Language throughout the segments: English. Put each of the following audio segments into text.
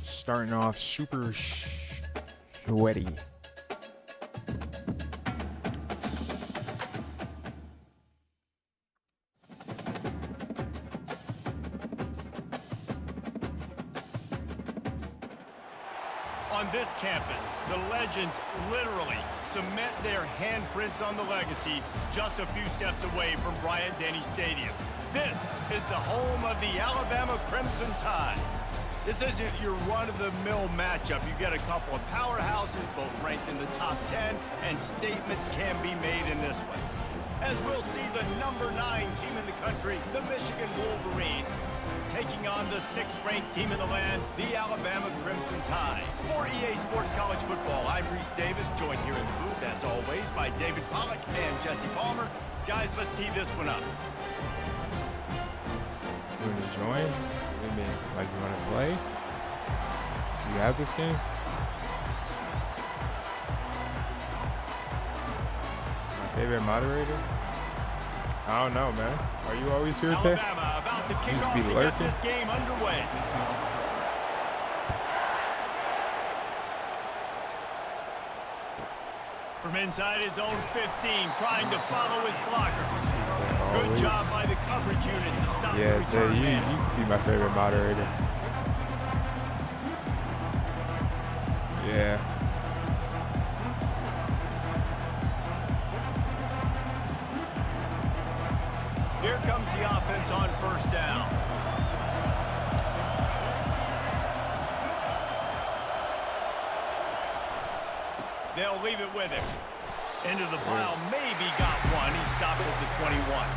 Starting off super sweaty. On this campus, the legends literally cement their handprints on the legacy just a few steps away from Bryant-Denny Stadium. This is the home of the Alabama Crimson Tide. This isn't your run-of-the-mill matchup. You get a couple of powerhouses, both ranked in the top 10, and statements can be made in this one. As we'll see the number 9 team in the country, the Michigan Wolverines, taking on the 6th-ranked team in the land, the Alabama Crimson Tide. For EA Sports College Football, I'm Reese Davis, joined here in the booth, as always, by David Pollack and Jesse Palmer. Guys, let's tee this one up. You want to join? I mean, like, you want to play? You have this game? My favorite moderator? I don't know, man. Are you always here, Tay? Alabama about to kick Just off be to lurking. get this game underway. From inside his own 15, trying to follow his blockers. Good job by the coverage unit to stop the Yeah, Tay, return you man. could be my favorite moderator. Yeah. Here comes the offense on first down. They'll leave it with him. Into the pile, maybe got one. He stopped at the 21.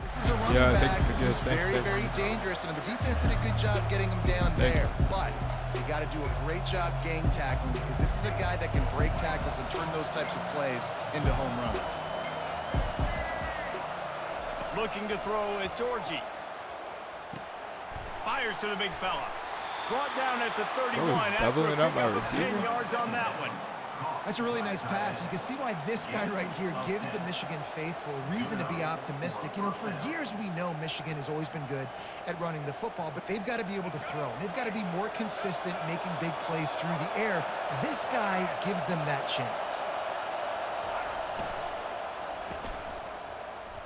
This is a running Yeah, back thanks for who's the gift. very dangerous, and the defense did a good job getting him down there. But you got to do a great job gang tackling, because this is a guy that can break tackles and turn those types of plays into home runs. Looking to throw, it's Orji. Fires to the big fella. Brought down at the 31 after doubling a it up by pickup of receiver. 10 yards on that one. That's a really nice pass. You can see why this guy right here gives the Michigan faithful reason to be optimistic. You know, for years we know Michigan has always been good at running the football, but they've got to be able to throw. They've got to be more consistent making big plays through the air. This guy gives them that chance.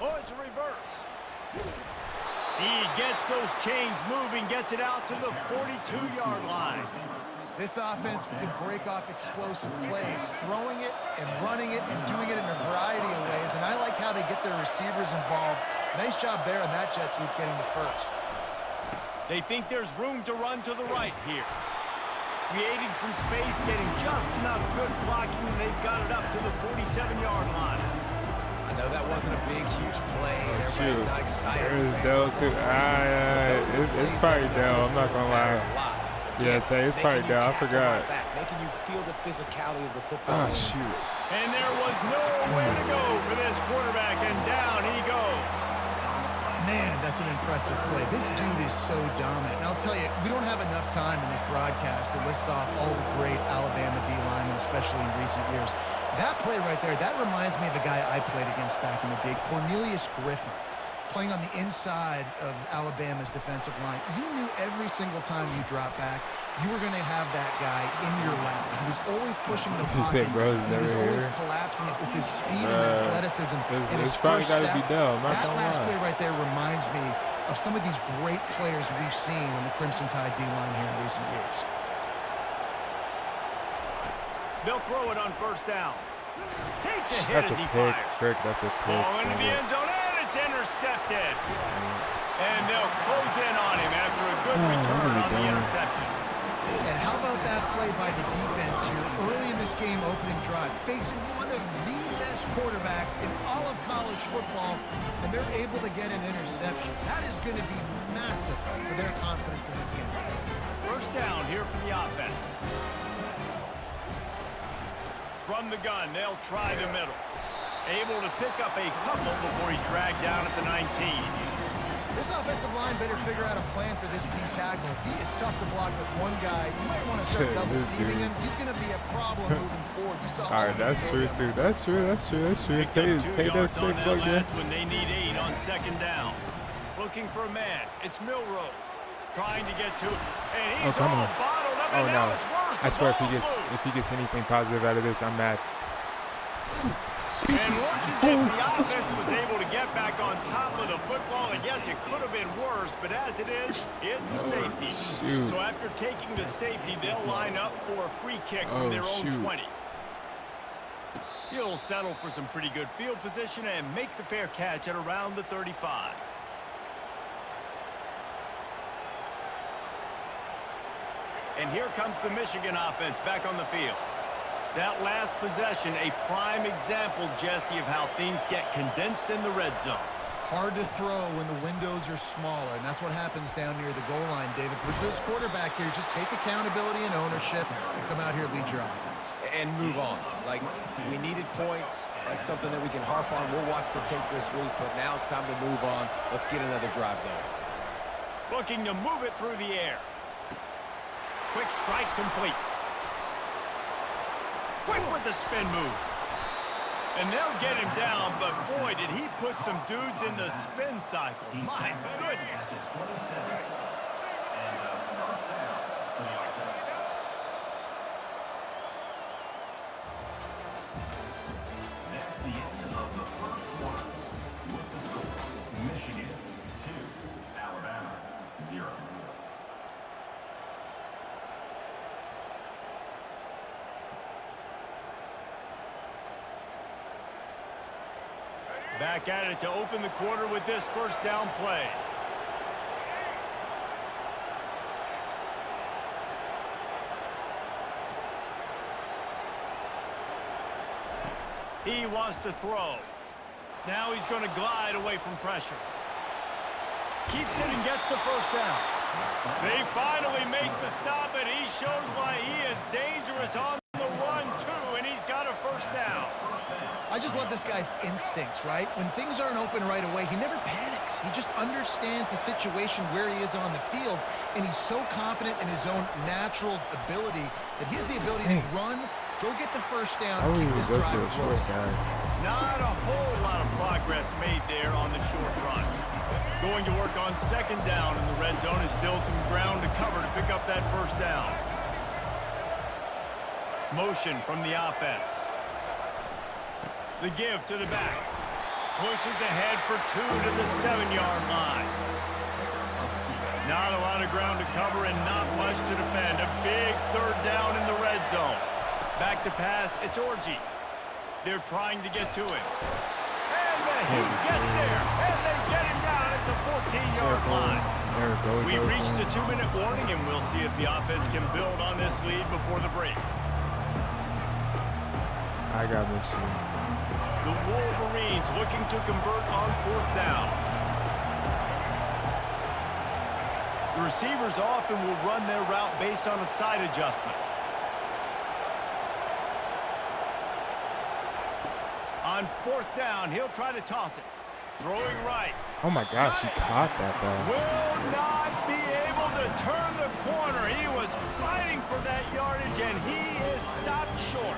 Oh, it's a reverse. He gets those chains moving, gets it out to the 42-yard line. This offense can break off explosive plays, throwing it and running it and doing it in a variety of ways. And I like how they get their receivers involved. Nice job there on that jet sweep getting the first. They think there's room to run to the right here. Creating some space, getting just enough good blocking, and they've got it up to the 47-yard line. I know that wasn't a big, huge play, and everybody's not excited. There's Dell, too. It's probably Dell. I'm not going to lie. Yeah, Tay, it's probably Dell. I forgot. Making you feel the physicality of the football. Oh, shoot. And there was nowhere to go for this quarterback, and down he goes. Man, that's an impressive play. This dude is so dominant. And I'll tell you, we don't have enough time in this broadcast to list off all the great Alabama D linemen, especially in recent years. That play right there, that reminds me of a guy I played against back in the day, Cornelius Griffin, playing on the inside of Alabama's defensive line. You knew every single time you dropped back, you were going to have that guy in your lap. He was always pushing the pocket. He was always collapsing it with his speed and athleticism. And his probably first got to step, be Dell. I'm not that going to last lie. play right there reminds me of some of these great players we've seen on the Crimson Tide D-line here in recent years. They'll throw it on first down. Takes a hit That's as a he pick, fires. Frick. That's a pick. Ball into the end zone, and it's intercepted. And they'll close in on him after a good return on the interception. And how about that play by the defense here early in this game opening drive, facing one of the best quarterbacks in all of college football, and they're able to get an interception. That is going to be massive for their confidence in this game. First down here for the offense. From the gun, they'll try the middle. Able to pick up a couple before he's dragged down at the 19. This offensive line better figure out a plan for this D tackle. He is tough to block with one guy. You might want to start double teaming him. He's going to be a problem moving forward. You saw all right, that's true too. That's true. Take that safe plug there. When they need 8 on 2nd down. Looking for a man. It's Milroe. Trying to get to it. And he's come all on. bottled up, Oh and now no! it's worse. I The swear, if ball's he gets anything positive out of this, I'm mad. And looks as if the offense was able to get back on top of the football. And yes, it could have been worse, but as it is, it's a safety. Shoot. So after taking the safety, they'll line up for a free kick from their own 20. He'll settle for some pretty good field position and make the fair catch at around the 35. And here comes the Michigan offense back on the field. That last possession, a prime example, Jesse, of how things get condensed in the red zone. Hard to throw when the windows are smaller, and that's what happens down near the goal line, David. With this quarterback here, just take accountability and ownership and come out here and lead your offense. And move on. Like, we needed points. That's something that we can harp on. We'll watch the tape this week, but now it's time to move on. Let's get another drive going. Looking to move it through the air. Quick strike complete. Quick with the spin move. And they'll get him down, but boy, did he put some dudes in the spin cycle. My goodness. Michigan 2, Alabama 0. Back at it to open the quarter with this first down play. He wants to throw. Now he's going to glide away from pressure. Keeps it and gets the first down. They finally make the stop, and he shows why he is dangerous on the run, too, and he's got a first down. I just love this guy's instincts, right? When things aren't open right away, he never panics. He just understands the situation where he is on the field, and he's so confident in his own natural ability that he has the ability to run, go get the first down, keep this drive rolling. Not a whole lot of progress made there on the short run. Going to work on 2nd down in the red zone is still some ground to cover to pick up that first down. Motion from the offense. The give to the back. Pushes ahead for 2 to the 7-yard line. Not a lot of ground to cover and not much to defend. A big 3rd down in the red zone. Back to pass, it's Orji. They're trying to get to him. And he gets there. And they get him down at the 14-yard line. We've reached the 2-minute warning, and we'll see if the offense can build on this lead before the break. I got this one. The Wolverines looking to convert on 4th down. The receivers often will run their route based on a side adjustment. On 4th down, he'll try to toss it. Throwing right. Oh my gosh, he caught that though. Will not be able to turn the corner. He was fighting for that yardage, and he is stopped short.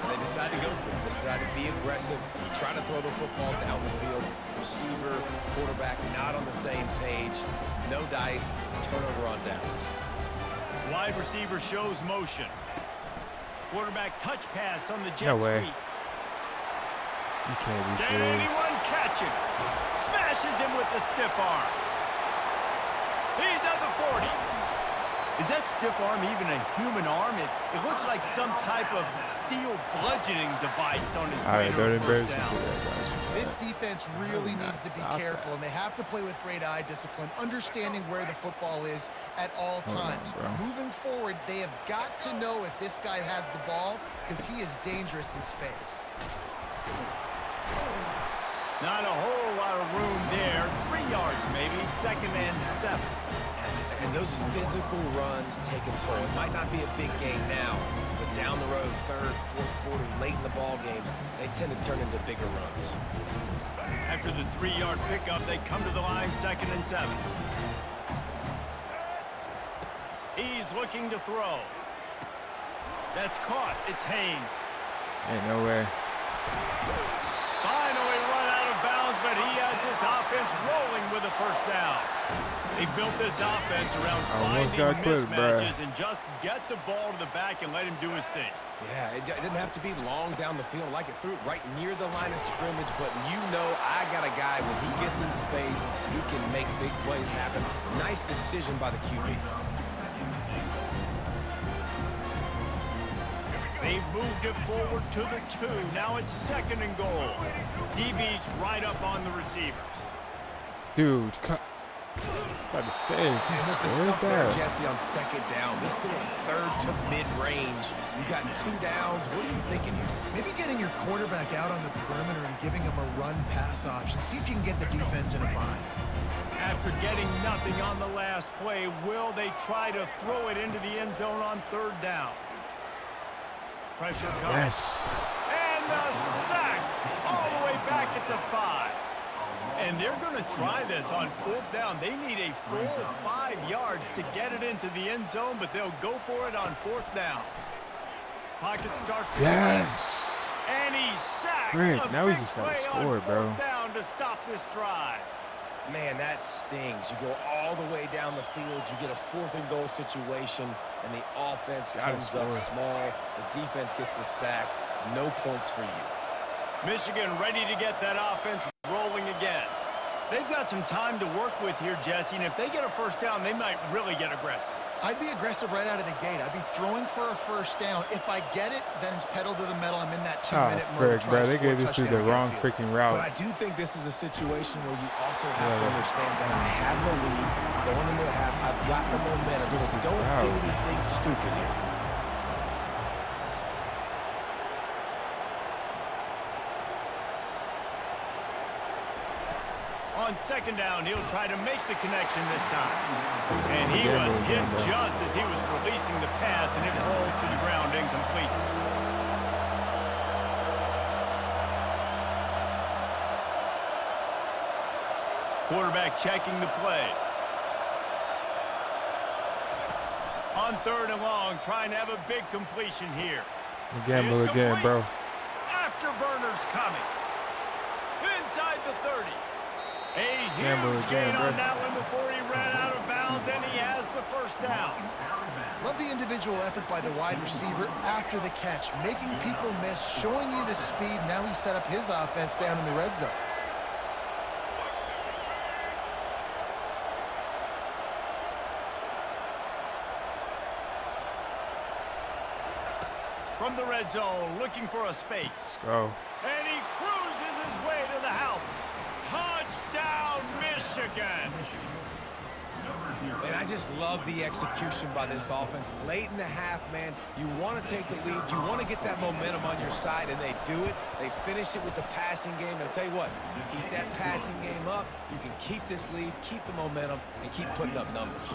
And they decide to go for it. They decide to be aggressive, try to throw the football down the field. Receiver, quarterback, not on the same page. No dice, turnover on downs. Wide receiver shows motion. Quarterback touch pass on the jet No way. sweep. You can't be Can serious. anyone catch him? Smashes him with the stiff arm. He's at the 40. Is that stiff arm even a human arm? It looks like some type of steel bludgeoning device on his way to a first down. This defense really needs to be careful, and they have to play with great eye discipline, understanding where the football is at all times. Moving forward, they have got to know if this guy has the ball, because he is dangerous in space. Not a whole lot of room there. 3 yards maybe, 2nd and 7. And those physical runs take a toll. It might not be a big game now, but down the road, third, fourth quarter, late in the ball games, they tend to turn into bigger runs. After the 3-yard pickup, they come to the line, 2nd and 7. He's looking to throw. That's caught. It's Haynes. Ain't no way. Finally run out of bounds, but he has this offense rolling with a first down. They built this offense around finding mismatches and just get the ball to the back and let him do his thing. Yeah, it didn't have to be long down the field. Like it threw it right near the line of scrimmage, but you know I got a guy, when he gets in space, he can make big plays happen. Nice decision by the QB. They've moved it forward to the 2. Now it's 2nd and goal. DB's right up on the receivers. Dude, about to save. Look the stuff there, Jesse, on 2nd down. This little third to mid-range. You got 2 downs. What are you thinking here? Maybe getting your quarterback out on the perimeter and giving him a run-pass option. See if you can get the defense in a bind. After getting nothing on the last play, will they try to throw it into the end zone on 3rd down? Pressure comes. Yes. And the sack all the way back at the 5. And they're going to try this on 4th down. They need a full 5 yards to get it into the end zone, but they'll go for it on 4th down. Pocket starts to Yes. and he's sacked. Great. Now we just got to score, bro. Down to stop this drive. Man, that stings. You go all the way down the field, you get a 4th and goal situation, and the offense comes up small. The defense gets the sack. No points for you. Michigan ready to get that offense rolling again. They've got some time to work with here, Jesse, and if they get a first down, they might really get aggressive. I'd be aggressive right out of the gate. I'd be throwing for a first down. If I get it, then it's pedal to the metal. I'm in that 2-minute mode. Bro, they gave this dude the wrong freaking route. But I do think this is a situation where you also have to understand that I have the lead going into the half. I've got the momentum, so don't do anything stupid here. On 2nd down, he'll try to make the connection this time. And he was hit just as he was releasing the pass, and it falls to the ground incomplete. Quarterback checking the play. On 3rd and long, trying to have a big completion here. Gamble again, bro. Afterburners coming. Inside the 30. A huge gain on that one before he ran out of bounds, and he has the first down. Love the individual effort by the wide receiver after the catch, making people miss, showing you the speed. Now he set up his offense down in the red zone. From the red zone, looking for a space. Let's go. And he cruises his way to the house. Touchdown, Michigan! And I just love the execution by this offense. Late in the half, man, you want to take the lead. You want to get that momentum on your side, and they do it. They finish it with the passing game. And I'll tell you what, keep that passing game up. You can keep this lead, keep the momentum, and keep putting up numbers.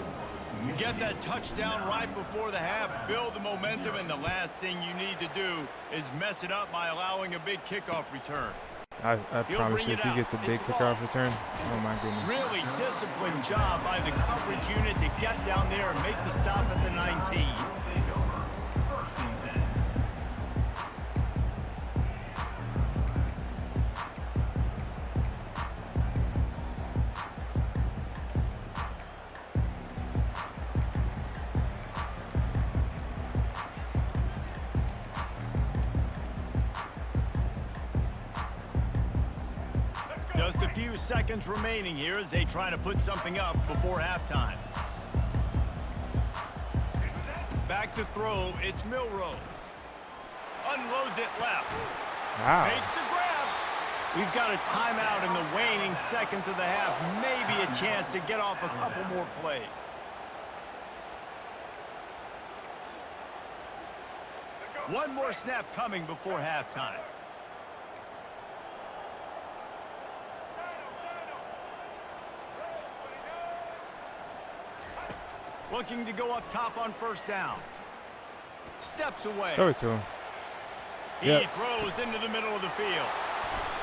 You get that touchdown right before the half, build the momentum, and the last thing you need to do is mess it up by allowing a big kickoff return. I promise you, if he gets a big kickoff return, oh my goodness. Really disciplined job by the coverage unit to get down there and make the stop at the 19. Just a few seconds remaining here as they try to put something up before halftime. Back to throw, it's Milroe. Unloads it left. Wow. Makes the grab. We've got a timeout in the waning seconds of the half. Maybe a chance to get off a couple more plays. One more snap coming before halftime. Looking to go up top on first down. Steps away. Throw it to him. He throws into the middle of the field.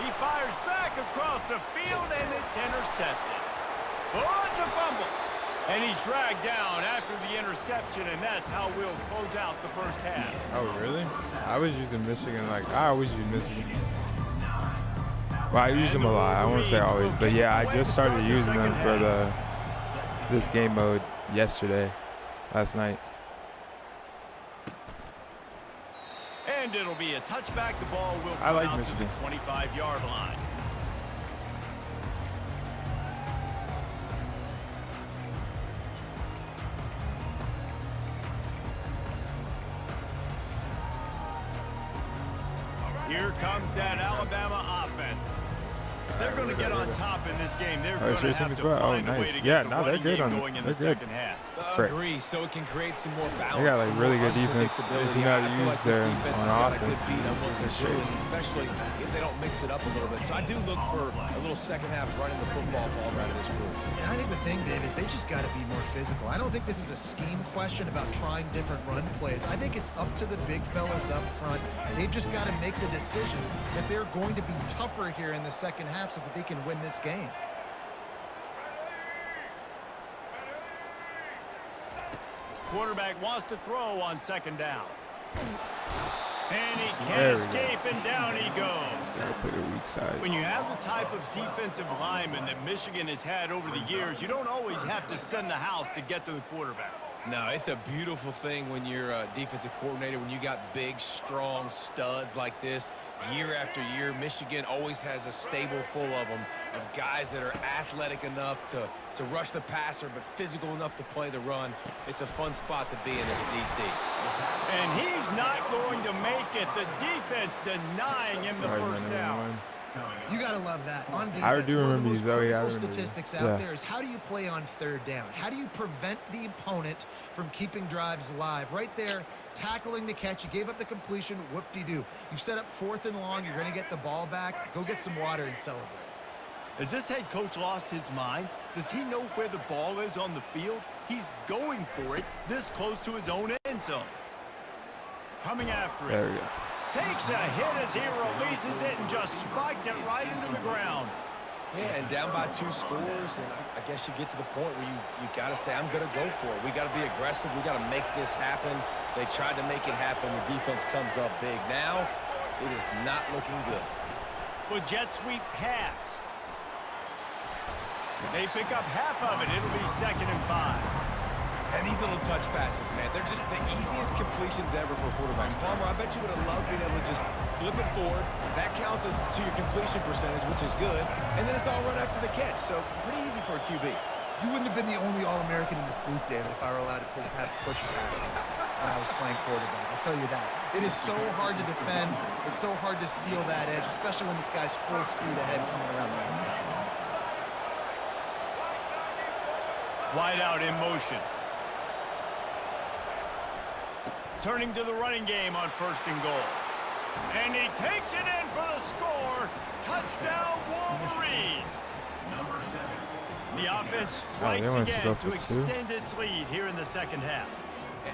He fires back across the field, and it's intercepted. Oh, it's a fumble. And he's dragged down after the interception, and that's how we'll close out the first half. Oh, really? I was using Michigan I always use Michigan. Well, I use them a lot. I won't say always, but yeah, I just started using them for this game mode last night. And it'll be a touchback. The ball will I come like out Michigan. to the 25-yard line. Here comes that Alabama offense. They're going to get on top in this game. They're going to have to find a way to get the running game going in the second half. Agree, so it can create some more balance. They got like really good defense if you know how to use their on offense. Especially if they don't mix it up a little bit. So I do look for a little second half running the football ball out of this group. And I think the thing, Dave, is they just got to be more physical. I don't think this is a scheme question about trying different run plays. I think it's up to the big fellas up front. They've just got to make the decision that they're going to be tougher here in the second half so that they can win this game. Quarterback wants to throw on second down. And he can't escape, and down he goes. Gotta play the weak side. When you have the type of defensive lineman that Michigan has had over the years, you don't always have to send the house to get to the quarterback. No, it's a beautiful thing when you're a defensive coordinator, when you got big, strong studs like this. Year after year, Michigan always has a stable full of them, of guys that are athletic enough to rush the passer, but physical enough to play the run. It's a fun spot to be in as a DC. And he's not going to make it. The defense denying him the first down. You got to love that. On defense, I do remember these these, though. Yeah, I remember statistics out there is how do you play on third down? How do you prevent the opponent from keeping drives alive? Right there, tackling the catch. You gave up the completion. Whoop-de-doo. You've set up 4th and long. You're going to get the ball back. Go get some water and celebrate. Has this head coach lost his mind? Does he know where the ball is on the field? He's going for it this close to his own end zone. Coming after it. There we go. Takes a hit as he releases it and just spiked it right into the ground. Yeah, and down by 2 scores, and I guess you get to the point where you got to say, I'm going to go for it. We got to be aggressive. We got to make this happen. They tried to make it happen. The defense comes up big. Now, it is not looking good. With jet sweep pass. They pick up half of it. It'll be 2nd and 5. And these little touch passes, man, they're just the easiest completions ever for quarterbacks. Palmer, I bet you would have loved being able to just flip it forward. That counts as to your completion percentage, which is good. And then it's all run after the catch. So pretty easy for a QB. You wouldn't have been the only All-American in this booth, David, if I were allowed to have push passes when I was playing quarterback. I'll tell you that. It is so hard to defend. It's so hard to seal that edge, especially when this guy's full speed ahead coming around the outside. Wide out in motion. Turning to the running game on 1st and goal. And he takes it in for the score. Touchdown, Wolverines. Number 7. The offense strikes wants to go again for to extend its lead here in the second half.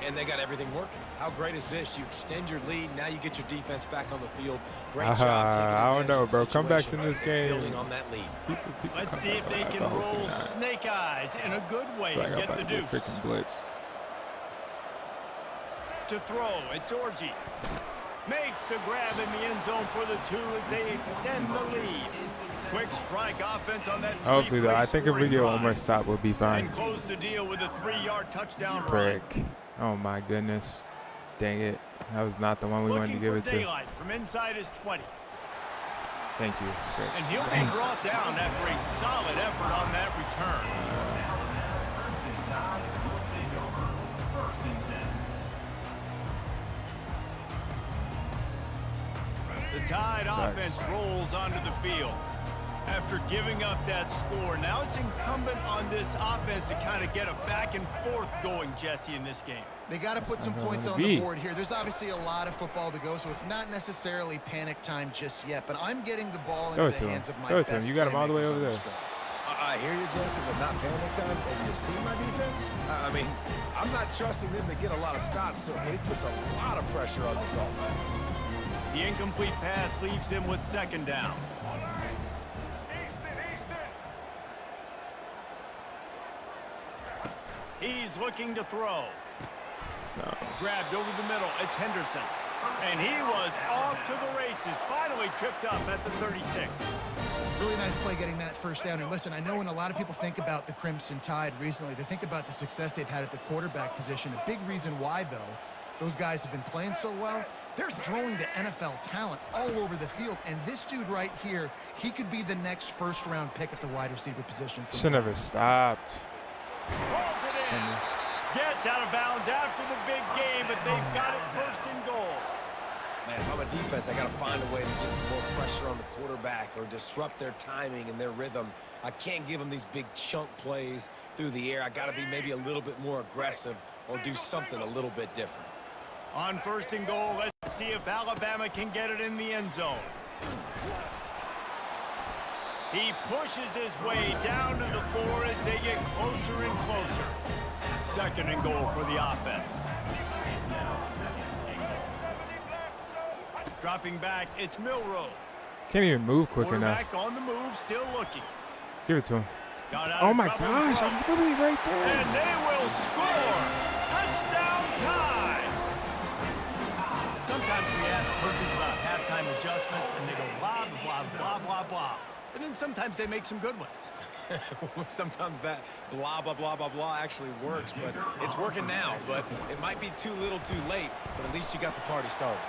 And they got everything working. How great is this? You extend your lead. Now you get your defense back on the field. Great job taking I don't know, advantage of the bro. Comebacks situation in this and game. building on that lead. Let's see if they can roll snake eyes in a good way and get the deuce. Freaking blitz. To throw, it's Orji. Makes the grab in the end zone for the 2 as they extend the lead. Quick strike offense on that. Hopefully, though, I think if we get one more stop, we'll be fine. And close the deal with a 3-yard touchdown run. Frick. Oh, my goodness. Dang it. That was not the one we wanted to give it to. Daylight from inside his 20. Thank you, Frick. And he'll be brought down after a solid effort on that return. The Tide offense rolls onto the field. After giving up that score, now it's incumbent on this offense to kind of get a back and forth going, Jesse, in this game. They got to put some points on the board here. There's obviously a lot of football to go, so it's not necessarily panic time just yet. But I'm getting the ball into the hands of my best. You got him all the way over there. I hear you, Jesse, but not panic time. Have you seen my defense? I mean, I'm not trusting them to get a lot of stops, so it puts a lot of pressure on this offense. The incomplete pass leaves him with second down. He's looking to throw. No. Grabbed over the middle. It's Henderson. And he was off to the races. Finally tripped up at the 36. Really nice play getting that first down. And listen, I know when a lot of people think about the Crimson Tide recently, they think about the success they've had at the quarterback position. A big reason why, though, those guys have been playing so well, they're throwing the NFL talent all over the field. And this dude right here, he could be the next first-round pick at the wide receiver position. Should never stopped. Rolls it in. Gets out of bounds after the big game, but they've got it first and goal. Man, if I'm a defense, I got to find a way to get some more pressure on the quarterback or disrupt their timing and their rhythm. I can't give them these big chunk plays through the air. I got to be maybe a little bit more aggressive or do something a little bit different. On first and goal, let's see if Alabama can get it in the end zone. He pushes his way down to the 4 as they get closer and closer. Second and goal for the offense. Dropping back, it's Milroe. Can't even move quick enough. Quarterback on the move, still looking. Give it to him. Got out Oh of my trouble gosh, front, I'm literally right there. and they will score. Touchdown tie. Sometimes we ask coaches about halftime adjustments, and they go blah, blah, blah, blah, blah. And then sometimes they make some good ones. Sometimes that blah, blah, blah, blah, blah actually works, but it's working now. But it might be too little too late, but at least you got the party started.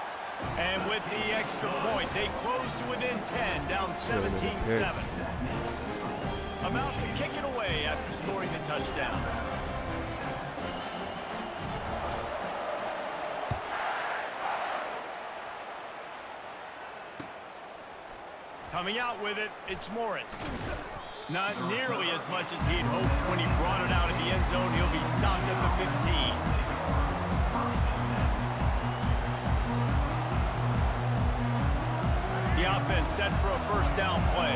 And with the extra point, they close to within 10, down 17-7. About to kick it away after scoring the touchdown. Coming out with it, it's Morris. Not nearly as much as he'd hoped when he brought it out of the end zone. He'll be stopped at the 15. The offense set for a first down play.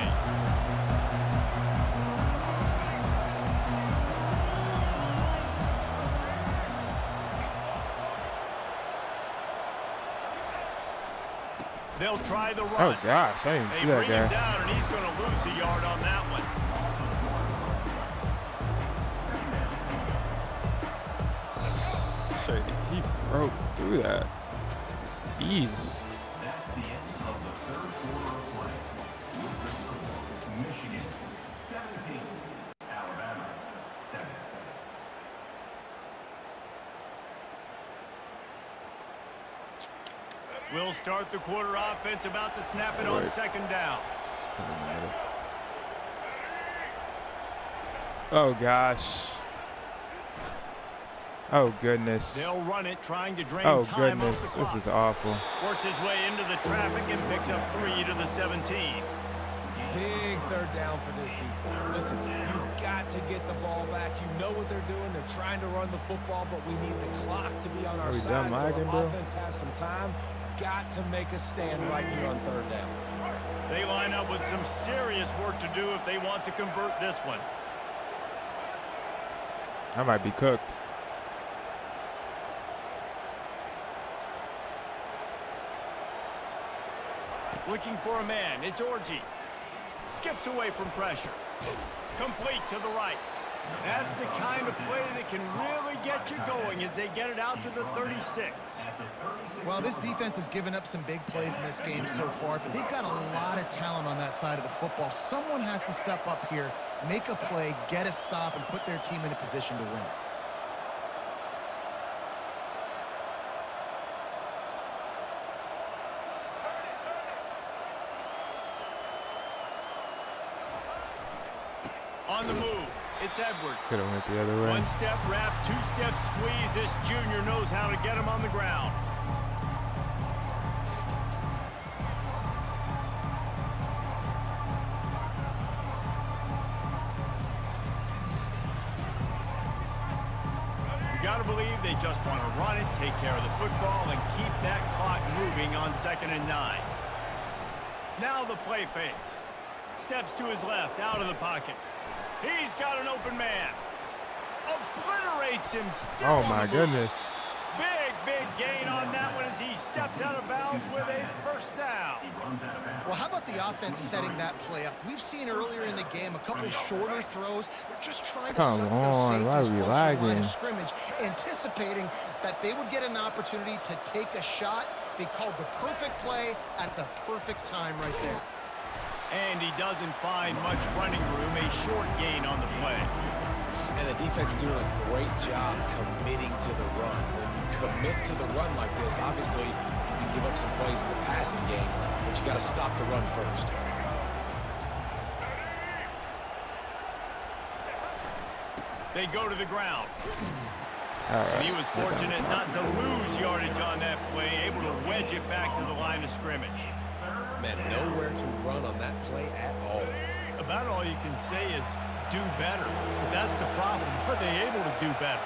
They'll try the run. Oh gosh, I didn't even see that Bring him guy. down, and he's going to lose a yard on that one. Shit, he broke through that. Ease. That's the end of the third quarter of play. Michigan 17, Alabama 7. We'll start the quarter offense, about to snap it on second down. Oh gosh. Oh goodness. They'll run it, trying to drain Oh time goodness. off the This clock. is awful. Works his way into the traffic and picks up 3 to the 17. Big third down for this defense. Listen, you've got to get the ball back. You know what they're doing. They're trying to run the football, but we need the clock to be on our we side. done So lagging, our bro? offense has some time. Got to make a stand right here on third down. They line up with some serious work to do if they want to convert this one. I might be cooked. Looking for a man. It's Orji. Skips away from pressure. Complete to the right. That's the kind of play that can really get you going as they get it out to the 36. Well, this defense has given up some big plays in this game so far, but they've got a lot of talent on that side of the football. Someone has to step up here, make a play, get a stop, and put their team in a position to win. On the move, it's Edwards. Could have went the other way. 1-step wrap, 2-step squeeze. This junior knows how to get him on the ground. You got to believe they just want to run it, take care of the football, and keep that clock moving on 2nd and 9. Now the play fake. Steps to his left, out of the pocket. He's got an open man. Obliterates him. Still Oh on my the move. goodness. Big gain on that one as he steps out of bounds with a first down. Well, how about the offense setting that play up? We've seen earlier in the game a couple shorter throws. They're just trying to Come suck on, why those are we safeties closer to the line lagging? of scrimmage, anticipating that they would get an opportunity to take a shot. They called the perfect play at the perfect time right there. And he doesn't find much running room, a short gain on the play. And the defense doing a great job committing to the run. When you commit to the run like this, obviously you can give up some plays in the passing game, but you got to stop the run first. They go to the ground. All right. And he was fortunate not to lose yardage on that play, able to wedge it back to the line of scrimmage. Man, nowhere to run on that play at all. About all you can say is do better. But that's the problem. Are they able to do better?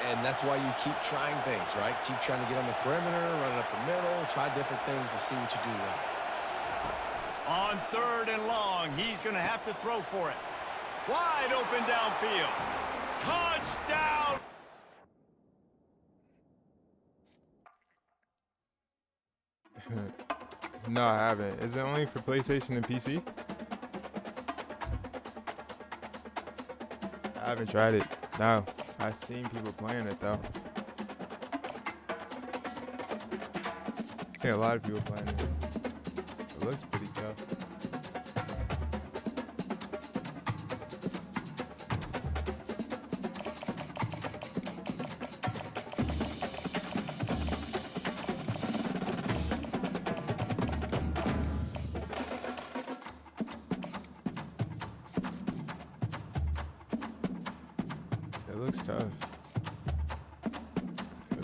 And that's why you keep trying things, right? Keep trying to get on the perimeter, run it up the middle, try different things to see what you do well. On 3rd and long, he's going to have to throw for it. Wide open downfield. Touchdown! No, I haven't. Is it only for PlayStation and PC? I haven't tried it. No, I've seen people playing it though. I've seen a lot of people playing it. It looks pretty tough. It looks tough.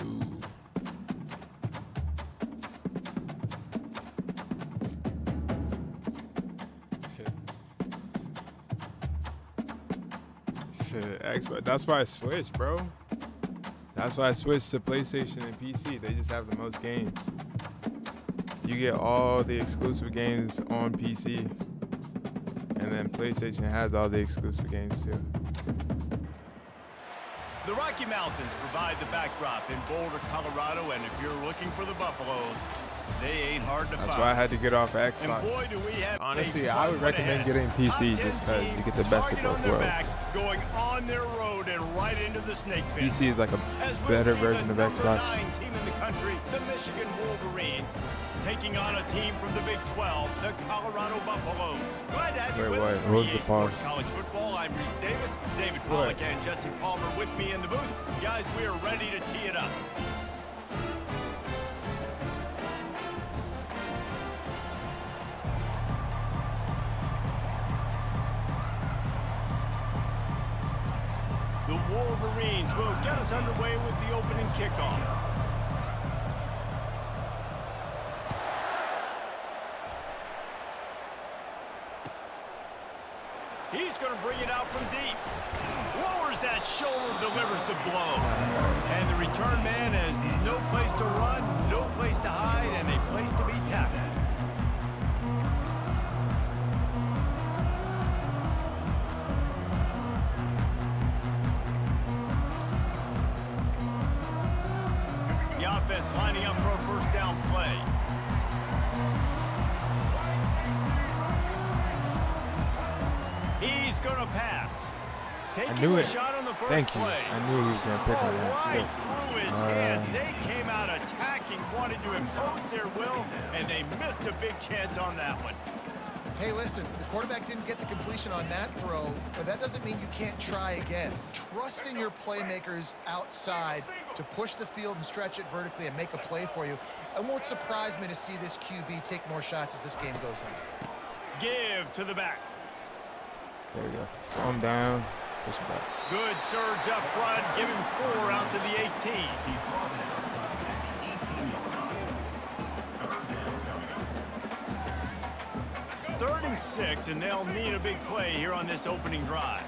Ooh. Shit, Xbox. That's why I switched, bro. That's why I switched to PlayStation and PC. They just have the most games. You get all the exclusive games on PC. And then PlayStation has all the exclusive games too. The Rocky Mountains provide the backdrop in Boulder, Colorado, and if you're looking for the Buffaloes, they ain't hard to find. That's why I had to get off And Xbox. boy, do we have Honestly, a I fun would one recommend ahead. getting PC Top 10 just because team, you get the best of target on both their worlds. back, going on their road and right into the snake pit. PC is like a As we'll better see version the of number Xbox. 9 team in the country, the Michigan Wolverines, taking on a team from the Big 12, the Colorado Buffaloes. Glad to have you Wait, with us what? for What was EA the Sports pause? College Football. I'm Reese Davis, David What? Pollack, and Jesse Palmer with me in the booth. Guys, we are ready to tee it up. The Wolverines will get us underway with the opening kickoff. He's going to bring it out from deep. Lowers that shoulder, delivers the blow. And the return man has no place to run, no place to hide, and a place to be tackled. The offense lining up for a first down play. He's going to pass. Taking knew a it. shot on the first Thank you. play. I knew he was going to pick on that. Right Yeah. through his hands. They came out attacking, wanted to impose their will, and they missed a big chance on that one. Hey, listen, the quarterback didn't get the completion on that throw, but that doesn't mean you can't try again. Trust in your playmakers outside to push the field and stretch it vertically and make a play for you. It won't surprise me to see this QB take more shots as this game goes on. Give to the back. There we go. Slow him down. Push him back. Good surge up front. Give him 4 out to the 18. Third and 6, and they'll need a big play here on this opening drive.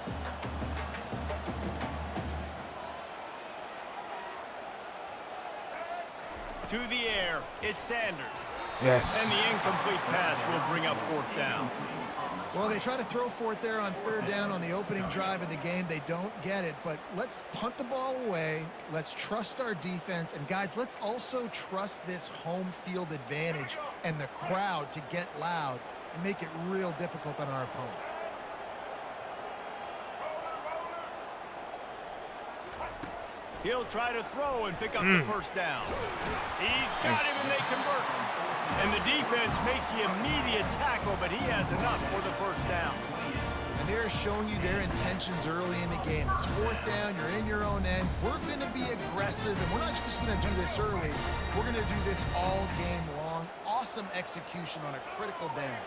To the air, it's Sanders. Yes. And the incomplete pass will bring up 4th down. Well, they try to throw for it there on 3rd down on the opening drive of the game. They don't get it, but let's punt the ball away. Let's trust our defense. And, guys, let's also trust this home field advantage and the crowd to get loud and make it real difficult on our opponent. He'll try to throw and pick up the 1st down. He's got him, and they convert. And the defense makes the immediate tackle, but he has enough for the 1st down. And they're showing you their intentions early in the game. It's 4th down. You're in your own end. We're going to be aggressive, and we're not just going to do this early. We're going to do this all game long. Awesome execution on a critical down.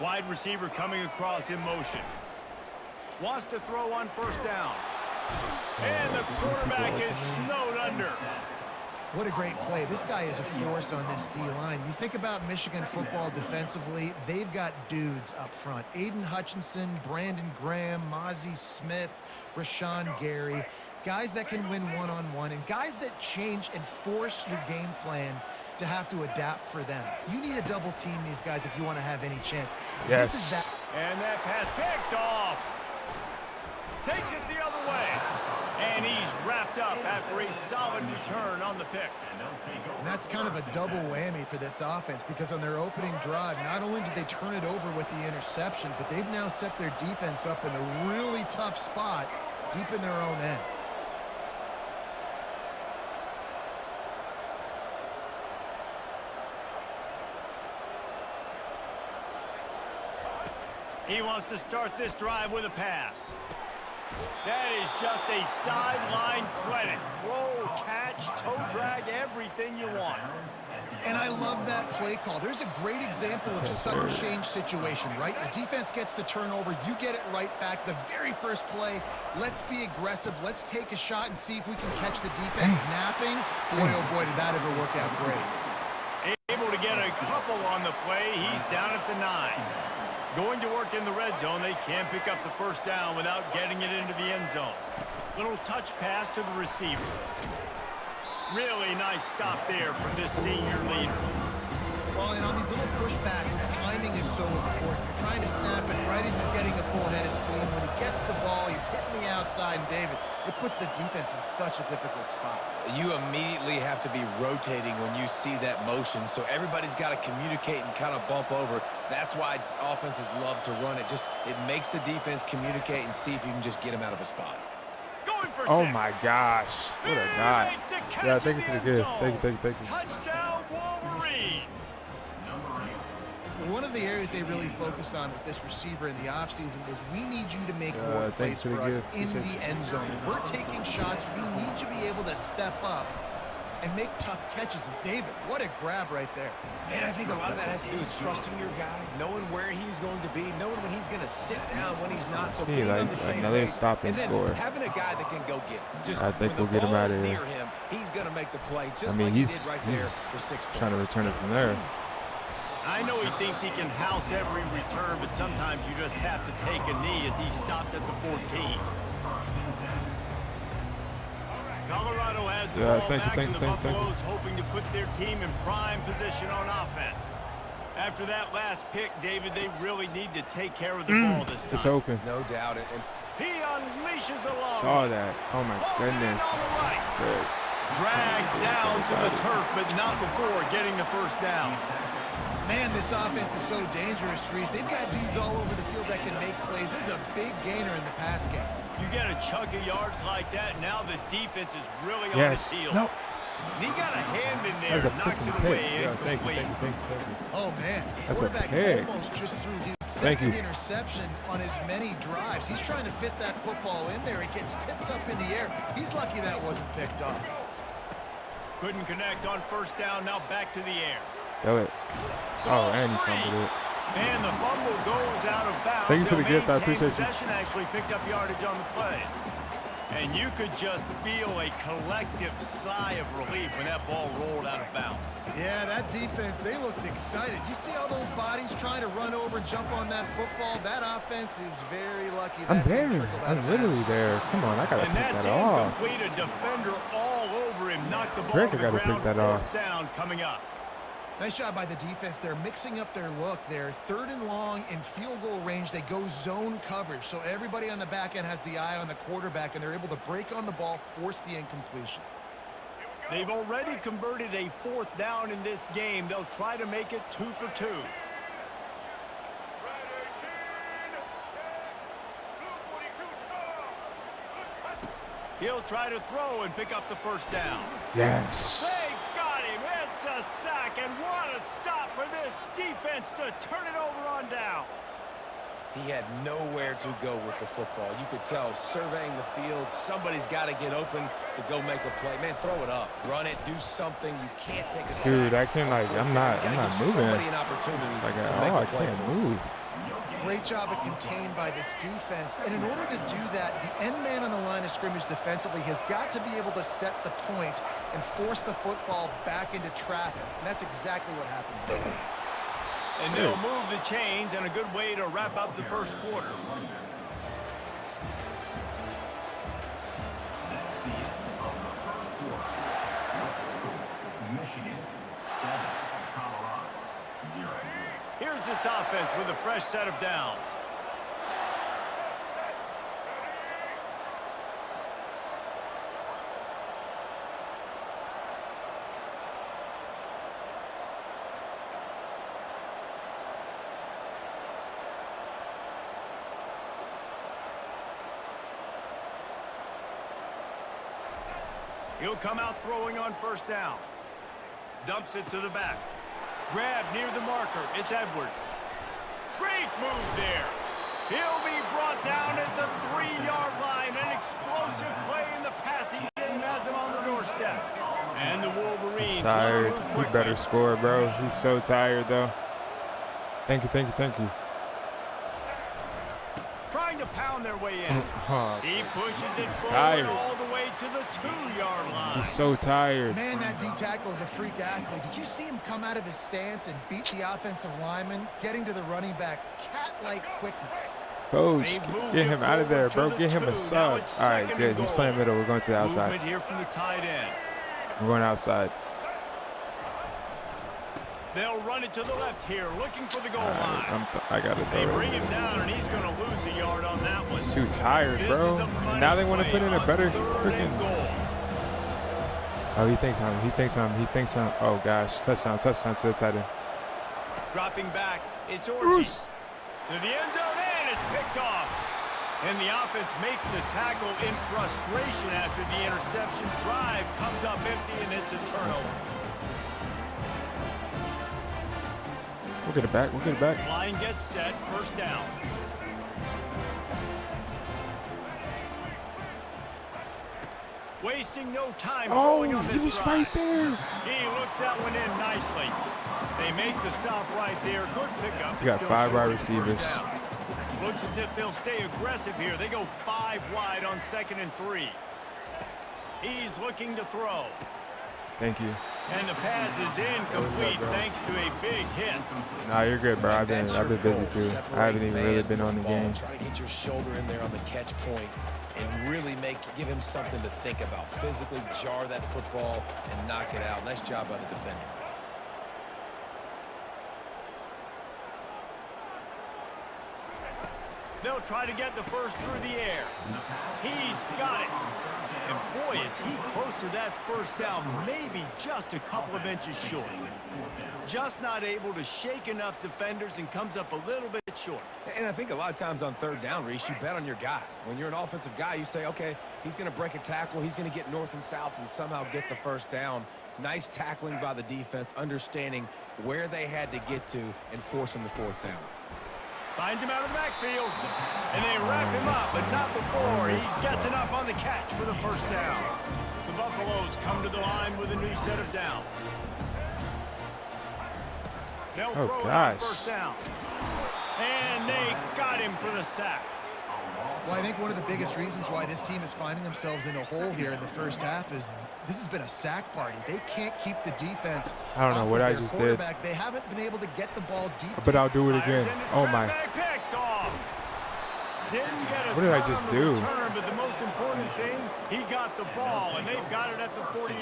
Wide receiver coming across in motion. Wants to throw on 1st down. And the quarterback is snowed under. What a great play. This guy is a force on this D-line. You think about Michigan football defensively, they've got dudes up front. Aiden Hutchinson, Brandon Graham, Mozzie Smith, Rashawn Gary. Guys that can win one-on-one and guys that change and force your game plan to have to adapt for them. You need to double team these guys if you want to have any chance. Yes. This is that. And that pass picked off. Takes it the other way. And he's wrapped up after a solid return on the pick. And that's kind of a double whammy for this offense because on their opening drive, not only did they turn it over with the interception, but they've now set their defense up in a really tough spot deep in their own end. He wants to start this drive with a pass. That is just a sideline credit. Throw, catch, toe drag, everything you want. And I love that play call. There's a great example of sudden change situation, right? The defense gets the turnover. You get it right back. The very first play, let's be aggressive. Let's take a shot and see if we can catch the defense napping. Boy, oh boy, did that ever work out great. Able to get a couple on the play. He's down at the 9. Going to work in the red zone. They can't pick up the 1st down without getting it into the end zone. Little touch pass to the receiver. Really nice stop there from this senior leader. Well, and on these little push passes, timing is so important. You're trying to snap it right as he's getting a full head of steam. When he gets the ball, he's hitting the outside, and David, it puts the defense in such a difficult spot. You immediately have to be rotating when you see that motion, so everybody's got to communicate and kind of bump over. That's why offenses love to run it. It makes the defense communicate and see if you can just get him out of a spot. Going for Oh 6. my gosh. What a guy. Yeah, thank you for the gift. Thank you. Touchdown, Wolverines. One of the areas they really focused on with this receiver in the offseason was we need you to make more plays thanks for the for us gift. in the end zone. We're taking shots. We need you to be able to step up and make tough catches. And David, what a grab right there. And I think a lot of that has to do with trusting your guy, knowing where he's going to be, knowing when he's going to sit down, when he's not. So being on the same another page, stop and then score. having a guy that can go get it. Just I think when we'll get him out of here. near him, he's going to make the play just I mean, like he he's did right there for 6 points. trying to return it from there. I know he thinks he can house every return, but sometimes you just have to take a knee as he stopped at the 14. Colorado has the ball back, and the Buffaloes hoping to put their team in prime position on offense. After that last pick, David, they really need to take care of the ball this time. It's open. No doubt. And He unleashes a long Saw that. Oh my goodness. Dragged down to the turf, but not before getting the 1st down. Man, this offense is so dangerous, Reese. They've got dudes all over the field that can make plays. There's a big gainer in the pass game. You get a chunk of yards like that, now the defense is really on Yes. his heels. No. And he got a hand in there, That's a knocks freaking it away. pick. Yeah, thank you. incomplete. Oh, man. That's a Quarterback pick. almost just threw his Thank second you. interception on as many drives. He's trying to fit that football in there. It gets tipped up in the air. He's lucky that wasn't picked up. Couldn't connect on 1st down, now back to the air. Do it. Oh, and he fumbled it. And the fumble goes out of bounds. Thank you for the They'll gift. I maintain appreciate you. possession, actually picked up yardage on the play. And you could just feel a collective sigh of relief when that ball rolled out of bounds. Yeah, that defense, they looked excited. You see all those bodies trying to run over and jump on that football? That offense is very lucky. I'm that there. didn't trickle out I'm of literally bounds. there. Come on, I gotta And pick that's that off. incomplete. A defender all over him. Knocked the ball Frick, to I the gotta ground. pick that off. 4th down coming up. Nice job by the defense. They're mixing up their look. They're 3rd and long in field goal range. They go zone coverage. So everybody on the back end has the eye on the quarterback, and they're able to break on the ball, force the incompletion. They've already converted a 4th down in this game. They'll try to make it 2 for 2. He'll try to throw and pick up the 1st down. Yes. They got him. It's a sack, and what a stop for this defense to turn it over on downs. He had nowhere to go with the football. You could tell, surveying the field, somebody's got to get open to go make a play. Man, throw it up, run it, do something. You can't take a sack. Dude, I can like I'm not moving. Somebody an opportunity Like to at make all, a I play can't for. move. Great job of contained by this defense. And in order to do that, the end man on the line of scrimmage defensively has got to be able to set the point and force the football back into traffic. And that's exactly what happened. And they'll move the chains, and a good way to wrap up the 1st quarter. Michigan 7, Colorado 0. Here's this offense with a fresh set of downs. He'll come out throwing on 1st down. Dumps it to the back. Grab near the marker. It's Edwards. Great move there. He'll be brought down at the 3-yard line. An explosive play in the passing game has him on the doorstep. And the Wolverines He's want to tired. move He quickly. better score, bro. He's so tired, though. Thank you, thank you, thank you. Trying to pound their way in. Huh. He pushes it He's forward tired. all the way to the 2-yard line. He's so tired. Man, that D-tackle is a freak athlete. Did you see him come out of his stance and beat the offensive lineman, getting to the running back? Cat-like quickness. Coach, They've moved get it him out of there, bro. forward to Get him the a 2. sub. Now it's All right, 2nd good. and He's goal. playing middle. We're going to the outside. Movement here from the tight end. We're going outside. They'll run it to the left here, looking for the goal All right, line. I got it, They bro. bring him down, and he's going to lose a yard on that one. He's too tired, This bro. is a money Now they want to play put in a on better 3rd and freaking. goal. Oh, he thinks something. He thinks something. He thinks something. Oh, gosh. Touchdown, touchdown to the tight end. Dropping back, it's Orji. Bruce. To the end zone, and it's picked off. And the offense makes the tackle in frustration after the interception. Drive comes up empty, and it's a turnover. We'll get it back. We'll get it back. Line gets set, 1st down. Wasting no time throwing Oh, on he this was drive. right there. He looks that one in nicely. They make the stop right there. Good pickup. He's got Still 5 wide short of first receivers. down. Looks as if they'll stay aggressive here. They go 5 wide on 2nd and 3. He's looking to throw. Thank you. And the pass is incomplete bro? thanks to a big hit. Nah, you're good, bro. I've been That's your busy goal. too. Separate I haven't even man really been from on the ball. game. Try to get your shoulder in there on the catch point and really give him something to think about. Physically jar that football and knock it out. Nice job by the defender. They'll try to get the first through the air. He's got it. And boy, is he close to that 1st down, maybe just a couple of inches short. Just not able to shake enough defenders and comes up a little bit short. And I think a lot of times on 3rd down, Reese, you bet on your guy. When you're an offensive guy, you say, okay, he's going to break a tackle. He's going to get north and south and somehow get the 1st down. Nice tackling by the defense, understanding where they had to get to and forcing the 4th down. Finds him out of the backfield. And they wrap him up, but not before he gets enough on the catch for the 1st down. The Buffaloes come to the line with a new set of downs. They'll throw it on gosh. 1st down. And they got him for the sack. Well, I think one of the biggest reasons why this team is finding themselves in a hole here in the 1st half is this has been a sack party. They can't keep the defense I don't know off what of I their just did. quarterback. They haven't been able to get the ball deep. But I'll do it Fires again. into Oh my. traffic, picked off. Didn't get a What did I ton just on the do? return, but the most important thing, he got the ball, and they've got it at the 48.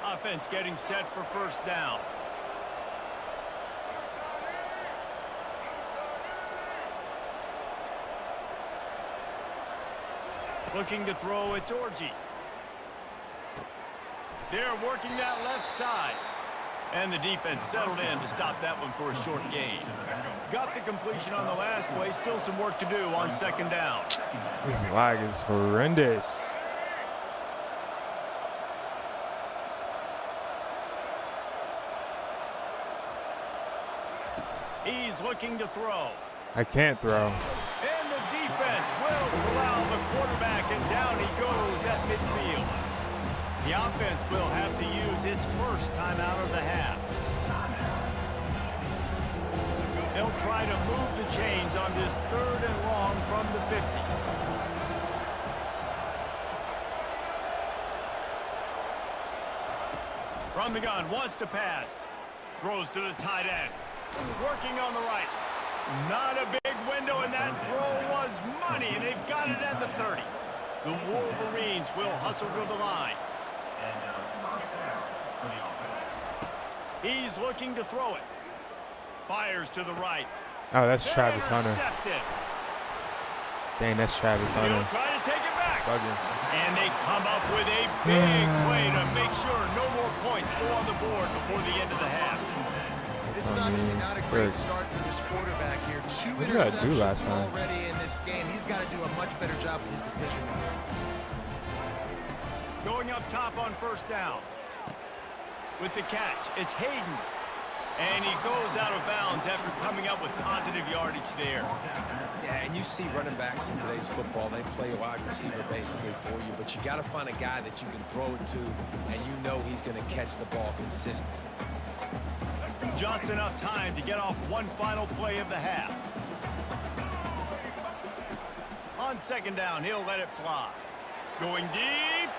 Offense getting set for 1st down. Looking to throw, it's Orji. They're working that left side. And the defense settled in to stop that one for a short gain. Got the completion on the last play. Still some work to do on second down. This lag is horrendous. He's looking to throw. I can't throw. And the defense will corral the quarterback, and down he goes at midfield. The offense will have to use its first timeout of the half. They'll try to move the chains on this 3rd and long from the 50. From the gun, wants to pass. Throws to the tight end. Working on the right. Not a big window, and that throw was money, and they've got it at the 30. The Wolverines will hustle to the line. He's looking to throw it. Fires to the right. Oh, that's Travis Hunter. Intercepted. Dang, that's Travis He'll Hunter. try to take it back. Bugging. And they come up with a big play to make sure no more points go on the board before the end of the half. This is obviously not a great start for this quarterback here. 2 What did I do last interceptions time? already in this game. He's got to do a much better job with his decision making. Going up top on first down. With the catch, it's Hayden. And he goes out of bounds after coming up with positive yardage there. Yeah, and you see running backs in today's football, they play a wide receiver basically for you, but you got to find a guy that you can throw it to, and you know he's going to catch the ball consistently. Just enough time to get off one final play of the half. On second down, he'll let it fly. Going deep.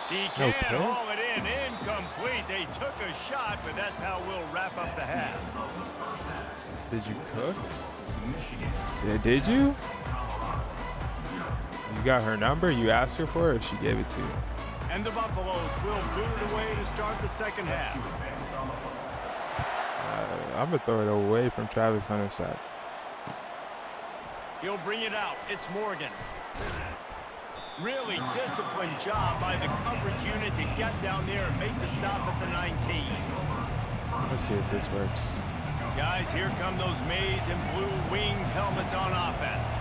He can't haul it in. Incomplete. They took a shot, but that's how we'll wrap up the half. Did you cook? Yeah, did you? You got her number? You asked her for it, or she gave it to you? And the Buffaloes will boot it away to start the second half. I'm going to throw it away from Travis Hunter's side. He'll bring it out. It's Morgan. Really disciplined job by the coverage unit to get down there and make the stop at the 19. Let's see if this works. Guys, here come those maize and blue winged helmets on offense.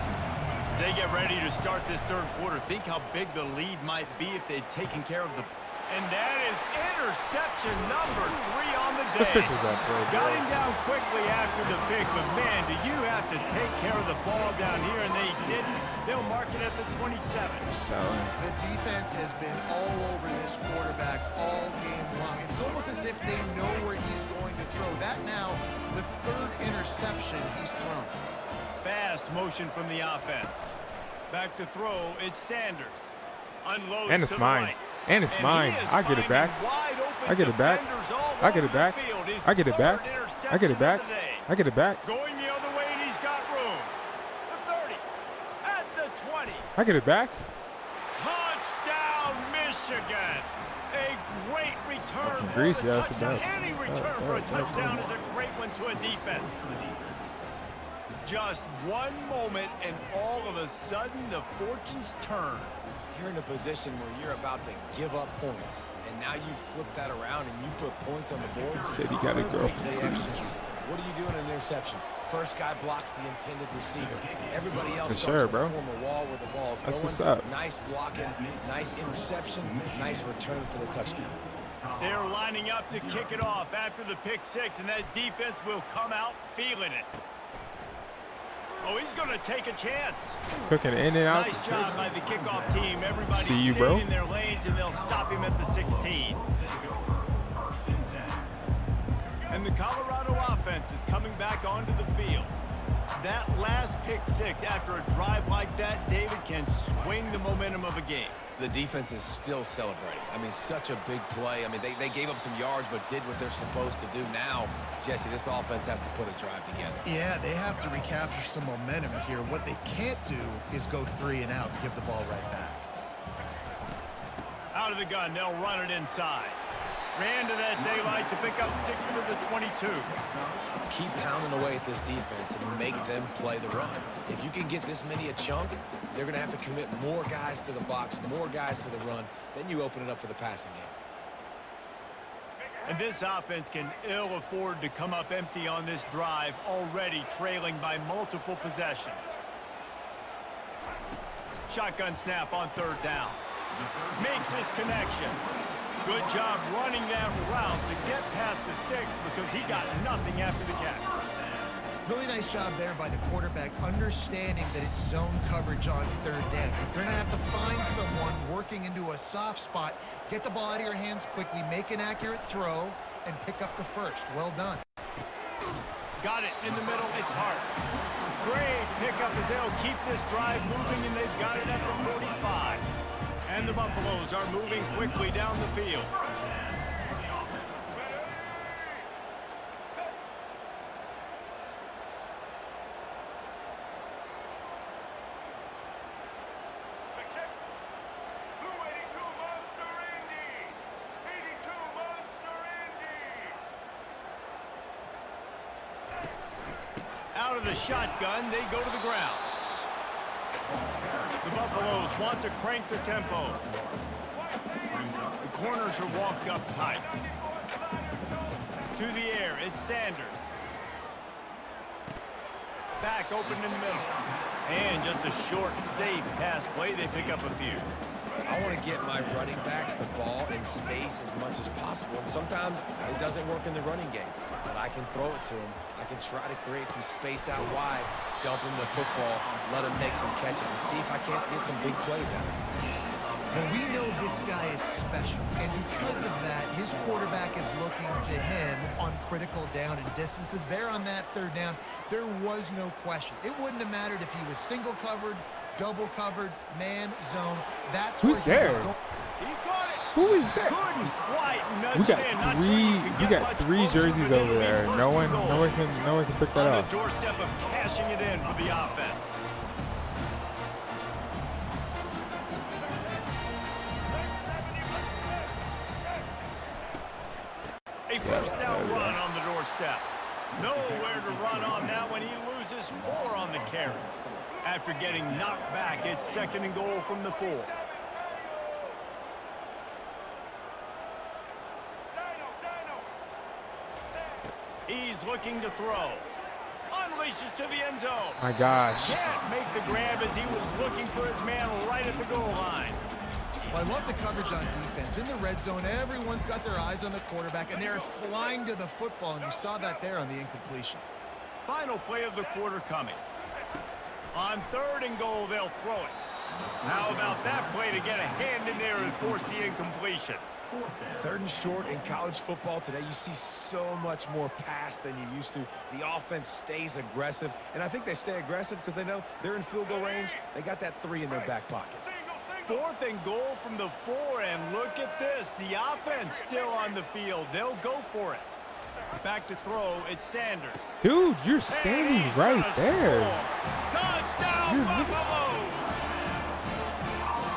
As they get ready to start this third quarter, think how big the lead might be if they'd taken care of the... And that is interception number 3 on the day. The pick was that play, Got him down quickly after the pick, but man, do you have to take care of the ball down here, and they didn't. They'll mark it at the 27. Selling. The defense has been all over this quarterback all game long. It's almost as if they know where he's going to throw. That now, the 3rd interception he's thrown. Fast motion from the offense. Back to throw, it's Sanders. Unloads And it's to mine. The right. And it's mine. I get it back. I get it back. I get it back. I get it back. I get it back. I get it back. Going the other way, and he's got room. The 30, at the 20. I get it back. Touchdown, Michigan. A great return From for Greece, the yeah, that's a touchdown. dub. Any That's a return dub, for a dub, touchdown dub. is a great one to a defense. Just one moment, and all of a sudden, the fortunes turn. You're in a position where you're about to give up points, and now you flip that around and you put points on the board. Said he got a girl from Perfectly Greece. executed. What do you do in an interception? First guy blocks the intended receiver. Everybody else For starts sure, to bro. form a wall where the ball's That's going. what's up. Nice blocking, nice interception, nice return for the touchdown. They're lining up to kick it off after the pick 6, and that defense will come out feeling it. Oh, he's going to take a chance. Cooking in and out. Nice job by the kickoff team. Everybody See you, stayed bro. in their lanes, and they'll stop him at the 16. And the Colorado offense is coming back onto the field. That last pick 6 after a drive like that, David, can swing the momentum of a game. The defense is still celebrating. I mean, such a big play. I mean, they gave up some yards, but did what they're supposed to do. Now, Jesse, this offense has to put a drive together. Yeah, they have to recapture some momentum here. What they can't do is go 3 and out and give the ball right back. Out of the gun, they'll run it inside. Ran to that daylight to pick up 6 to the 22. Keep pounding away at this defense and make them play the run. If you can get this many a chunk, they're going to have to commit more guys to the box, more guys to the run. Then you open it up for the passing game. And this offense can ill afford to come up empty on this drive, already trailing by multiple possessions. Shotgun snap on 3rd down. Makes his connection. Good job running that route to get past the sticks because he got nothing after the catch. Really nice job there by the quarterback, understanding that it's zone coverage on 3rd down. If you're going to have to find someone working into a soft spot, get the ball out of your hands quickly, make an accurate throw, and pick up the first. Well done. Got it in the middle. It's Hart. Great pickup as they'll keep this drive moving, and they've got it at the 45. And the Buffaloes are moving quickly down the field. Out of the shotgun, they go to the ground. The Buffaloes want to crank the tempo. The corners are walked up tight. To the air, it's Sanders. Back open in the middle. And just a short, safe pass play. They pick up a few. I want to get my running backs the ball in space as much as possible. And sometimes it doesn't work in the running game. But I can throw it to them. I can try to create some space out wide, dump him the football, let him make some catches, and see if I can't get some big plays out of him. Well, we know this guy is special, and because of that, his quarterback is looking to him on critical down and distances. There on that 3rd down, there was no question. It wouldn't have mattered if he was single covered, double covered, man, zone. That's Who's where he was there? going. He caught it. Who is that? Couldn't quite nudge We got it in. Not sure you could we get got much 3 closer, jerseys but over it'll be there. first No and one goal. can pick that On up. the doorstep of cashing it in for the offense. A first down run on the doorstep. Nowhere to run on that one. He loses 4 on the carry. After getting knocked back, it's 2nd and goal from the 4. He's looking to throw. Unleashes to the end zone. My gosh. Can't make the grab as he was looking for his man right at the goal line. Well, I love the coverage on defense. In the red zone, everyone's got their eyes on the quarterback, and they're flying to the football, and you saw that there on the incompletion. Final play of the quarter coming. On 3rd and goal, they'll throw it. How about that play to get a hand in there and force the incompletion? 3rd and short in college football today, you see so much more pass than you used to. The offense stays aggressive, and I think they stay aggressive because they know they're in field goal range. They got that 3 in their back pocket. 4th and goal from the 4, and look at this. The offense still on the field. They'll go for it. Back to throw, it's Sanders. Dude, you're standing right there. Touchdown, Buffaloes!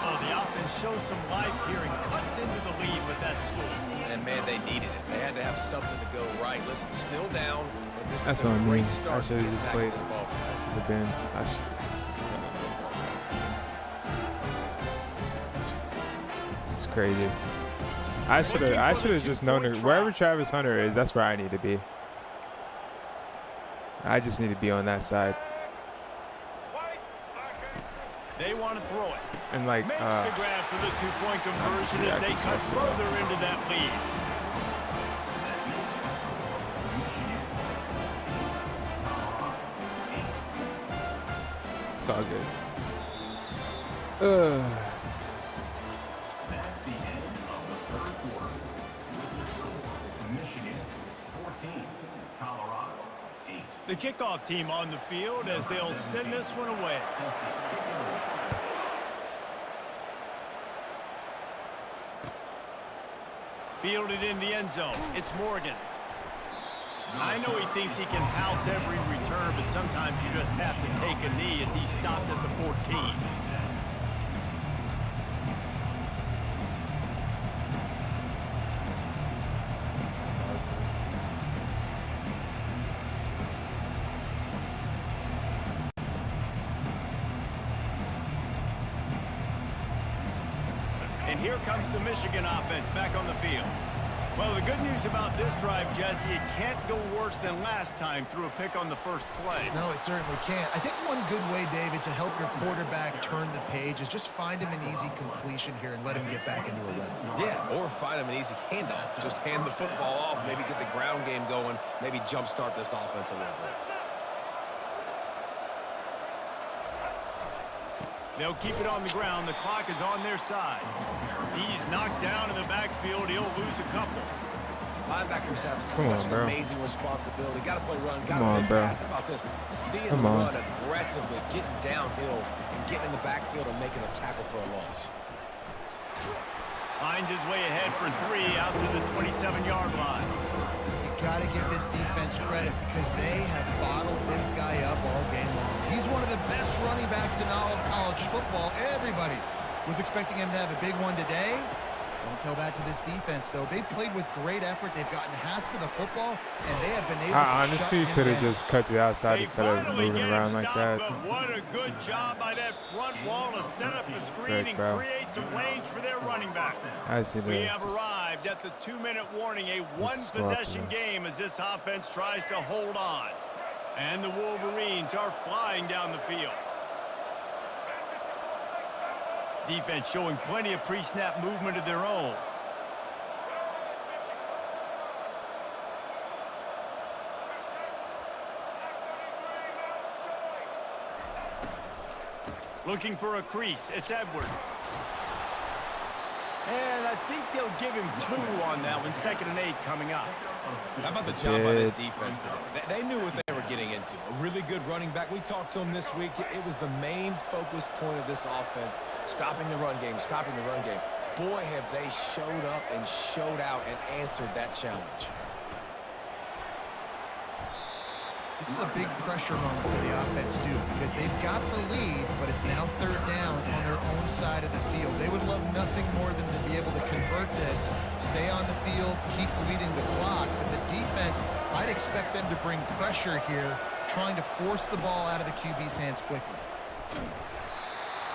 Oh, the offense shows some life here and cuts into the lead with that score. And, man, they needed it. They had to have something to go right. Listen, still down, but this That's is a on me. great I start should to have get just back played. in this ball. I should have been. It's crazy. I should have just known that wherever Travis Hunter is, that's where I need to be. I just need to be on that side. They want to throw it. And like Makes the grab for the 2-point conversion yeah, as they cut further into that lead. it's all good. That's the end of the 3rd quarter. With the score, Michigan 14, Colorado 8. The kickoff team on the field as they'll send this one away. Fielded in the end zone. It's Morgan. I know he thinks he can house every return, but sometimes you just have to take a knee as he stopped at the 14. And here comes the Michigan offense back on the field. Well, the good news about this drive, Jesse, it can't go worse than last time through a pick on the first play. No, it certainly can't. I think one good way, David, to help your quarterback turn the page is just find him an easy completion here and let him get back into a run. Yeah, or find him an easy handoff. Just hand the football off, maybe get the ground game going, maybe jumpstart this offense a little bit. They'll keep it on the ground. The clock is on their side. He's knocked down in the backfield. He'll lose a couple. Linebackers have such an amazing responsibility. Got to play run, got to play pass. How about this? Seeing the run aggressively, getting downhill, and getting in the backfield and making a tackle for a loss. Finds his way ahead for 3 out to the 27-yard line. Got to give this defense credit because they have bottled this guy up all game long. He's one of the best running backs in all of college football. Everybody was expecting him to have a big one today. Don't tell that to this defense, though. They've played with great effort. They've gotten hats to the football, and they have been able to honestly could have just cut to the outside instead of moving around like that. But what a good job by that front wall to set up the screen and create some lanes for their running back. I see that. We have arrived at the 2-minute warning, a one-possession game as this offense tries to hold on. And the Wolverines are flying down the field. Defense showing plenty of pre-snap movement of their own. Looking for a crease. It's Edwards. And I think they'll give him 2 on that one. 2nd and 8 coming up. How about the job by this defense today? They knew what they were getting into. A really good running back. We talked to him this week. It was the main focus point of this offense, stopping the run game, stopping the run game. Boy, have they showed up and showed out and answered that challenge. This is a big pressure moment for the offense, too, because they've got the lead, but it's now 3rd down on their own side of the field. They would love nothing more than to be able to convert this, stay on the field, keep bleeding the clock. But the defense, I'd expect them to bring pressure here, trying to force the ball out of the QB's hands quickly.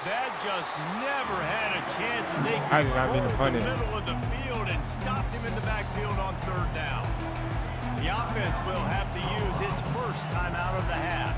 That just never had a chance as they controlled the middle of the field and stopped him in the backfield on 3rd down. The offense will have to use its first timeout of the half.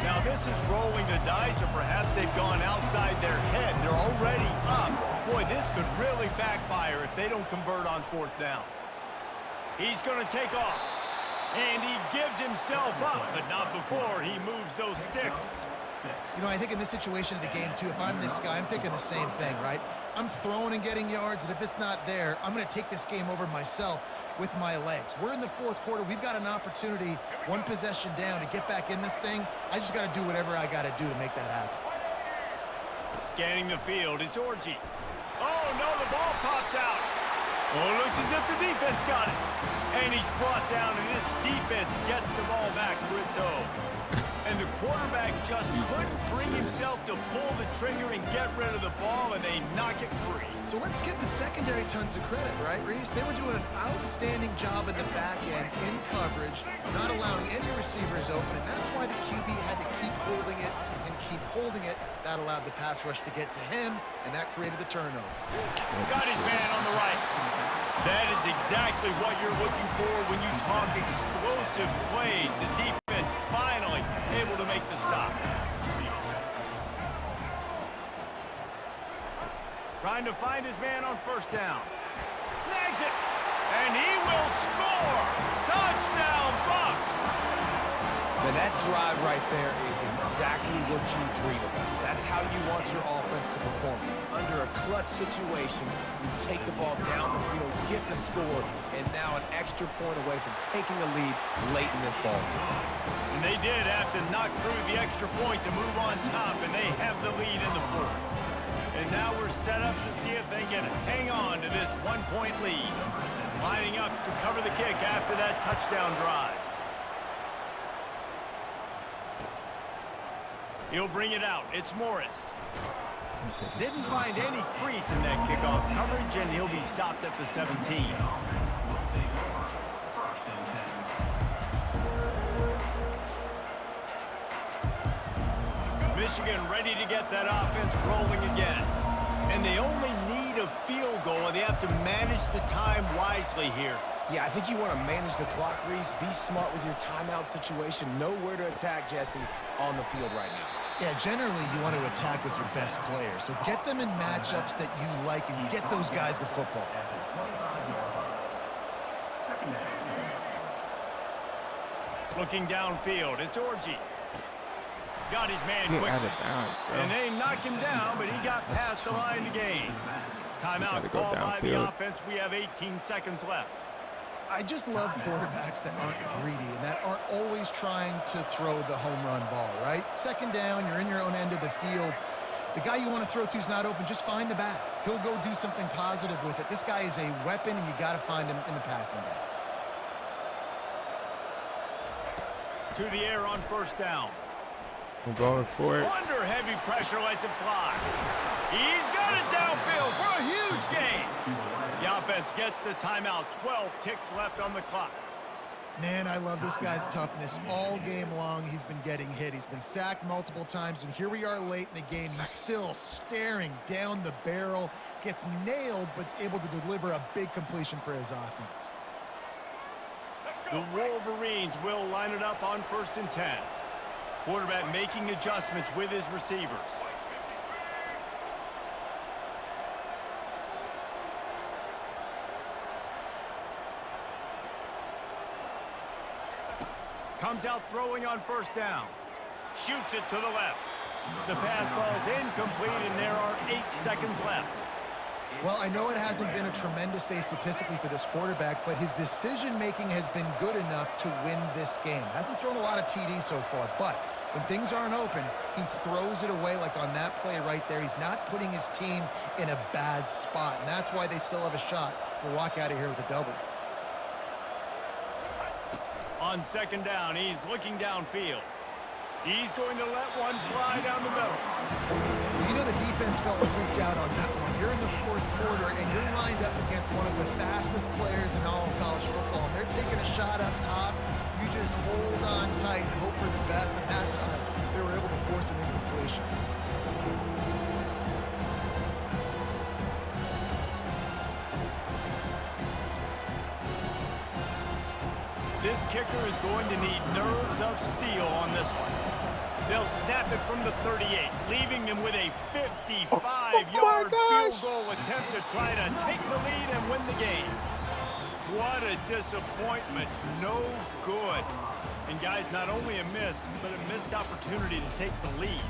Now this is rolling the dice, or perhaps they've gone outside their head. They're already up. Boy, this could really backfire if they don't convert on 4th down. He's going to take off, and he gives himself up, but not before he moves those sticks. You know, I think in this situation of the game, too, if I'm this guy, I'm thinking the same thing, right? I'm throwing and getting yards, and if it's not there, I'm going to take this game over myself with my legs. We're in the 4th quarter. We've got an opportunity, 1 possession down, to get back in this thing. I just got to do whatever I got to do to make that happen. Scanning the field, it's Orji. Oh, no, the ball popped out. Oh, it looks as if the defense got it. And he's brought down, and this defense gets the ball back for its own. And the quarterback just couldn't bring himself to pull the trigger and get rid of the ball, and they knock it free. So let's give the secondary tons of credit, right, Reese? They were doing an outstanding job in the back end, in coverage, not allowing any receivers open, and that's why the QB had to keep holding it and keep holding it. That allowed the pass rush to get to him, and that created the turnover. Got his man on the right. That is exactly what you're looking for when you talk explosive plays. The defense finally able to make the stop. Trying to find his man on 1st down. Snags it, and he will score. Touchdown, Bucks. And that drive right there is exactly what you dream about. That's how you want your offense to perform. Under a clutch situation, you take the ball down the field, get the score, and now an extra point away from taking a lead late in this ball game. And they did have to knock through the extra point to move on top, and they have the lead in the 4th. And now we're set up to see if they can hang on to this 1-point lead. Lining up to cover the kick after that touchdown drive. He'll bring it out. It's Morris. Didn't find any crease in that kickoff coverage, and he'll be stopped at the 17. Michigan ready to get that offense rolling again. And they only need a field goal, and they have to manage the time wisely here. Yeah, I think you want to manage the clock, Reese. Be smart with your timeout situation. Know where to attack, Jesse, on the field right now. Yeah, generally you want to attack with your best players. So get them in matchups that you like and get those guys the football. Looking downfield, it's Orji. Got his man Get quick. out of bounds, bro. And they knocked him down, but he got past the line to gain. Timeout Go called by the downfield. offense. We have 18 seconds left. I just love quarterbacks that aren't greedy and that aren't always trying to throw the home run ball, right? Second down, you're in your own end of the field. The guy you want to throw to is not open. Just find the back. He'll go do something positive with it. This guy is a weapon, and you got to find him in the passing game. To the air on first down. I'm going for it. Under heavy pressure, lets it fly. He's got it downfield for a huge gain. The offense gets the timeout. 12 ticks left on the clock. Man, I love this guy's toughness. All game long, he's been getting hit. He's been sacked multiple times, and here we are late in the game. He's still staring down the barrel, gets nailed, but's able to deliver a big completion for his offense. The Wolverines will line it up on first and 10. Quarterback making adjustments with his receivers. Comes out throwing on first down. Shoots it to the left. The pass falls incomplete, and there are 8 seconds left. Well, I know it hasn't been a tremendous day statistically for this quarterback, but his decision-making has been good enough to win this game. Hasn't thrown a lot of TDs so far, but when things aren't open, he throws it away like on that play right there. He's not putting his team in a bad spot, and that's why they still have a shot to walk out of here with a W. On second down, he's looking downfield. He's going to let one fly down the middle. You know the defense felt freaked out on that one. You're in the fourth quarter, and you're lined up against one of the fastest players in all of college football. And they're taking a shot up top. You just hold on tight and hope for the best. And that time, they were able to force an incompletion. This kicker is going to need nerves of steel on this one. They'll snap it from the 38, leaving them with a 55-yard field goal attempt to try to take the lead and win the game. What a disappointment. No good. And guys, not only a miss, but a missed opportunity to take the lead.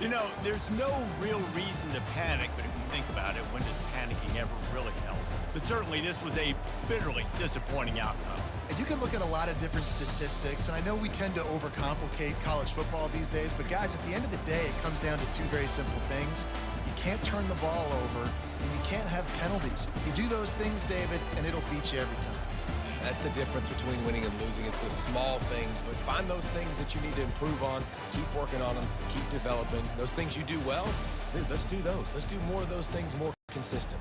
You know, there's no real reason to panic, but if you think about it, when does panicking ever really help? But certainly this was a bitterly disappointing outcome. And you can look at a lot of different statistics, and I know we tend to overcomplicate college football these days, but guys, at the end of the day, it comes down to two very simple things. You can't turn the ball over, and you can't have penalties. You do those things, David, and it'll beat you every time. That's the difference between winning and losing. It's the small things, but find those things that you need to improve on, keep working on them, keep developing. Those things you do well, dude, let's do those. Let's do more of those things more consistent.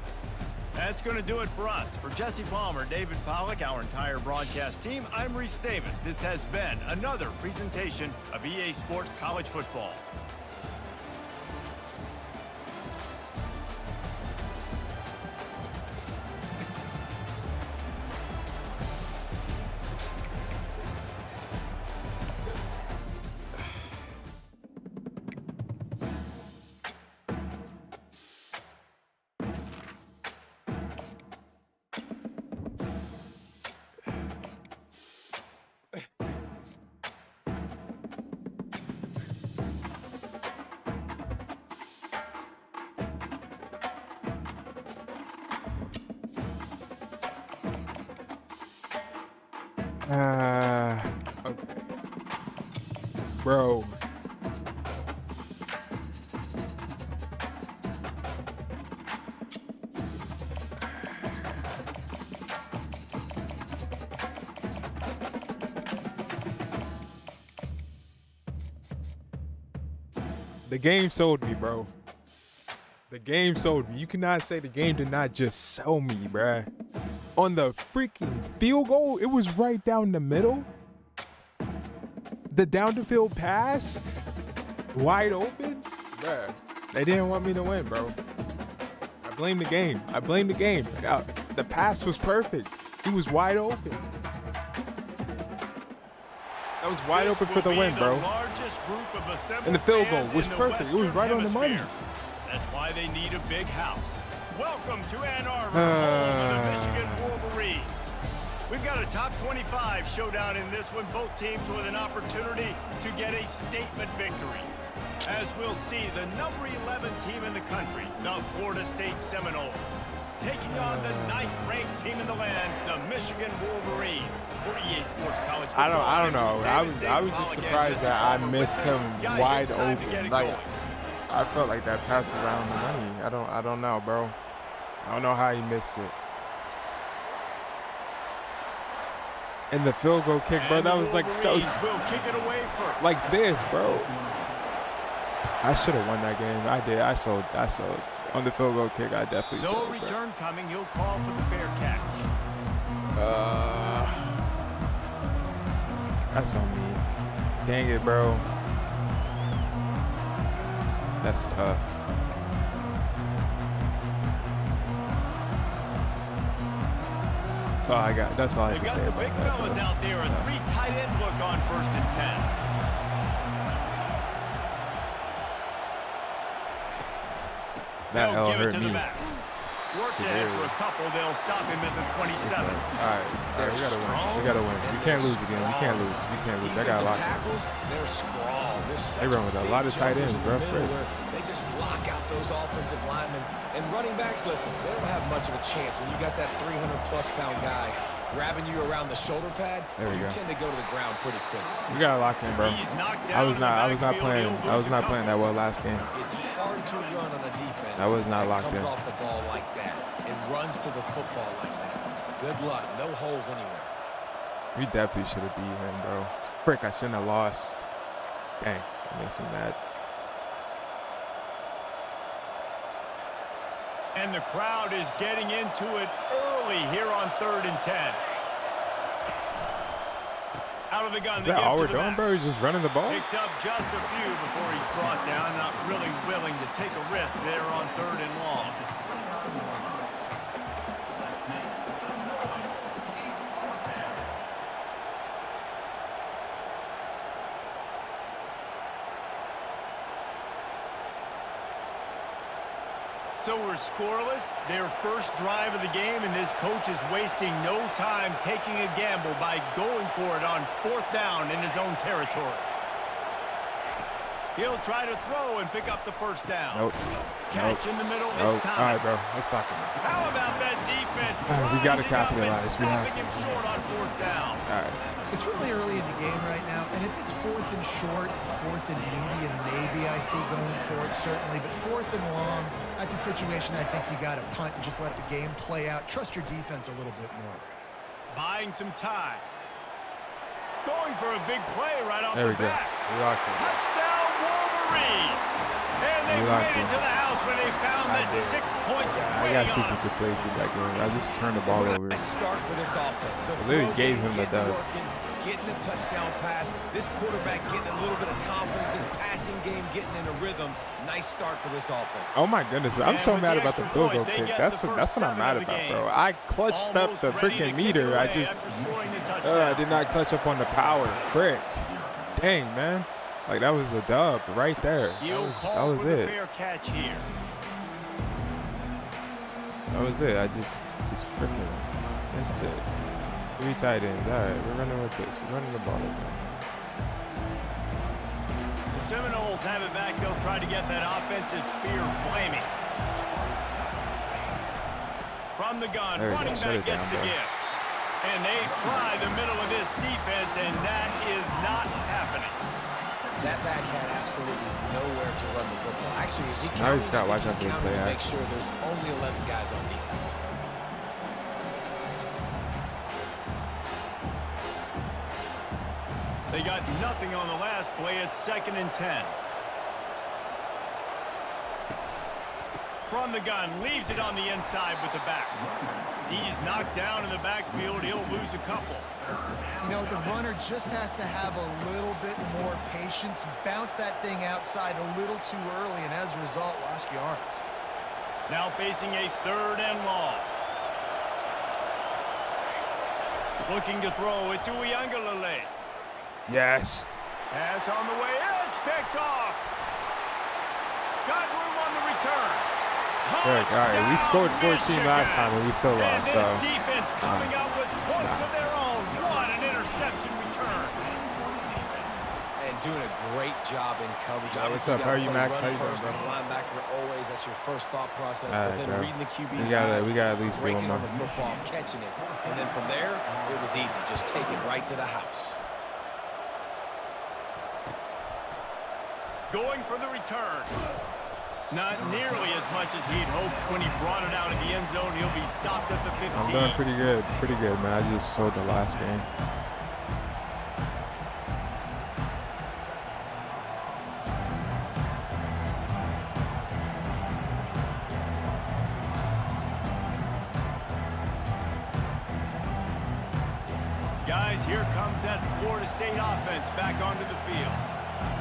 That's going to do it for us. For Jesse Palmer, David Pollack, our entire broadcast team, I'm Reese Davis. This has been another presentation of EA Sports College Football. Okay. Bro. The game sold me, bro. The game sold me. You cannot say the game did not just sell me, bruh. On the freaking field goal, it was right down the middle. The down the field pass, wide open. Bruh, they didn't want me to win, bro. I blame the game. I blame the game. The pass was perfect. He was wide open. That was wide open for the win, bro. And the field goal was perfect. It was right on the money. That's why they need a big house. Welcome to Ann Arbor, home of the Michigan Wolverines. We've got a top 25 showdown in this one. Both teams with an opportunity to get a statement victory. As we'll see, the number 11 team in the country, the Florida State Seminoles, taking on the 9th-ranked team in the land, the Michigan Wolverines. For EA Sports College Football, I don't know. I was just surprised that I missed him wide open. Like, I felt like that pass was around the money. I don't know, bro. I don't know how he missed it. And the field goal kick, bro, that was like this, bro. I should have won that game. I did. I sold. On the field goal kick, I definitely sold. No return coming. He'll call for the fair catch. That's on me. Dang it, bro. That's tough. That's all I got. That's all I have to say about that. They've got the big fellas out there. A 3 tight end look on 1st and 10. That L hurt me. Works ahead for a couple. They'll stop him at the 27. All right, we gotta win. We gotta win. We can't lose again. We can't lose. I got a lot. They're strong. They run with a lot of tight ends, bro. They just lock out those offensive linemen. And running backs, listen, they don't have much of a chance when you got that 300-plus pound guy grabbing you around the shoulder pad. You tend to go to the ground pretty quickly. We gotta lock in, bro. I was not playing that well last game. It's hard to run on a defense that was not locked in. Comes off the ball like that and runs to the football like that. Good luck. No holes anywhere. We definitely should have beat him, bro. Frick, I shouldn't have lost. Dang, that makes me mad. And the crowd is getting into it early here on 3rd and 10. Out of the gun. Is that all we're doing, bro? He's just running the ball? Picks up just a few before he's brought down. Not really willing to take a risk there on 3rd and long. So we're scoreless, their first drive of the game, and this coach is wasting no time taking a gamble by going for it on 4th down in his own territory. He'll try to throw and pick up the 1st down. Nope. Catch in the middle. Nope. All right, bro. Let's lock him. How about that defense? We got to capitalize. We have to. Him short on 4th down. All right. It's really early in the game right now, and if it's 4th and short, 4th and medium, maybe I see going for it, certainly. But 4th and long, that's a situation I think you got to punt and just let the game play out. Trust your defense a little bit more. Buying some time. Going for a big play right off the bat. We locked it. Touchdown Wolverines! And they made it to the house when they found that 6 points I got super good plays in that game. I just turned the ball over. Start for this offense. I literally gave him the dub. Getting the touchdown pass. This quarterback getting a little bit of confidence. His passing game getting in a rhythm. Nice start for this offense. Oh my goodness, I'm so mad about the field goal kick. That's what I'm mad about, bro. I clutched up the freaking meter. I did not clutch up on the power. Frick. Dang, man. Like, that was a dub right there. That was it. That was it. I just freaking missed it. 3 tight ends. All right, we're running with this. We're running the ball again. The Seminoles have it back. They'll try to get that offensive spear flaming. From the gun, running back gets the gift. And they try the middle of this defense, and that is not happening. That back had absolutely nowhere to run the football. Actually, now he's got to watch out for the play. Make sure there's only 11 guys on defense. They got nothing on the last play. It's 2nd and 10. from the gun, leaves it on the inside with the back. He's knocked down in the backfield. He'll lose a couple. You know, the runner just has to have a little bit more patience. He bounced that thing outside a little too early, and as a result, lost yards. Now facing a 3rd and long. Looking to throw. It's Uiagalelei. Yes. Pass on the way. It's picked off. Got room on the return. Good. All right, we scored 14 last time and we still And lost. this So defense coming out with points of their own. What an interception return. And doing a great job in coverage. What's Obviously, up? How are you, gotta Max? play How you run doing, first bro? as a linebacker, always. That's your first thought process. All But right, then bro. reading the QB's We got at least get breaking one on more. the football, catching it. And then from there, it was easy. Just take it right to the house. Going for the return. Not nearly as much as he'd hoped when he brought it out of the end zone. He'll be stopped at the 15. I'm doing pretty good. Pretty good, man. I just sold the last game. Guys, here comes that Florida State offense back onto the field.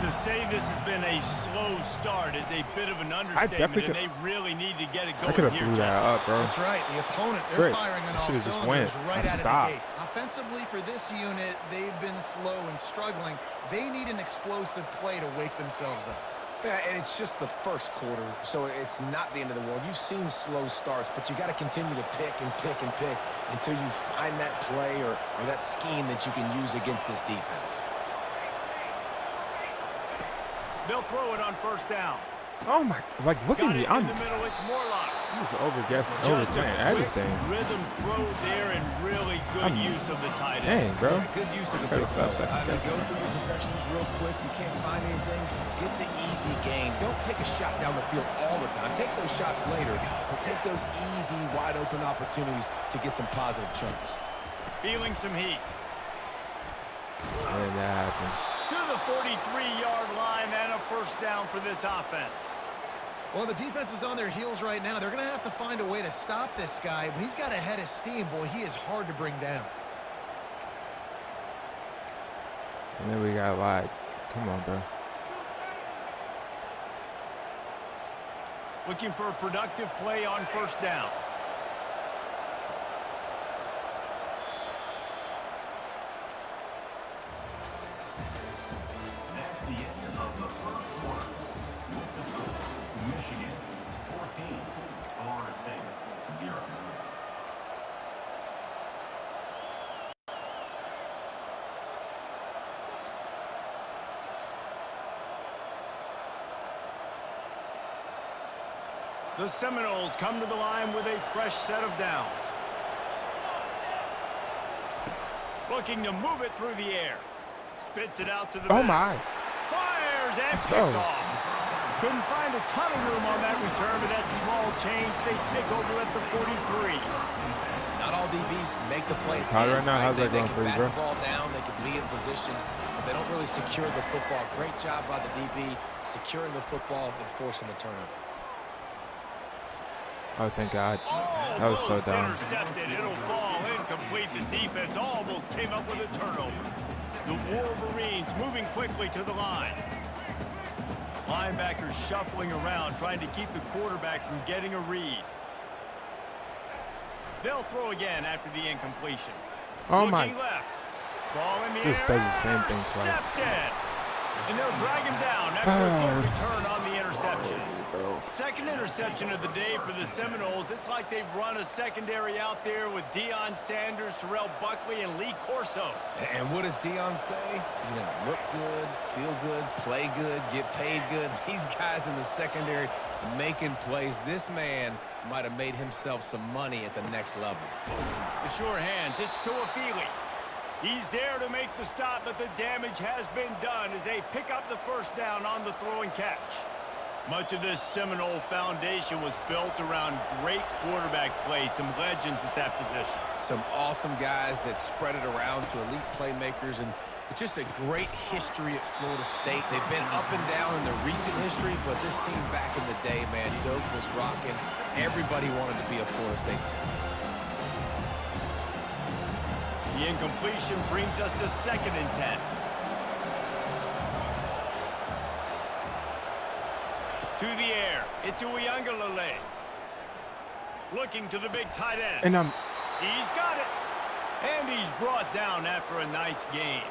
To say this has been a slow start is a bit of an understatement, and they really need to get it I going could have here, blew that Jesse. up, bro. That's right. The opponent, they're Great. firing on I all should've just cylinders went. right I out of stopped. the gate. Offensively, for this unit, they've been slow and struggling. They need an explosive play to wake themselves up. Yeah, and it's just the first quarter, so it's not the end of the world. You've seen slow starts, but you got to continue to pick and pick and pick until you find that play or that scheme that you can use against this defense. They'll throw it on 1st down. Oh my! Like, look Got at me. it I'm in the middle. It's Morlock. just Just overplaying a everything. quick rhythm throw there and really good use of the tight end. Dang, bro. Good use of the Gotta big stop play. second I mean, guessing go this. through your progressions real quick. You can't find anything. Get the easy gain. Don't take a shot down the field all the time. Take those shots later, but take those easy, wide-open opportunities to get some positive chunks. Feeling some heat. And that happens. To the 43-yard line and a 1st down for this offense. Well, the defense is on their heels right now. They're going to have to find a way to stop this guy. When he's got a head of steam, boy, he is hard to bring down. And then we got like, come on, bro. Looking for a productive play on 1st down. That's the end of the first quarter. With the score, Michigan 14, Florida State 0. The Seminoles come to the line with a fresh set of downs. Looking to move it through the air. Spits it out to the Oh back. my! Fires and Let's picked go. off. Couldn't find a ton of room on that return, but that small change, they take over at the 43. Not all DBs make the play. How right now? How's that They going can for you, bat bro? the ball down. They can be in position, but they don't really secure the football. Great job by the DB securing the football and forcing the turnover. Oh, thank God. That was so Almost dumb. intercepted. It'll fall incomplete. The defense almost came up with a turnover. The Wolverines moving quickly to the line. Linebackers shuffling around, trying to keep the quarterback from getting a read. They'll throw again after the incompletion. Oh Looking my! left. Ball in the Just air. does the same thing twice. Intercepted. And they'll drag him down after a good Oh, return on the interception. Bro. Second interception of the day for the Seminoles. It's like they've run a secondary out there with Deion Sanders, Terrell Buckley, and Lee Corso. And what does Deion say? You know, look good, feel good, play good, get paid good. These guys in the secondary making plays. This man might have made himself some money at the next level. The sure hands, it's Tuafili. He's there to make the stop, but the damage has been done as they pick up the 1st down on the throw and catch. Much of this Seminole foundation was built around great quarterback play, some legends at that position. Some awesome guys that spread it around to elite playmakers, and It's just a great history at Florida State. They've been up and down in their recent history, but this team back in the day, man, Doak was rocking. Everybody wanted to be a Florida State center. The incompletion brings us to 2nd and 10. To the air, it's Uiagalelei. Looking to the big tight end. And He's got it. And he's brought down after a nice gain.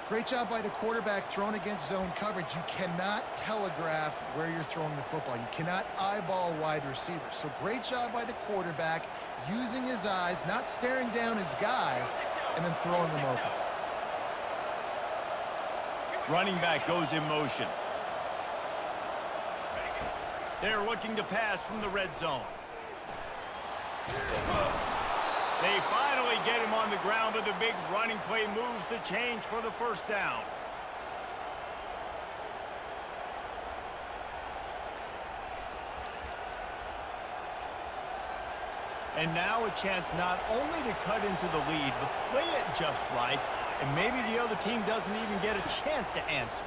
Great job by the quarterback thrown against zone coverage. You cannot telegraph where you're throwing the football. You cannot eyeball wide receivers. So great job by the quarterback using his eyes, not staring down his guy, and then throwing them open. Running back goes in motion. They're looking to pass from the red zone. They finally get him on the ground, but the big running play moves the change for the first down. And now a chance not only to cut into the lead, but play it just right, and maybe the other team doesn't even get a chance to answer.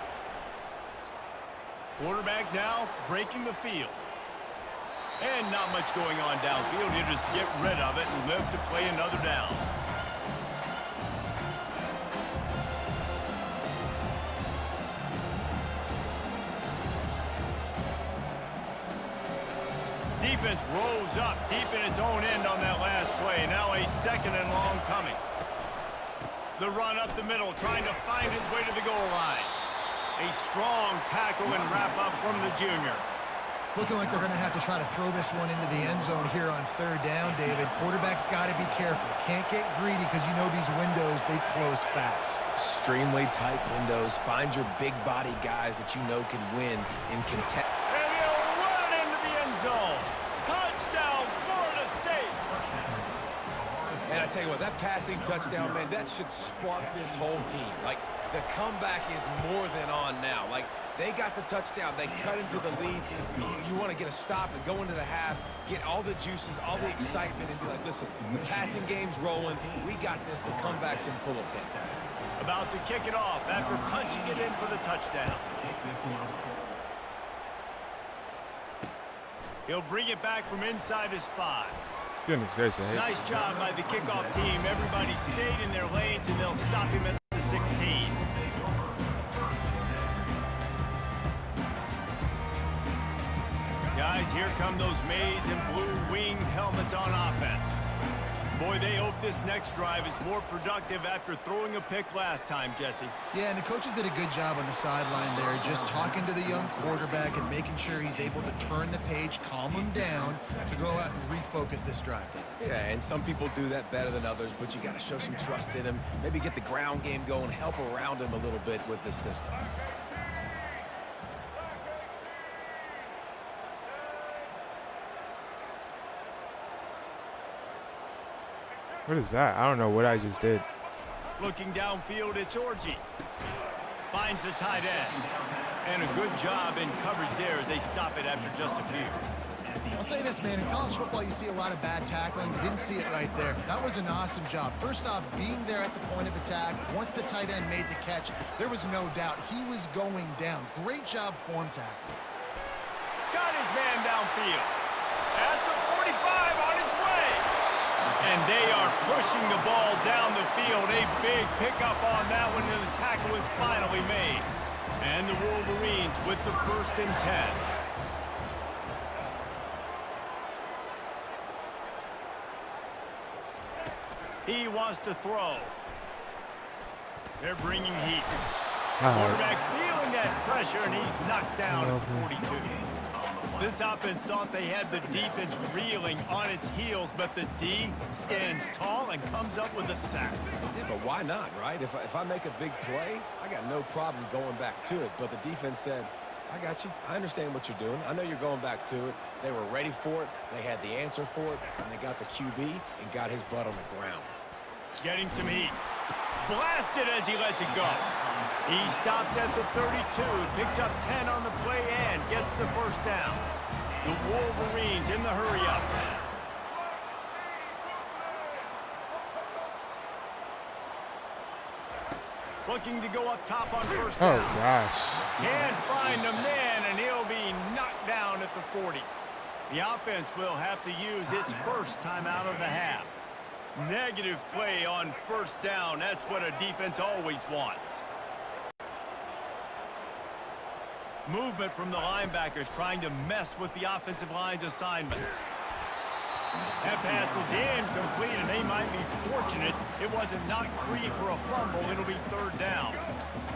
Quarterback now breaking the field. And not much going on downfield. He'll just get rid of it and live to play another down. Defense rolls up deep in its own end on that last play. Now a 2nd and long coming. The run up the middle, trying to find his way to the goal line. A strong tackle and wrap up from the junior. It's looking like they're going to have to try to throw this one into the end zone here on 3rd down, David. Quarterback's got to be careful. Can't get greedy because you know these windows, they close fast. Extremely tight windows. Find your big body guys that you know can win in contest. And he'll run it into the end zone. Touchdown, Florida State. And I tell you what, that passing touchdown, man, that should spark this whole team. Like, the comeback is more than on now. Like, they got the touchdown. They cut into the lead. You want to get a stop and go into the half, get all the juices, all the excitement, and be like, listen, the passing game's rolling. We got this. The comeback's in full effect. About to kick it off after punching it in for the touchdown. He'll bring it back from inside his 5. goodness gracious. Nice job by the kickoff team. Everybody stayed in their lanes, and they'll stop him at the 16. Guys, here come those maize and blue winged helmets on offense. Boy, they hope this next drive is more productive after throwing a pick last time, Jesse. Yeah, and the coaches did a good job on the sideline there, just talking to the young quarterback and making sure he's able to turn the page, calm him down to go out and refocus this drive. Yeah, and some people do that better than others, but you got to show some trust in him, maybe get the ground game going, help around him a little bit with this system. What is that? I don't know what I just did. Looking downfield, it's Orji. Finds the tight end. And a good job in coverage there as they stop it after just a few. I'll say this, man, in college football you see a lot of bad tackling. You didn't see it right there. That was an awesome job. First off, being there at the point of attack, once the tight end made the catch, there was no doubt he was going down. Great job form tackling. Got his man downfield. At the 45 on his way. And they are pushing the ball down the field. A big pickup on that one, and the tackle is finally made. And the Wolverines with the 1st and 10. He wants to throw. They're bringing heat. Quarterback feeling that pressure, and he's knocked down at the 42. This offense thought they had the defense reeling on its heels, but the D stands tall and comes up with a sack. Yeah, but why not, right? If I make a big play, I got no problem going back to it. But the defense said, I got you. I understand what you're doing. I know you're going back to it. They were ready for it. They had the answer for it. And they got the QB and got his butt on the ground. Getting some heat. Blasted as he lets it go. He stopped at the 32, picks up 10 on the play and gets the 1st down. The Wolverines in the hurry-up. Looking to go up top on first Oh, down. gosh. Can't find the man, and he'll be knocked down at the 40. The offense will have to use its first timeout of the half. Negative play on first down. That's what a defense always wants. Movement from the linebackers trying to mess with the offensive line's assignments. That pass is incomplete, and they might be fortunate it wasn't knocked free for a fumble. It'll be third down.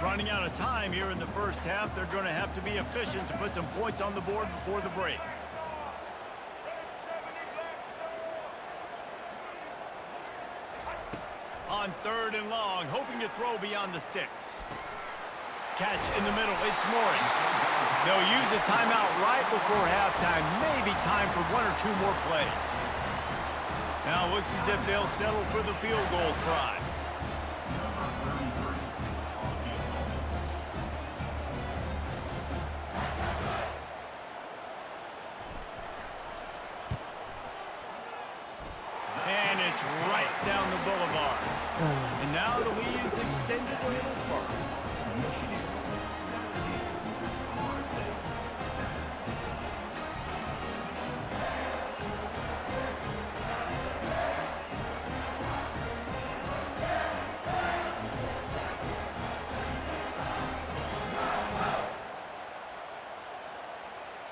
Running out of time here in the first half, they're going to have to be efficient to put some points on the board before the break. On third and long, hoping to throw beyond the sticks. Catch in the middle, it's Morris. They'll use a timeout right before halftime, maybe time for one or two more plays. Now it looks as if they'll settle for the field goal try. And it's right down the boulevard. And now the lead is extended a little further.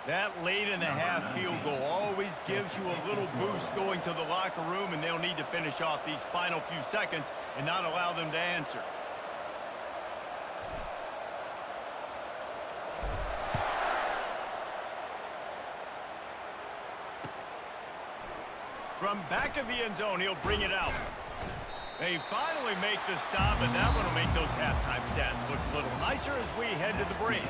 That late in the half field goal always gives you a little boost going to the locker room, and they'll need to finish off these final few seconds and not allow them to answer. From back of the end zone, he'll bring it out. They finally make the stop, and that one will make those halftime stats look a little nicer as we head to the break.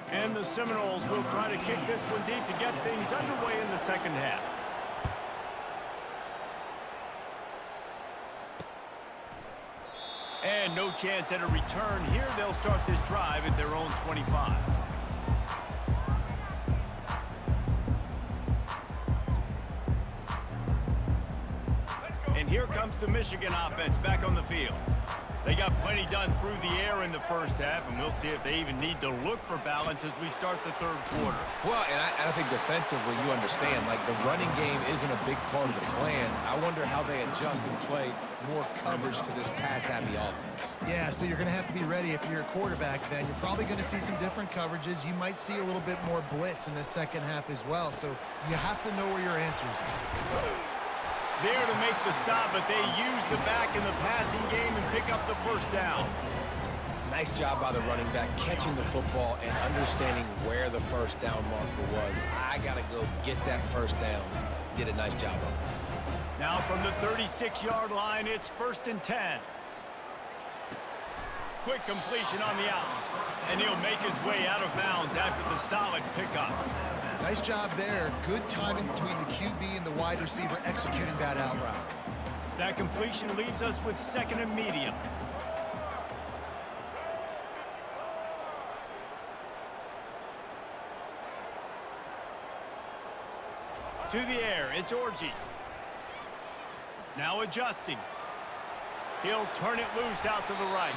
And the Seminoles will try to kick this one deep to get things underway in the second half. And no chance at a return here. They'll start this drive at their own 25. And here comes the Michigan offense back on the field. They got plenty done through the air in the first half, and we'll see if they even need to look for balance as we start the third quarter. Well, and I think defensively, you understand, like the running game isn't a big part of the plan. I wonder how they adjust and play more coverage to this pass-happy offense. Yeah, so you're going to have to be ready if you're a quarterback then. You're probably going to see some different coverages. You might see a little bit more blitz in the second half as well, so you have to know where your answers are. There to make the stop, but they use the back in the passing game and pick up the first down. Nice job by the running back catching the football and understanding where the first down marker was. I got to go get that first down. Did a nice job of it. Now from the 36-yard line, it's 1st and 10. Quick completion on the out. And he'll make his way out of bounds after the solid pickup. Nice job there. Good timing between the QB and the wide receiver executing that out route. That completion leaves us with 2nd and medium. To the air, it's Orji. Now adjusting. He'll turn it loose out to the right.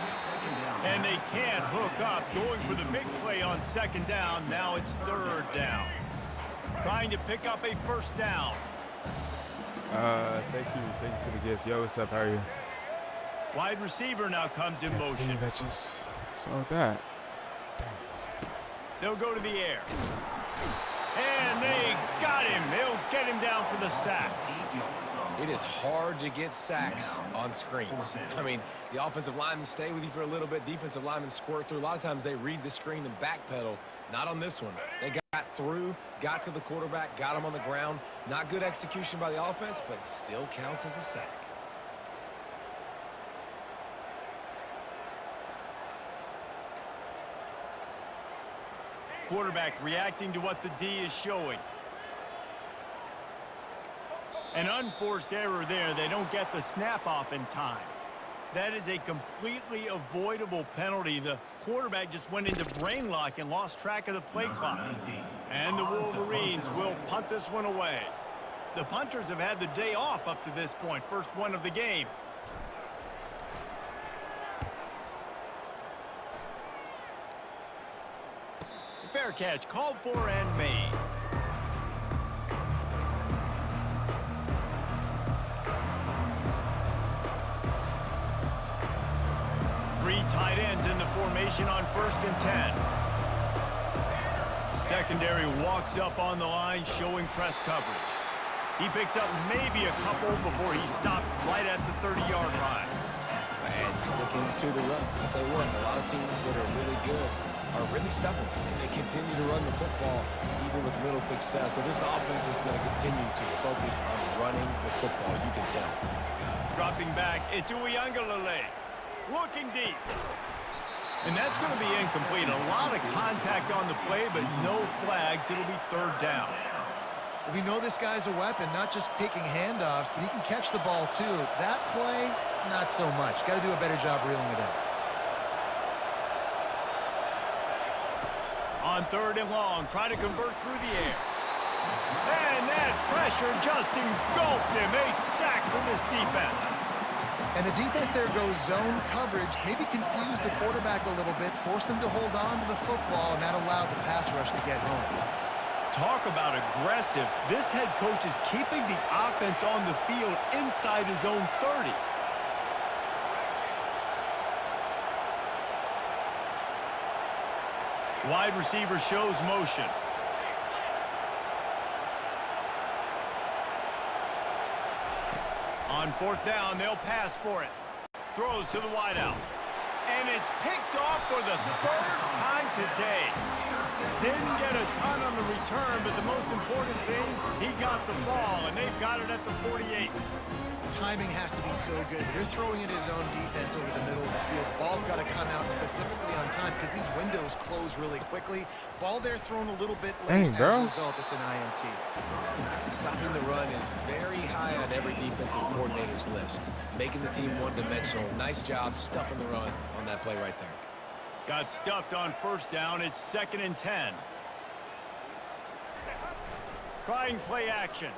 And they can't hook up, going for the big play on 2nd down. Now it's 3rd down. Trying to pick up a first down. Thank you for the gift. Yo, what's up? How are you? Wide receiver now comes in motion. I just saw that. They'll go to the air. And they got him. They'll get him down for the sack. It is hard to get sacks on screens. I mean, the offensive linemen stay with you for a little bit. Defensive linemen squirt through. A lot of times they read the screen and backpedal. Not on this one. They got through, got to the quarterback, got him on the ground. Not good execution by the offense, but it still counts as a sack. Quarterback reacting to what the D is showing. An unforced error there. They don't get the snap off in time. That is a completely avoidable penalty. The quarterback just went into brain lock and lost track of the play clock. And the Wolverines will punt this one away. The punters have had the day off up to this point. First one of the game. Fair catch called for and made. Three tight ends in the formation on 1st and 10. Secondary walks up on the line, showing press coverage. He picks up maybe a couple before he stopped right at the 30-yard line. And sticking to the run. I'll tell you what, a lot of teams that are really good are really stubborn, and they continue to run the football even with little success. So this offense is going to continue to focus on running the football, you can tell. Dropping back, it's Uiagalelei. Looking deep. And that's going to be incomplete. A lot of contact on the play, but no flags. It'll be 3rd down. We know this guy's a weapon, not just taking handoffs, but he can catch the ball too. That play, not so much. Got to do a better job reeling it in. On 3rd and long, try to convert through the air. And that pressure just engulfed him. A sack for this defense. And the defense there goes zone coverage, maybe confused the quarterback a little bit, forced him to hold on to the football, and that allowed the pass rush to get home. Talk about aggressive. This head coach is keeping the offense on the field inside his own 30. Wide receiver shows motion. On 4th down, they'll pass for it. Throws to the wideout. And it's picked off for the 3rd time today. Didn't get a ton on the return, but the most important thing, he got the ball, and they've got it at the 48. Timing has to be so good. When you're throwing in his own defense over the middle of the field, the ball's got to come out specifically on time because these windows close really quickly. Ball there thrown a little bit late. As a result, it's an INT. Stopping the run is very high on every defensive coordinator's list. Making the team one-dimensional. Nice job stuffing the run on that play right there. Got stuffed on 1st down. It's 2nd and 10. Trying play action.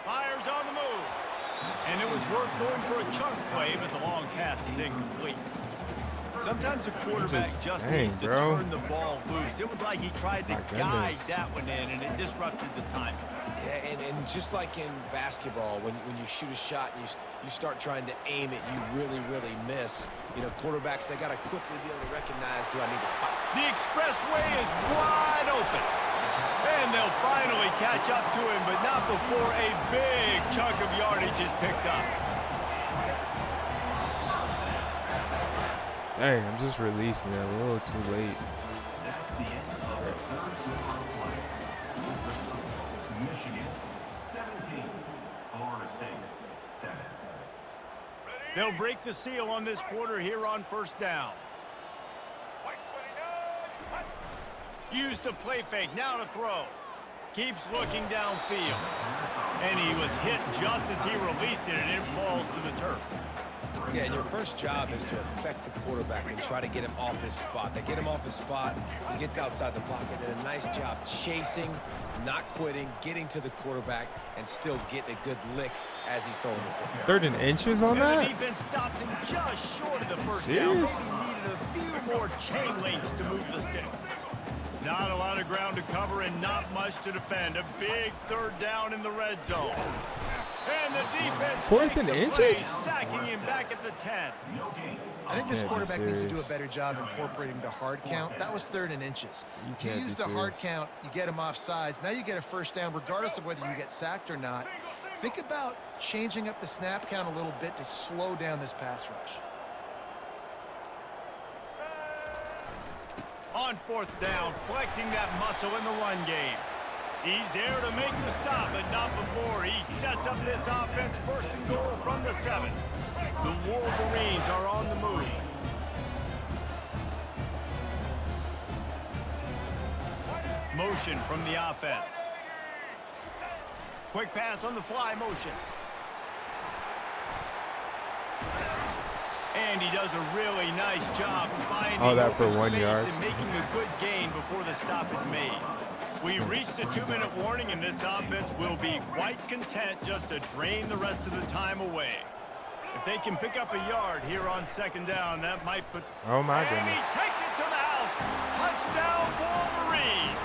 Fires on the move. And it was worth going for a chunk play, but the long pass is incomplete. Sometimes a quarterback just needs to turn the ball loose. It was like he tried to guide that one in, and it disrupted the timing. Yeah, and just like in basketball, when you shoot a shot and you start trying to aim it, you really, really miss. You know, quarterbacks, they got to quickly be able to recognize, do I need to fight? The expressway is wide open. And they'll finally catch up to him, but not before a big chunk of yardage is picked up. Dang, I'm just releasing it a little too late. That's the end of the 3rd quarter of play. Michigan 17, Florida State 7. They'll break the seal on this quarter here on 1st down. Use the play fake, now to throw. Keeps looking downfield. And he was hit just as he released it, and it falls to the turf. Yeah, and your first job is to affect the quarterback and try to get him off his spot. They get him off his spot, he gets outside the pocket, and a nice job chasing, not quitting, getting to the quarterback, and still getting a good lick as he's throwing the football. 3rd and inches on that? The defense stops him just short of the 1st down. He needed a few more chain links to move the sticks. Not a lot of ground to cover and not much to defend. A big 3rd down in the red zone. And the defense 4th and inches? Sacking him back at the 10. I think this quarterback needs to do a better job incorporating the hard count. That was 3rd and inches. If you use the hard count, you get him off sides. Now you get a 1st down regardless of whether you get sacked or not. Think about changing up the snap count a little bit to slow down this pass rush. On 4th down, flexing that muscle in the run game. He's there to make the stop, but not before he sets up this offense 1st and goal from the 7. The Wolverines are on the move. Motion from the offense. Quick pass on the fly motion. And he does a really nice job finding that for 1 yard. and making a good gain before the stop is made. We reached the 2-minute warning, and this offense will be quite content just to drain the rest of the time away. If they can pick up a yard here on 2nd down, that might put... Oh, my and goodness. he takes it to the house. Touchdown, Wolverines.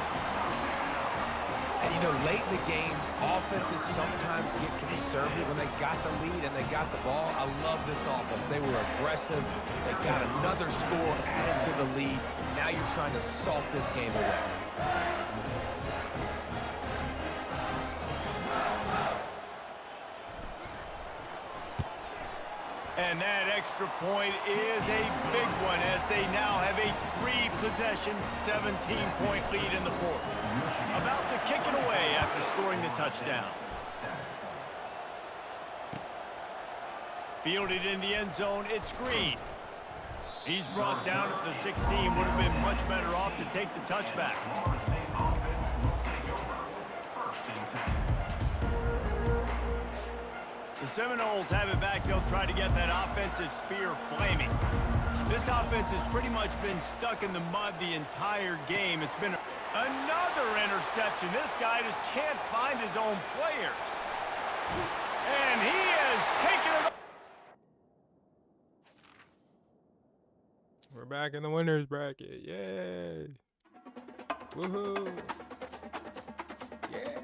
And, you know, late in the games, offenses sometimes get conservative when they got the lead and they got the ball. I love this offense. They were aggressive. They got another score added to the lead. Now you're trying to salt this game away. And that extra point is a big one as they now have a 3-possession, 17-point lead in the 4th. About to kick it away after scoring the touchdown. Fielded in the end zone, it's Green. He's brought down at the 16. Would have been much better off to take the touchback. The Seminoles have it back. They'll try to get that offensive spear flaming. This offense has pretty much been stuck in the mud the entire game. It's been another interception. This guy just can't find his own players. And he has taken it. We're back in the winners bracket. Yay. Woohoo. Yeah.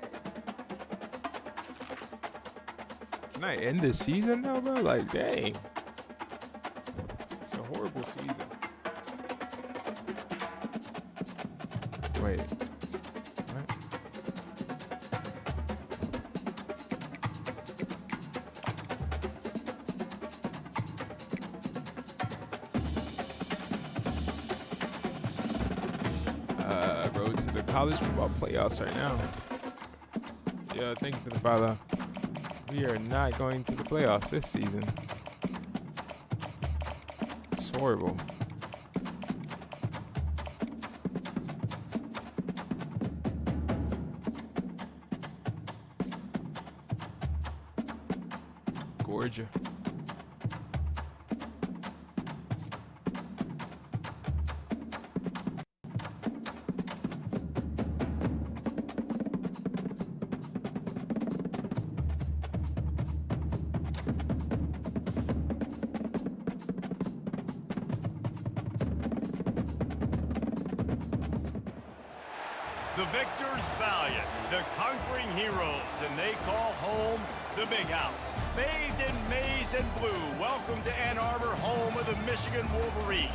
Can I end this season though, bro? Like, dang. It's a horrible season. Wait. What? Road to the college football playoffs right now. Yeah, thank you for the follow. We are not going to the playoffs this season. It's horrible. Georgia. The victors valiant, the conquering heroes, and they call home the Big House. Bathed in maize and blue, welcome to Ann Arbor, home of the Michigan Wolverines.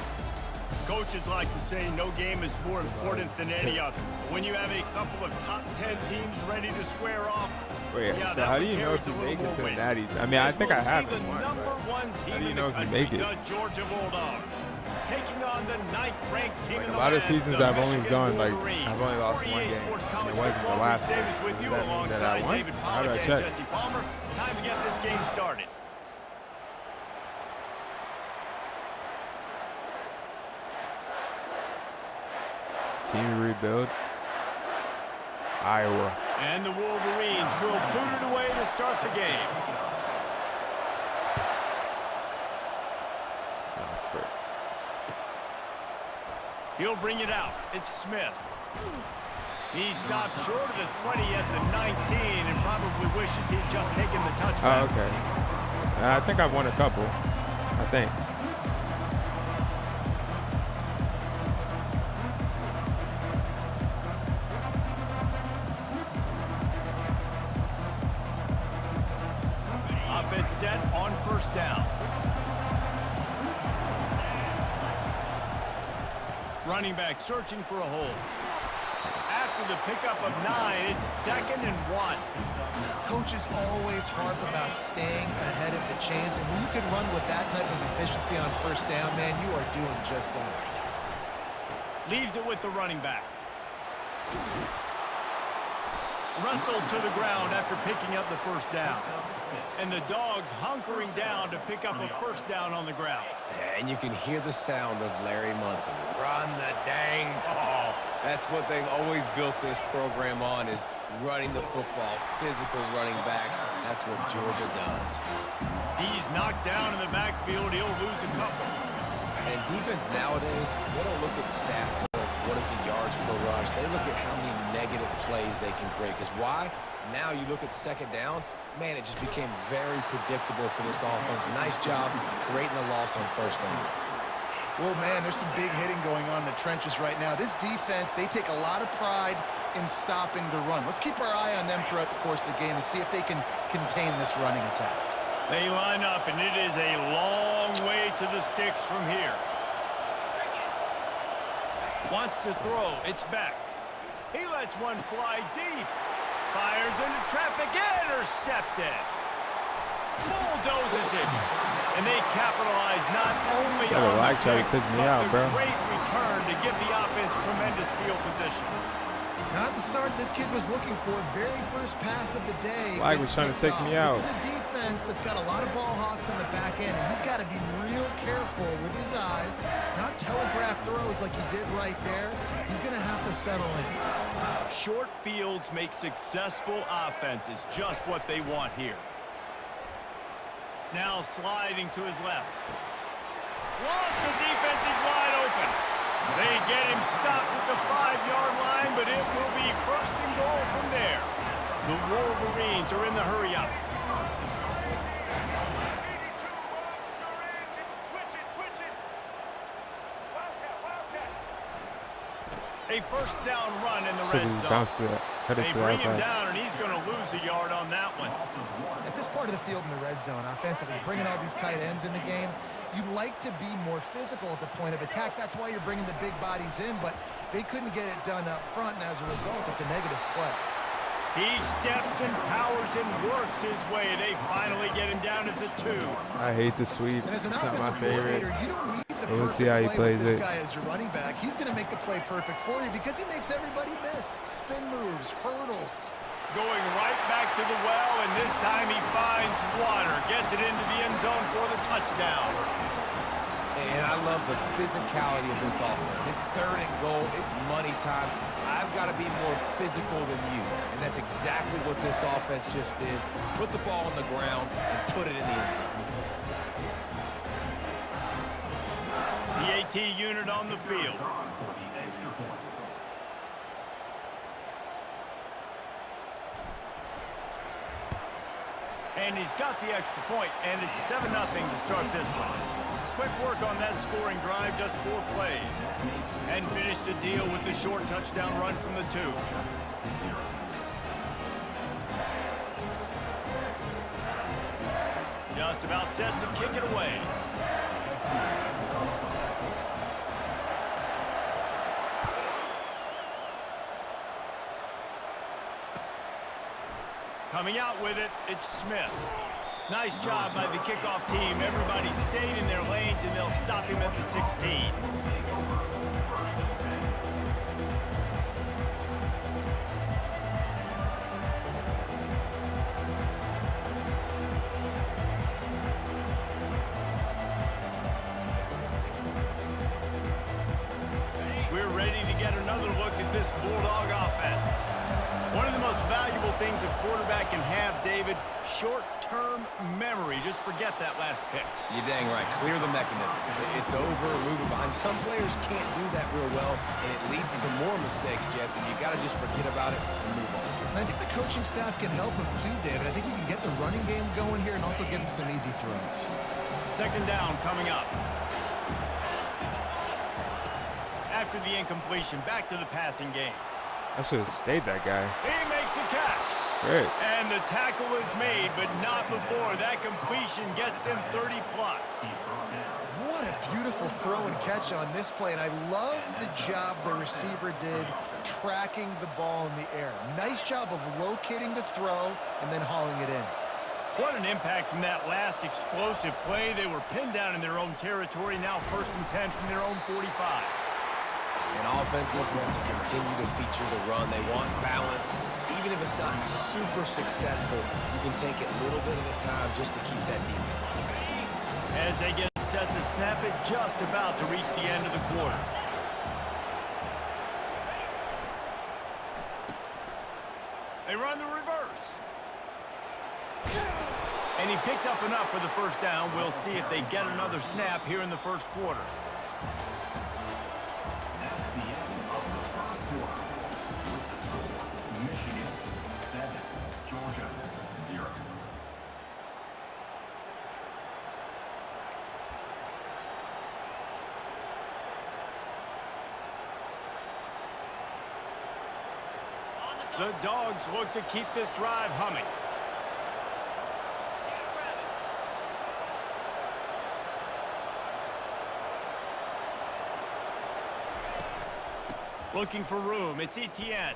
Coaches like to say no game is more important than any other. When you have a couple of top 10 teams ready to square off, wait, yeah, so how do you know if you make it to the Natties? I mean, I think I have it once, but how do you know if you make it? The Georgia Bulldogs. Taking on the 9th-ranked team in the A lot of land, seasons the I've only Michigan gone, like, Wolverines. I've only lost For one EA game, Sports and College it wasn't the Football, last Reese one. Davis with Does you that mean that I alongside won? David How do I Pollack and check? Jesse Palmer. Time to get this game started. Team to rebuild. Iowa. And the Wolverines will boot it away to start the game. Oh, frick. He'll bring it out. It's Smith. He stopped short of the 20 at the 19 and probably wishes he'd just taken the touchback. Oh, okay. I think I've won a couple. I think. Offense set on 1st down. Running back searching for a hole. After the pickup of 9, it's 2nd and 1. Coaches always harp about staying ahead of the chains, and when you can run with that type of efficiency on 1st down, man, you are doing just that. Leaves it with the running back. Wrestled to the ground after picking up the 1st down. And the Dogs hunkering down to pick up a 1st down on the ground. And you can hear the sound of Larry Munson. Run the dang ball. That's what they've always built this program on, is running the football, physical running backs. That's what Georgia does. He's knocked down in the backfield. He'll lose a couple. And defense nowadays, they don't look at stats of what is the yards per rush. They look at how many negative plays they can create. Because why? Now you look at second down, man, it just became very predictable for this offense. Nice job creating the loss on first down. Well, man, there's some big hitting going on in the trenches right now. This defense, they take a lot of pride in stopping the run. Let's keep our eye on them throughout the course of the game and see if they can contain this running attack. They line up, and it is a long way to the sticks from here. Wants to throw. It's back. He lets one fly deep. Fires into traffic. Intercepted. Bulldozes it. And they capitalize not only So on I the tried to pick, take me but out, the bro. great return to give the offense tremendous field position. Not the start this kid was looking for. Very first pass of the day. Flag was trying to take me out. This is a defense that's got a lot of ball hawks on the back end, and he's got to be real careful with his eyes, not telegraph throws like he did right there. He's going to have to settle in. Short fields make successful offenses just what they want here. Now sliding to his left. Lost, the defense is wide open. They get him stopped at the 5-yard line, but it will be first and goal from there. The Wolverines are in the hurry-up. A first down run in the So red just zone. bounce it, cut it They to the bring him outside. down, and he's going to lose a yard on that one. At this part of the field in the red zone, offensively, bringing all these tight ends in the game, you'd like to be more physical at the point of attack. That's why you're bringing the big bodies in, but they couldn't get it done up front, and as a result, it's a negative play. He steps and powers and works his way. They finally get him down at the 2. I hate the sweep. And as an It's not my offensive favorite. coordinator, you don't need the We'll perfect see how he play plays with this it. guy as your running back. He's going to make the play perfect for you because he makes everybody miss. Spin moves, hurdles. Going right back to the well, and this time he finds water. Gets it into the end zone for the touchdown. And I love the physicality of this offense. It's third and goal. It's money time. I've got to be more physical than you. And that's exactly what this offense just did. Put the ball on the ground and put it in the end zone. The AT unit on the field. And he's got the extra point, and it's 7-0 to start this one. Quick work on that scoring drive, just 4 plays. And finish the deal with the short touchdown run from the 2. Just about set to kick it away. Coming out with it, it's Smith. Nice job by the kickoff team. Everybody stayed in their lanes, and they'll stop him at the 16. We're ready to get another look at this Bulldog offense. One of the most valuable things a quarterback can have, David, short-term memory. Just forget that last pick. You're dang right. Clear the mechanism. It's over, moving behind. Some players can't do that real well, and it leads to more mistakes, Jesse. You got to just forget about it and move on. And I think the coaching staff can help him too, David. I think you can get the running game going here and also get him some easy throws. Second down coming up. After the incompletion, back to the passing game. I should have stayed that guy. He makes a catch. Great. And the tackle is made, but not before. That completion gets them 30+. What a beautiful throw and catch on this play, and I love the job the receiver did tracking the ball in the air. Nice job of locating the throw and then hauling it in. What an impact from that last explosive play. They were pinned down in their own territory, now 1st and 10 from their own 45. And offenses want to continue to feature the run. They want balance. Even if it's not super successful, you can take it little bit at a time just to keep that defense honest. As they get set to snap it, just about to reach the end of the quarter. They run the reverse. And he picks up enough for the first down. We'll see if they get another snap here in the first quarter. The Dogs look to keep this drive humming. Looking for room. It's Etienne.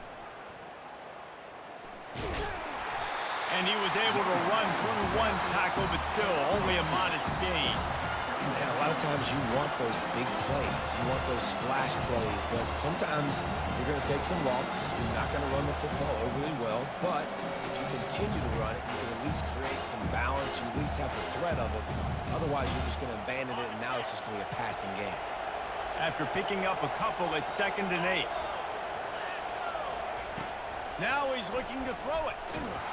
And he was able to run through one tackle, but still only a modest gain. And a lot of times you want those big plays. You want those splash plays, but sometimes you're going to take some losses. You're not going to run the football overly well, but if you continue to run it, you can at least create some balance. You at least have the threat of it. Otherwise, you're just going to abandon it, and now it's just going to be a passing game. After picking up a couple, it's 2nd and 8. Now he's looking to throw it.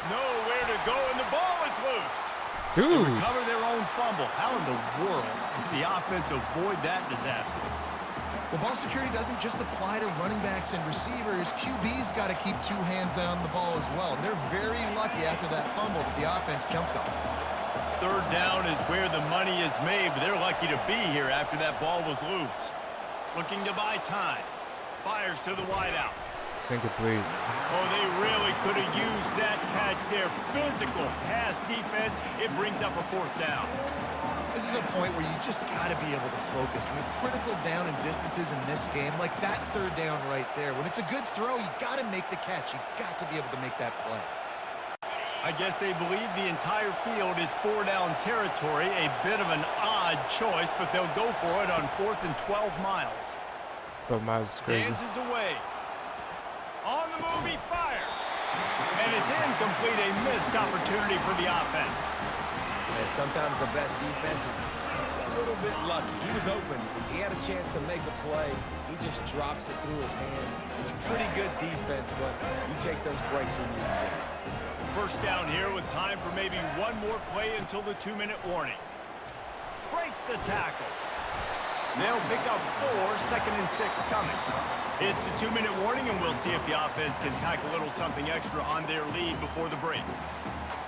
Nowhere to go, and the ball is loose. Dude. They recover their own fumble. How in the world did the offense avoid that disaster? Well, ball security doesn't just apply to running backs and receivers. QB's got to keep 2 hands on the ball as well. They're very lucky after that fumble that the offense jumped on. 3rd down is where the money is made, but they're lucky to be here after that ball was loose. Looking to buy time. Fires to the wideout. It's incomplete. Oh, they really could have used that catch there. Physical pass defense. It brings up a 4th down. This is a point where you just got to be able to focus. And the critical down and distances in this game, like that 3rd down right there. When it's a good throw, you got to make the catch. You got to be able to make that play. I guess they believe the entire field is 4-down territory. A bit of an odd choice, but they'll go for it on 4th and 12 miles. 12 miles is crazy. Dances away. On the move, he fires. And it's incomplete, a missed opportunity for the offense. And sometimes the best defense is a little bit lucky. He was open. He had a chance to make a play. He just drops it through his hand. It's pretty good defense, but you take those breaks when you can get it. 1st down here with time for maybe one more play until the 2-minute warning. Breaks the tackle. They'll pick up 4, 2nd and 6 coming. It's the 2-minute warning, and we'll see if the offense can tack a little something extra on their lead before the break.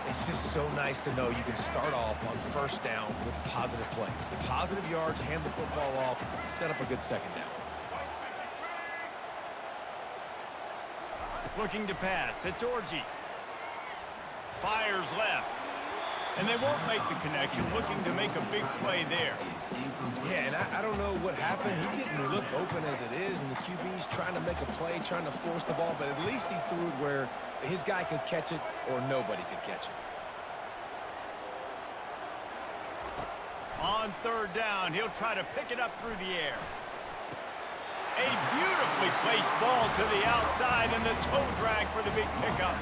It's just so nice to know you can start off on 1st down with positive plays. Positive yards, hand the football off, set up a good 2nd down. Looking to pass. It's Orji. Fires left. And they won't make the connection, looking to make a big play there. Yeah, and I don't know what happened. He didn't look open as it is, and the QB's trying to make a play, trying to force the ball, but at least he threw it where his guy could catch it or nobody could catch it. On 3rd down, he'll try to pick it up through the air. A beautifully placed ball to the outside, and the toe drag for the big pickup.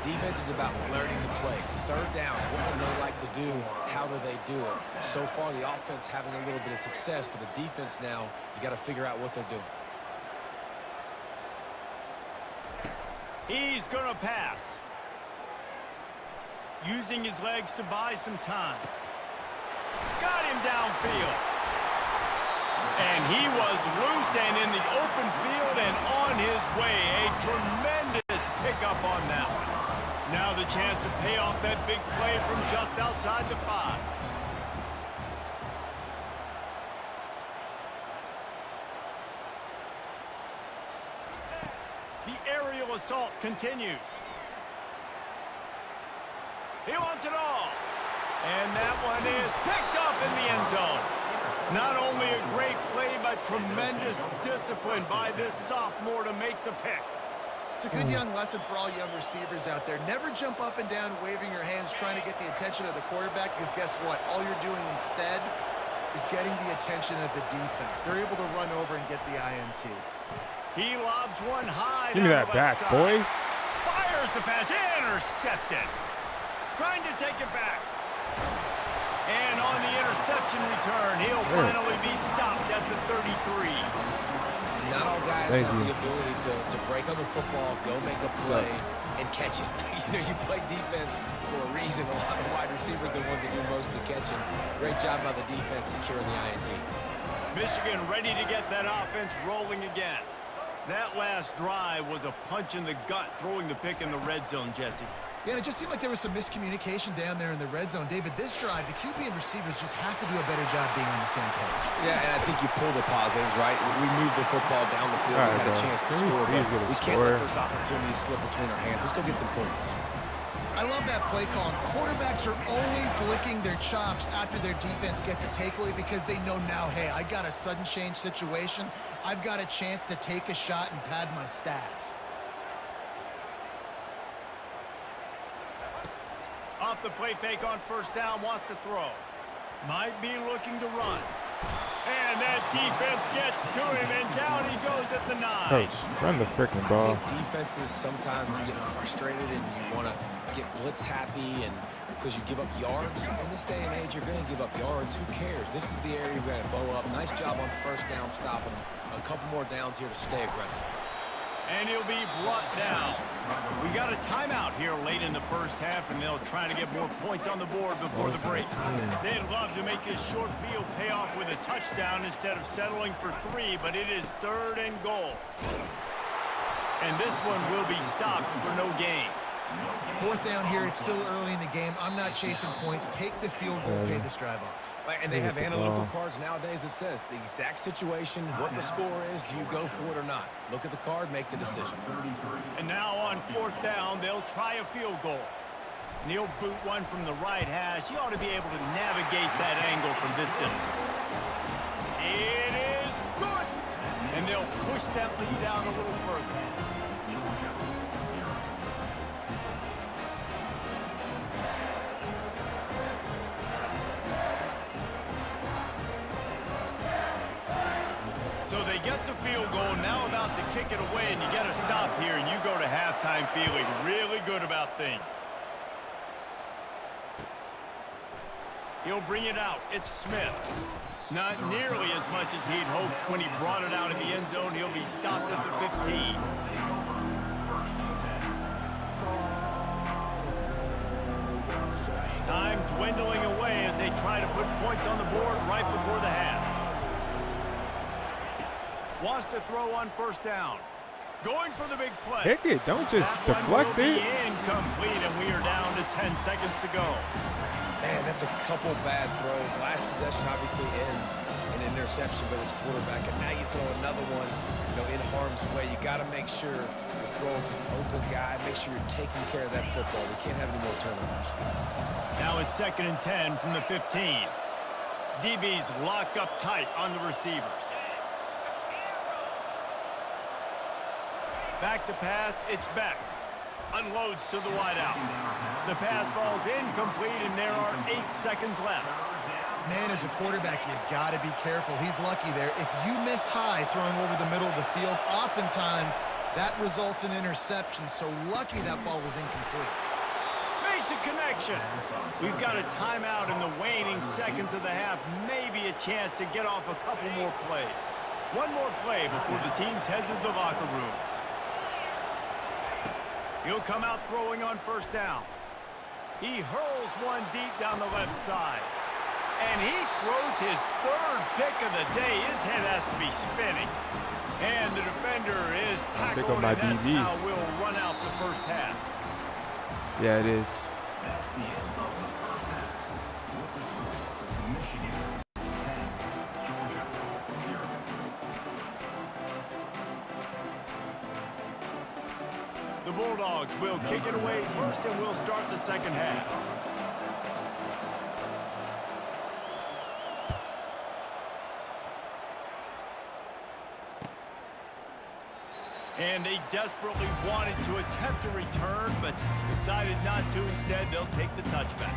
Defense is about learning the plays. 3rd down, what do they like to do? How do they do it? So far, the offense having a little bit of success, but the defense now, you got to figure out what they're doing. He's going to pass. Using his legs to buy some time. Got him downfield. And he was loose and in the open field and on his way. A tremendous pickup on that one. Now the chance to pay off that big play from just outside the 5. The aerial assault continues. He wants it all. And that one is picked up in the end zone. Not only a great play, but tremendous discipline by this sophomore to make the pick. It's a good young lesson for all young receivers out there. Never jump up and down waving your hands trying to get the attention of the quarterback, because guess what? All you're doing instead is getting the attention of the defense. They're able to run over and get the INT. He lobs one high. Give me that back, boy. Fires the pass. Intercepted. Trying to take it back. And on the interception return, he'll finally be stopped at the 33. Not all guys have the ability to break on the football, go make a play, and catch it. You know, you play defense for a reason. A lot of the wide receivers are the ones that do most of the catching. Great job by the defense securing the INT. Michigan ready to get that offense rolling again. That last drive was a punch in the gut, throwing the pick in the red zone, Jesse. Yeah, and it just seemed like there was some miscommunication down there in the red zone. David, this drive, the QB and receivers just have to do a better job being on the same page. Yeah, and I think you pull the positives, right? We moved the football down the field. We had a chance to score, but we can't let those opportunities slip between our hands. Let's go get some points. I love that play call. Quarterbacks are always licking their chops after their defense gets a takeaway because they know now, hey, I got a sudden change situation. I've got a chance to take a shot and pad my stats. Off the play fake on first down, wants to throw. Might be looking to run. And that defense gets to him, and down he goes at the 9. Coach, run the freaking ball. I think defenses sometimes get frustrated and you want to get blitz happy and because you give up yards. In this day and age, you're going to give up yards. Who cares? This is the area you've got to bow up. Nice job on first down stopping him. A couple more downs here to stay aggressive. And he'll be brought down. We got a timeout here late in the first half, and they'll try to get more points on the board before the break. They'd love to make this short field pay off with a touchdown instead of settling for 3, but it is 3rd and goal. And this one will be stopped for no gain. 4th down here, it's still early in the game. I'm not chasing points. Take the field goal, pay this drive off. And they have analytical cards nowadays that says the exact situation, what the score is, do you go for it or not? Look at the card, make the decision. And now on 4th down, they'll try a field goal. And he'll boot one from the right hash. He ought to be able to navigate that angle from this distance. It is good. And they'll push that lead out a little further. So they get the field goal, now about to kick it away, and you get a stop here, and you go to halftime feeling really good about things. He'll bring it out. It's Smith. Not nearly as much as he'd hoped when he brought it out of the end zone. He'll be stopped at the 15. Time dwindling away as they try to put points on the board right before the half. Wants to throw on first down. Going for the big play. Kick it. Don't just deflect it. Incomplete, and we are down to 10 seconds to go. Man, that's a couple bad throws. Last possession obviously ends in an interception by this quarterback, and now you throw another one, in harm's way. You got to make sure you're throwing to an open guy. Make sure you're taking care of that football. We can't have any more turnovers. Now it's 2nd and 10 from the 15. DB's locked up tight on the receivers. Back to pass, it's Beck. Unloads to the wideout. The pass falls incomplete, and there are 8 seconds left. Man, as a quarterback, you got to be careful. He's lucky there. If you miss high throwing over the middle of the field, oftentimes that results in interception. So lucky that ball was incomplete. Makes a connection. We've got a timeout in the waning seconds of the half. Maybe a chance to get off a couple more plays. One more play before the teams head to the locker rooms. He'll come out throwing on first down. He hurls one deep down the left side. And he throws his 3rd pick of the day. His head has to be spinning. And the defender is tackled, and that's how we'll run out the first half. Yeah, it is. The Bulldogs will kick it away first, and we'll start the second half. And they desperately wanted to attempt a return, but decided not to. Instead, they'll take the touchback.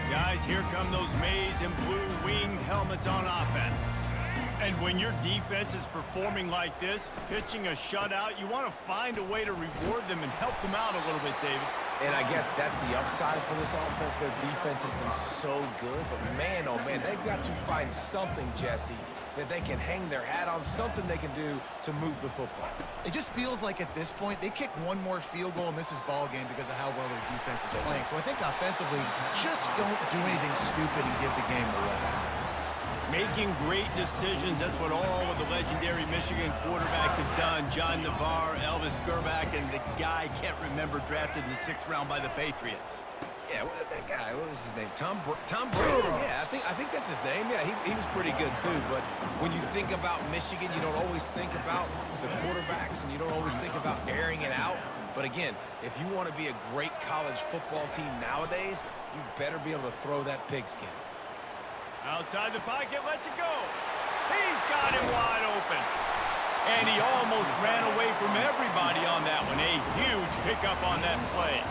Guys, here come those maize and blue winged helmets on offense. And when your defense is performing like this, pitching a shutout, you want to find a way to reward them and help them out a little bit, David. And I guess that's the upside for this offense. Their defense has been so good, but man, oh man, they've got to find something, Jesse, that they can hang their hat on, something they can do to move the football. It just feels like at this point, they kick one more field goal and this is ball game because of how well their defense is playing. So I think offensively, just don't do anything stupid and give the game away. Making great decisions, that's what all of the legendary Michigan quarterbacks have done. John Navarre, Elvis Grbac, and the guy I can't remember drafted in the 6th round by the Patriots. Yeah, that guy, what was his name? Tom Brady? Yeah, I think that's his name. Yeah, he was pretty good too. But when you think about Michigan, you don't always think about the quarterbacks, and you don't always think about airing it out. But again, if you want to be a great college football team nowadays, you better be able to throw that pigskin. Outside the pocket, lets it go. He's got him wide open. And he almost ran away from everybody on that one. A huge pickup on that play.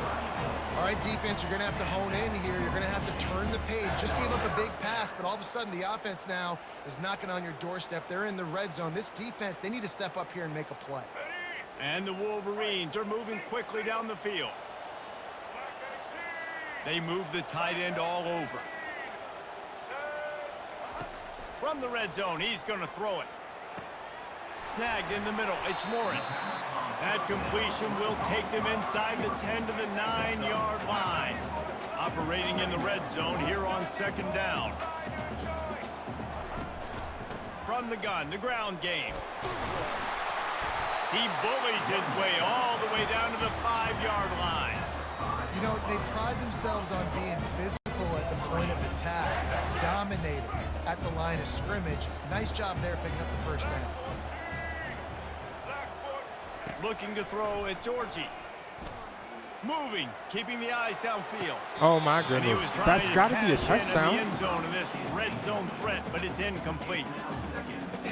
All right, defense, you're going to have to hone in here. You're going to have to turn the page. Just gave up a big pass, but all of a sudden the offense now is knocking on your doorstep. They're in the red zone. This defense, they need to step up here and make a play. And the Wolverines are moving quickly down the field. They move the tight end all over. From the red zone, he's going to throw it. Snagged in the middle, it's Morris. That completion will take them inside the 10 to the 9-yard line. Operating in the red zone here on 2nd down. From the gun, the ground game. He bullies his way all the way down to the 5-yard line. You know, they pride themselves on being physical at the point of attack, dominating at the line of scrimmage. Nice job there picking up the first down. Looking to throw, it's Orji. Moving, keeping the eyes downfield. Oh my goodness, that's got to be a touchdown. End zone in this red zone threat, but it's incomplete.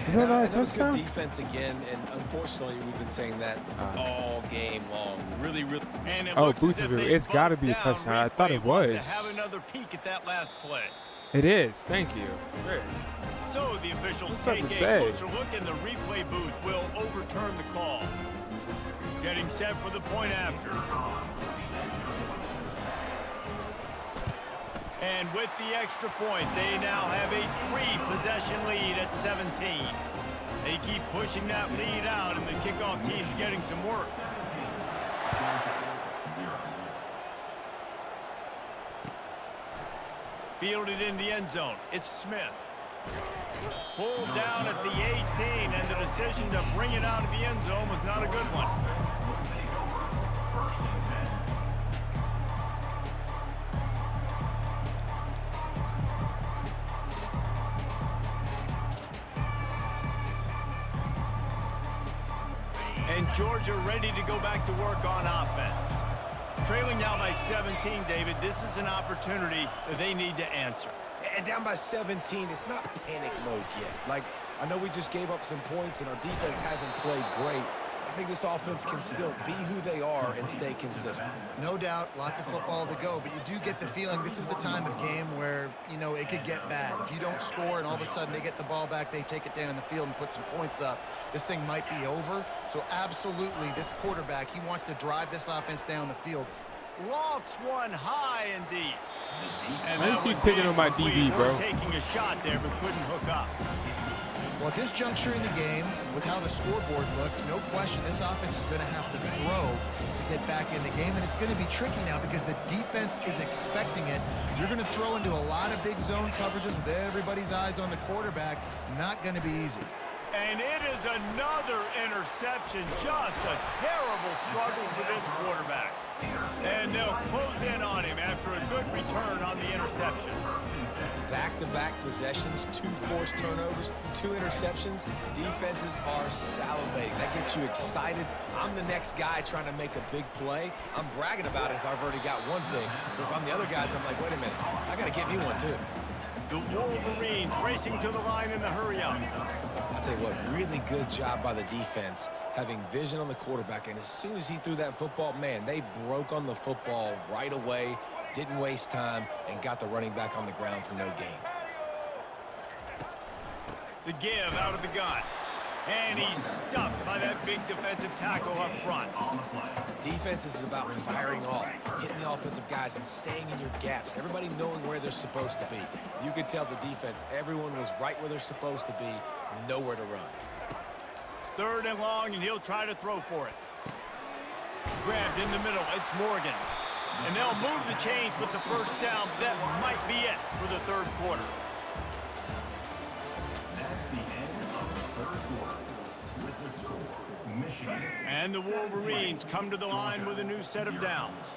Is that not a Good touchdown? defense again, and unfortunately, we've been saying that all game long. Really. And it Oh, looks as if Boothville, they it's got to bust be a down. touchdown. I thought it Replay wants was. to have another peek at that last play. It is. Thank you. Great. So the officials What's that take to a say? closer look, and the replay booth will overturn the call. Getting set for the point after. And with the extra point, they now have a 3-possession lead at 17. They keep pushing that lead out, and the kickoff team's getting some work. Fielded in the end zone. It's Smith. Pulled down at the 18, and the decision to bring it out of the end zone was not a good one. And Georgia ready to go back to work on offense. Trailing now by 17, David, this is an opportunity that they need to answer. And down by 17, it's not panic mode yet. Like, I know we just gave up some points and our defense hasn't played great. I think this offense can still be who they are and stay consistent. No doubt, lots of football to go, but you do get the feeling this is the time of game where, you know, it could get bad. If you don't score and all of a sudden they get the ball back, they take it down in the field and put some points up, this thing might be over. So absolutely, this quarterback, he wants to drive this offense down the field. Lofts one high and deep. And Why do you keep picking on my DB, bro? Taking a shot there, but couldn't hook up. Well, at this juncture in the game, with how the scoreboard looks, no question this offense is going to have to throw to get back in the game, and it's going to be tricky now because the defense is expecting it. You're going to throw into a lot of big zone coverages with everybody's eyes on the quarterback. Not going to be easy. And it is another interception. Just a terrible struggle for this quarterback. And they'll close in on him after a good return on the interception. Back-to-back possessions, 2 forced turnovers, 2 interceptions. Defenses are salivating. That gets you excited. I'm the next guy trying to make a big play. I'm bragging about it if I've already got one big. But if I'm the other guys, I'm like, wait a minute, I got to get me one too. The Wolverines racing to the line in the hurry-up. I'll tell you what, really good job by the defense, having vision on the quarterback. And as soon as he threw that football, man, they broke on the football right away, didn't waste time, and got the running back on the ground for no gain. The give out of the gun. And he's stuffed by that big defensive tackle up front. Defense is about firing off, hitting the offensive guys, and staying in your gaps. Everybody knowing where they're supposed to be. You could tell the defense, everyone was right where they're supposed to be, nowhere to run. 3rd and long, and he'll try to throw for it. Grabbed in the middle, it's Morgan. And they'll move the chains with the first down. That might be it for the 3rd quarter. quarter. With the score, Michigan. And the Wolverines come to the line with a new set of downs.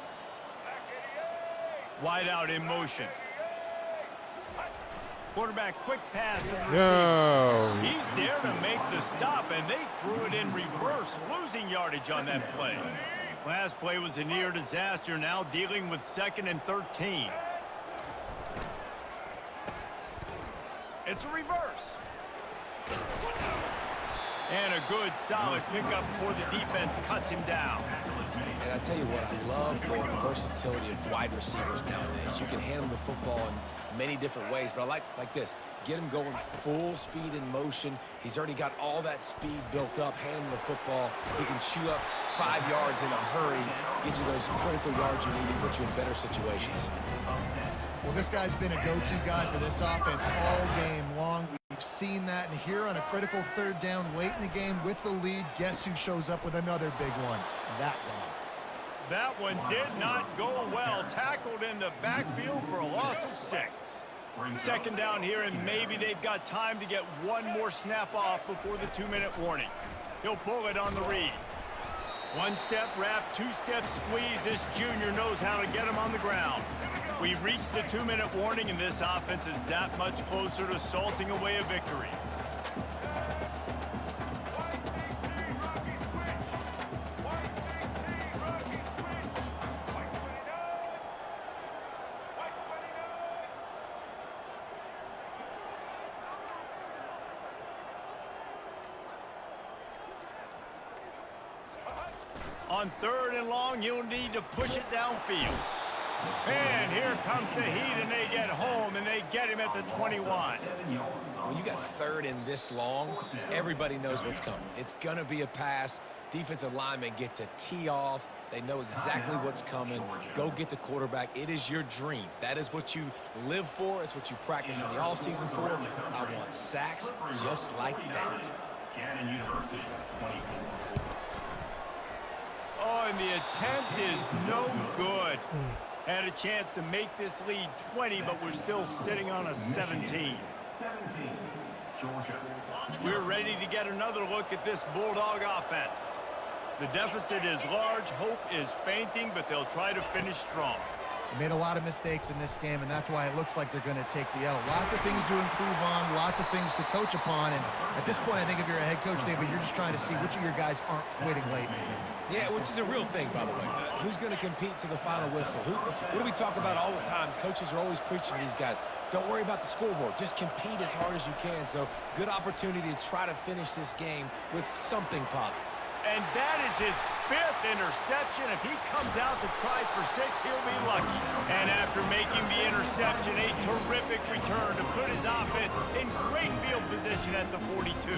Wide out in motion. Quarterback quick pass to the receiver. No. He's there to make the stop, and they threw it in reverse, losing yardage on that play. Last play was a near disaster, now dealing with 2nd and 13. It's a reverse. And a good, solid pickup before the defense cuts him down. And I tell you what, I love the versatility of wide receivers nowadays. You can handle the football in many different ways, but I like this. Get him going full speed in motion. He's already got all that speed built up, handling the football. He can chew up 5 yards in a hurry, get you those critical yards you need to put you in better situations. Well, this guy's been a go-to guy for this offense all game long. We've seen that, and here on a critical 3rd down late in the game with the lead, guess who shows up with another big one? That guy. That one did not go well. Tackled in the backfield for a loss of 6. 2nd down here, and maybe they've got time to get one more snap off before the 2-minute warning. He'll pull it on the read. 1-step wrap, 2-step squeeze. This junior knows how to get him on the ground. We've reached the 2-minute warning, and this offense is that much closer to salting away a victory. On 3rd and long, you'll need to push it downfield. And here comes the heat, and they get home, and they get him at the 21. When you got 3rd and this long, everybody knows what's coming. It's going to be a pass. Defensive linemen get to tee off. They know exactly what's coming. Go get the quarterback. It is your dream. That is what you live for. It's what you practice in the offseason for. I want sacks just like that. Gannon University, 24. Oh, and the attempt is no good. Had a chance to make this lead 20, but we're still sitting on a 17. 17, Georgia. We're ready to get another look at this Bulldog offense. The deficit is large, hope is fainting, but they'll try to finish strong. They made a lot of mistakes in this game, and that's why it looks like they're going to take the L. Lots of things to improve on, lots of things to coach upon, and at this point, I think if you're a head coach, David, you're just trying to see which of your guys aren't quitting late in the game. Yeah, which is a real thing, by the way. Who's going to compete to the final whistle? What do we talk about all the time? Coaches are always preaching to these guys. Don't worry about the scoreboard. Just compete as hard as you can. So, good opportunity to try to finish this game with something positive. And that is his 5th interception. If he comes out to try for 6, he'll be lucky. And after making the interception, a terrific return to put his offense in great field position at the 42.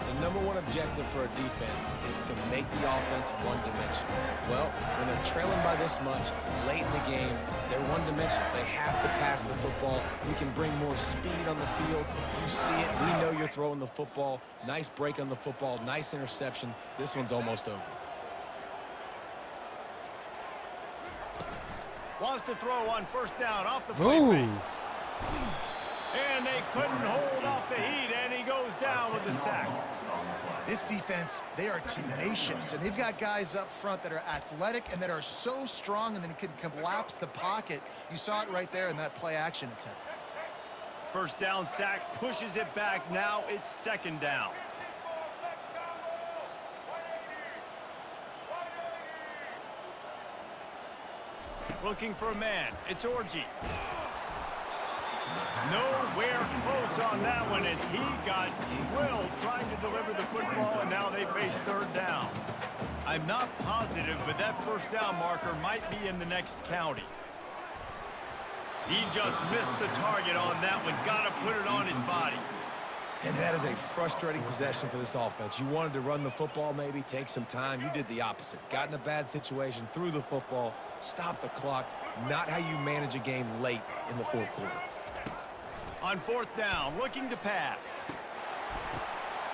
The #1 objective for a defense is to make the offense one-dimensional. Well, when they're trailing by this much late in the game, they're one-dimensional. They have to pass the football. We can bring more speed on the field. You see it. We know you're throwing the football. Nice break on the football. Nice interception. This one's almost over. Wants to throw on 1st down off the play Move. fake. And they couldn't hold off the heat, and he goes down with the sack. This defense, they are tenacious, and they've got guys up front that are athletic and that are so strong and then can collapse the pocket. You saw it right there in that play-action attempt. 1st down sack, pushes it back. Now it's 2nd down. Looking for a man. It's Orji. Nowhere close on that one as he got drilled trying to deliver the football, and now they face 3rd down. I'm not positive, but that 1st down marker might be in the next county. He just missed the target on that one. Got to put it on his body. And that is a frustrating possession for this offense. You wanted to run the football, maybe take some time. You did the opposite. Got in a bad situation, threw the football, stopped the clock. Not how you manage a game late in the 4th quarter. On 4th down, looking to pass.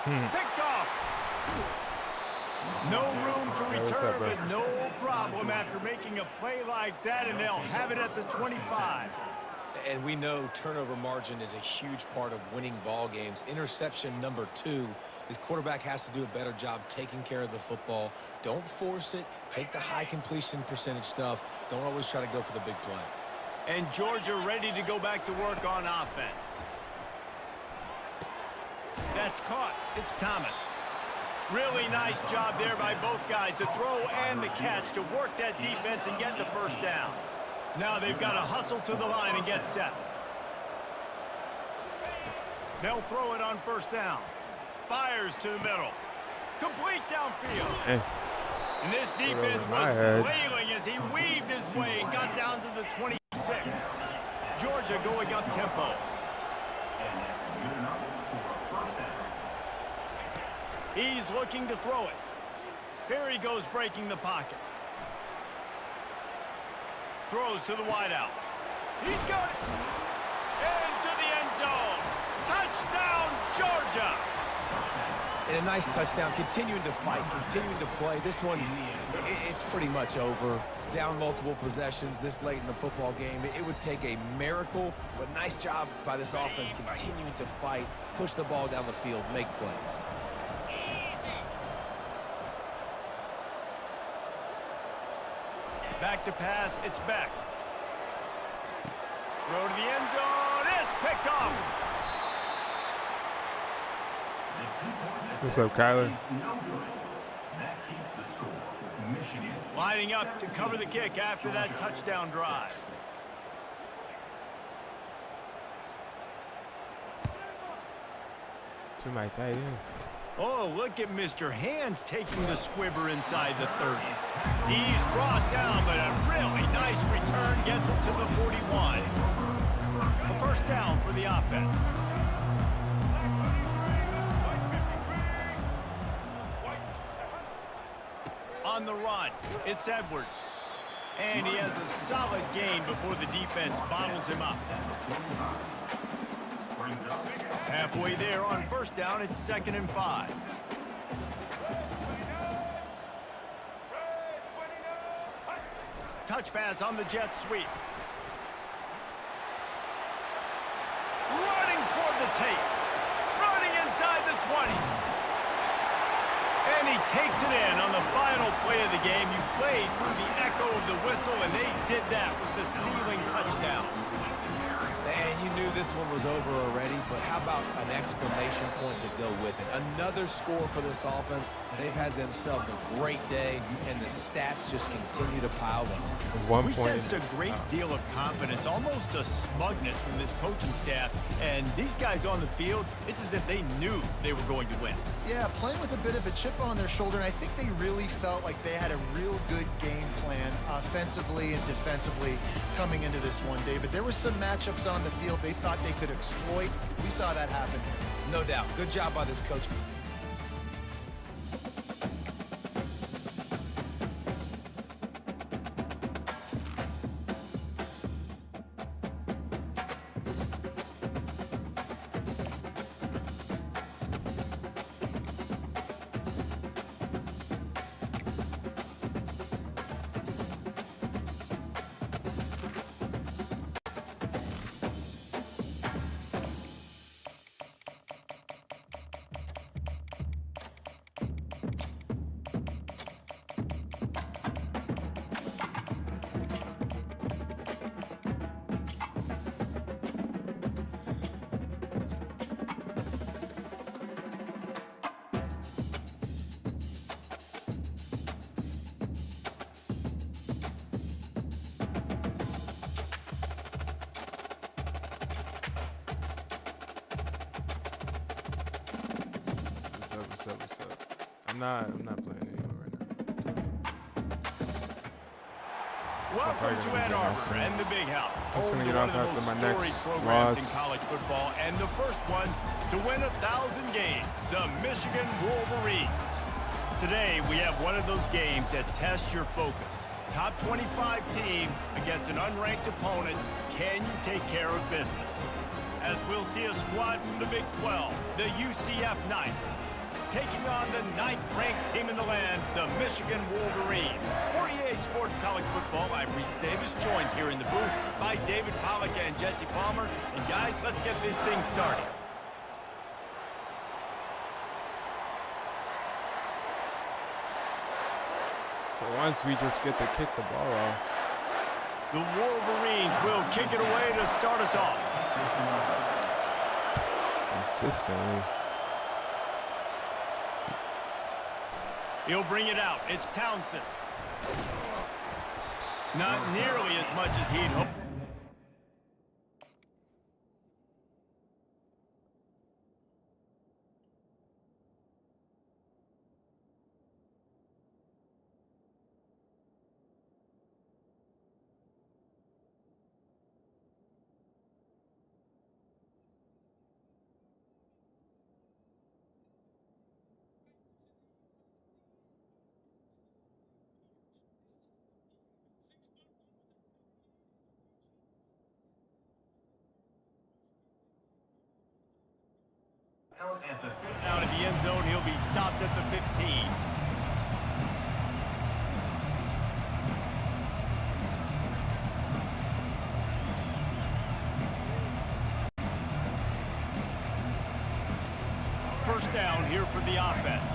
Picked off. No room to return, but no problem after making a play like that, and they'll have it at the 25. And we know turnover margin is a huge part of winning ball games. Interception number 2. His quarterback has to do a better job taking care of the football. Don't force it. Take the high completion percentage stuff. Don't always try to go for the big play. And Georgia ready to go back to work on offense. That's caught. It's Thomas. Really nice job there by both guys to throw and the catch to work that defense and get the first down. Now they've got to hustle to the line and get set. They'll throw it on first down. Fires to the middle. Complete downfield. Hey. And this defense was flailing as he weaved his way and got down to the 26. Georgia going up tempo. He's looking to throw it. Here he goes breaking the pocket. Throws to the wideout. He's got it. Into the end zone. Touchdown, Georgia. And a nice touchdown, continuing to fight, continuing to play. This one, it's pretty much over. Down multiple possessions this late in the football game. It would take a miracle, but nice job by this offense continuing to fight, push the ball down the field, make plays. Back to pass, it's Beck. Throw to the end zone, it's picked off. What's up, Kyler? That keeps the score. Michigan. Lining up to cover the kick after that touchdown drive. To my tight end. Oh, look at Mr. Hands taking the squibber inside the 30. He's brought down, but a really nice return gets him to the 41. A first down for the offense. On the run, it's Edwards. And he has a solid gain before the defense bottles him up. Halfway there on first down, it's 2nd and 5. Touch pass on the jet sweep. Running toward the tape. Running inside the 20. And he takes it in on the final play of the game. You played through the echo of the whistle, and they did that with the ceiling touchdown. And you knew this one was over already, but how about an exclamation point to go with it? Another score for this offense. They've had themselves a great day, and the stats just continue to pile up. We sensed a great deal of confidence, almost a smugness from this coaching staff. And these guys on the field, it's as if they knew they were going to win. Yeah, playing with a bit of a chip on their shoulder, and I think they really felt like they had a real good game plan offensively and defensively coming into this one, David. There were some matchups on the field they thought they could exploit. We saw that happen. No doubt. Good job by this coach. What's up? I'm not playing anymore right now. Welcome to Ann Arbor and the Big House. I'm just gonna get off after my next programs loss. in college football, and the first one to win 1,000 games, the Michigan Wolverines. Today we have one of those games that tests your focus. Top 25 team against an unranked opponent. Can you take care of business? As we'll see a squad from the Big 12, the UCF Knights. taking on the 9th-ranked team in the land, the Michigan Wolverines. For EA Sports College Football, I'm Reese Davis, joined here in the booth by David Pollack and Jesse Palmer. And guys, let's get this thing started. For once, we just get to kick the ball off. The Wolverines will kick it away to start us off. Consistently. He'll bring it out. It's Townsend. Not nearly as much as he'd hoped. At the 15. Down in the end zone, he'll be stopped at the 15. First down here for the offense.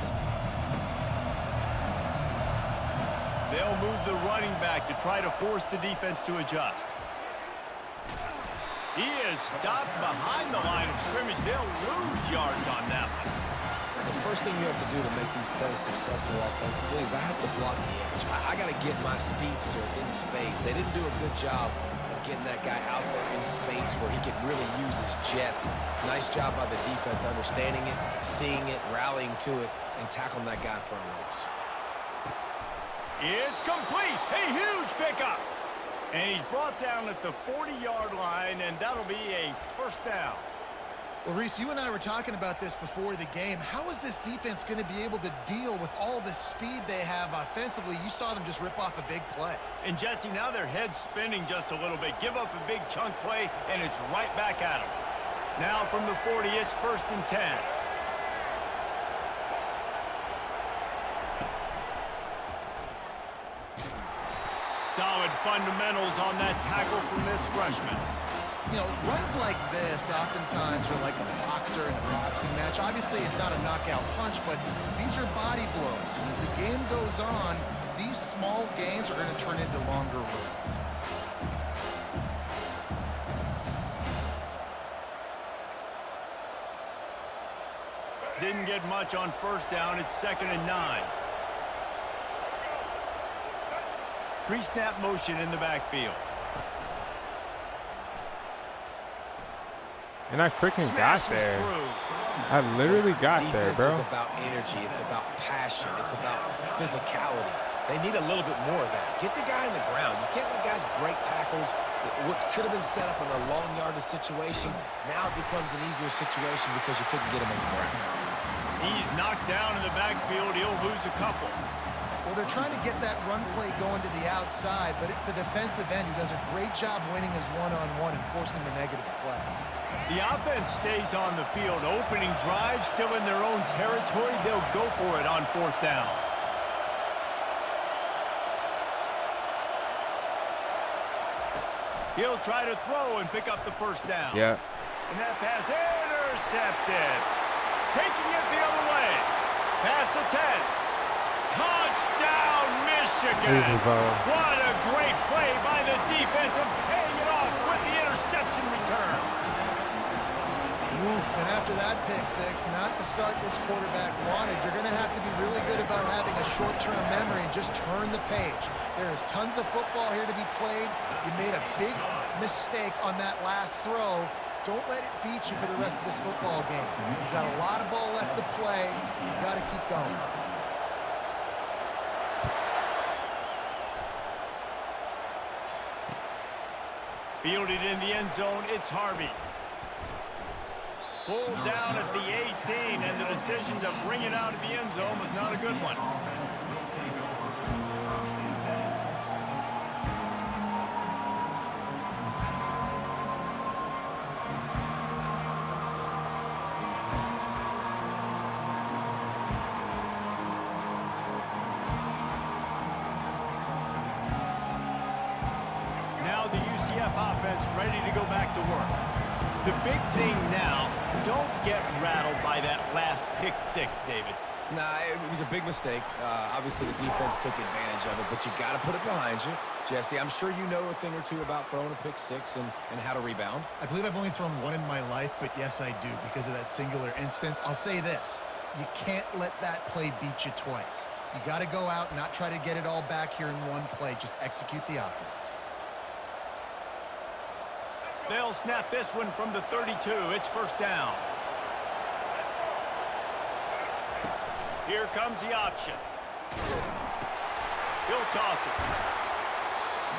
They'll move the running back to try to force the defense to adjust. He is stopped behind the line of scrimmage. They'll lose yards on that one. The first thing you have to do to make these plays successful offensively is I have to block the edge. I got to get my speedster in space. They didn't do a good job of getting that guy out there in space where he could really use his jets. Nice job by the defense understanding it, seeing it, rallying to it, and tackling that guy for a loss. It's complete. A huge pickup. And he's brought down at the 40-yard line, and that'll be a first down. Well, Reese, you and I were talking about this before the game. How is this defense going to be able to deal with all the speed they have offensively? You saw them just rip off a big play. And, Jesse, now their head's spinning just a little bit. Give up a big chunk play, and it's right back at them. Now from the 40, it's 1st and 10. Solid fundamentals on that tackle from this freshman. You know, runs like this oftentimes are like a boxer in a boxing match. Obviously, it's not a knockout punch, but these are body blows. And as the game goes on, these small gains are going to turn into longer runs. Didn't get much on first down. It's 2nd and 9. Pre-snap motion in the backfield. And I freaking got there. I literally got there, bro. Defense is about energy. It's about passion. It's about physicality. They need a little bit more of that. Get the guy on the ground. You can't let guys break tackles. What could have been set up in a long yardage situation, now it becomes an easier situation because you couldn't get him on the ground. He's knocked down in the backfield. He'll lose a couple. Well, they're trying to get that run play going to the outside, but it's the defensive end who does a great job winning his one-on-one and forcing the negative play. The offense stays on the field. Opening drive, still in their own territory. They'll go for it on 4th down. He'll try to throw and pick up the first down. Yeah. And that pass intercepted. Taking it the other way. Past the 10. Touchdown, Michigan. What a great play by the defense and paying it off with the interception return. Oof, and after that pick six, not the start this quarterback wanted. You're going to have to be really good about having a short-term memory and just turn the page. There is tons of football here to be played. You made a big mistake on that last throw. Don't let it beat you for the rest of this football game. You've got a lot of ball left to play. You've got to keep going. Fielded in the end zone, it's Harvey. Pulled down at the 18, and the decision to bring it out of the end zone was not a good one. ready to go back to work. The big thing now, don't get rattled by that last pick six, David. Nah, it was a big mistake. Obviously, the defense took advantage of it, but you got to put it behind you. Jesse, I'm sure you know a thing or two about throwing a pick six and how to rebound. I believe I've only thrown one in my life, but yes, I do because of that singular instance. I'll say this. You can't let that play beat you twice. You got to go out and not try to get it all back here in one play. Just execute the offense. They'll snap this one from the 32. It's first down. Here comes the option. He'll toss it.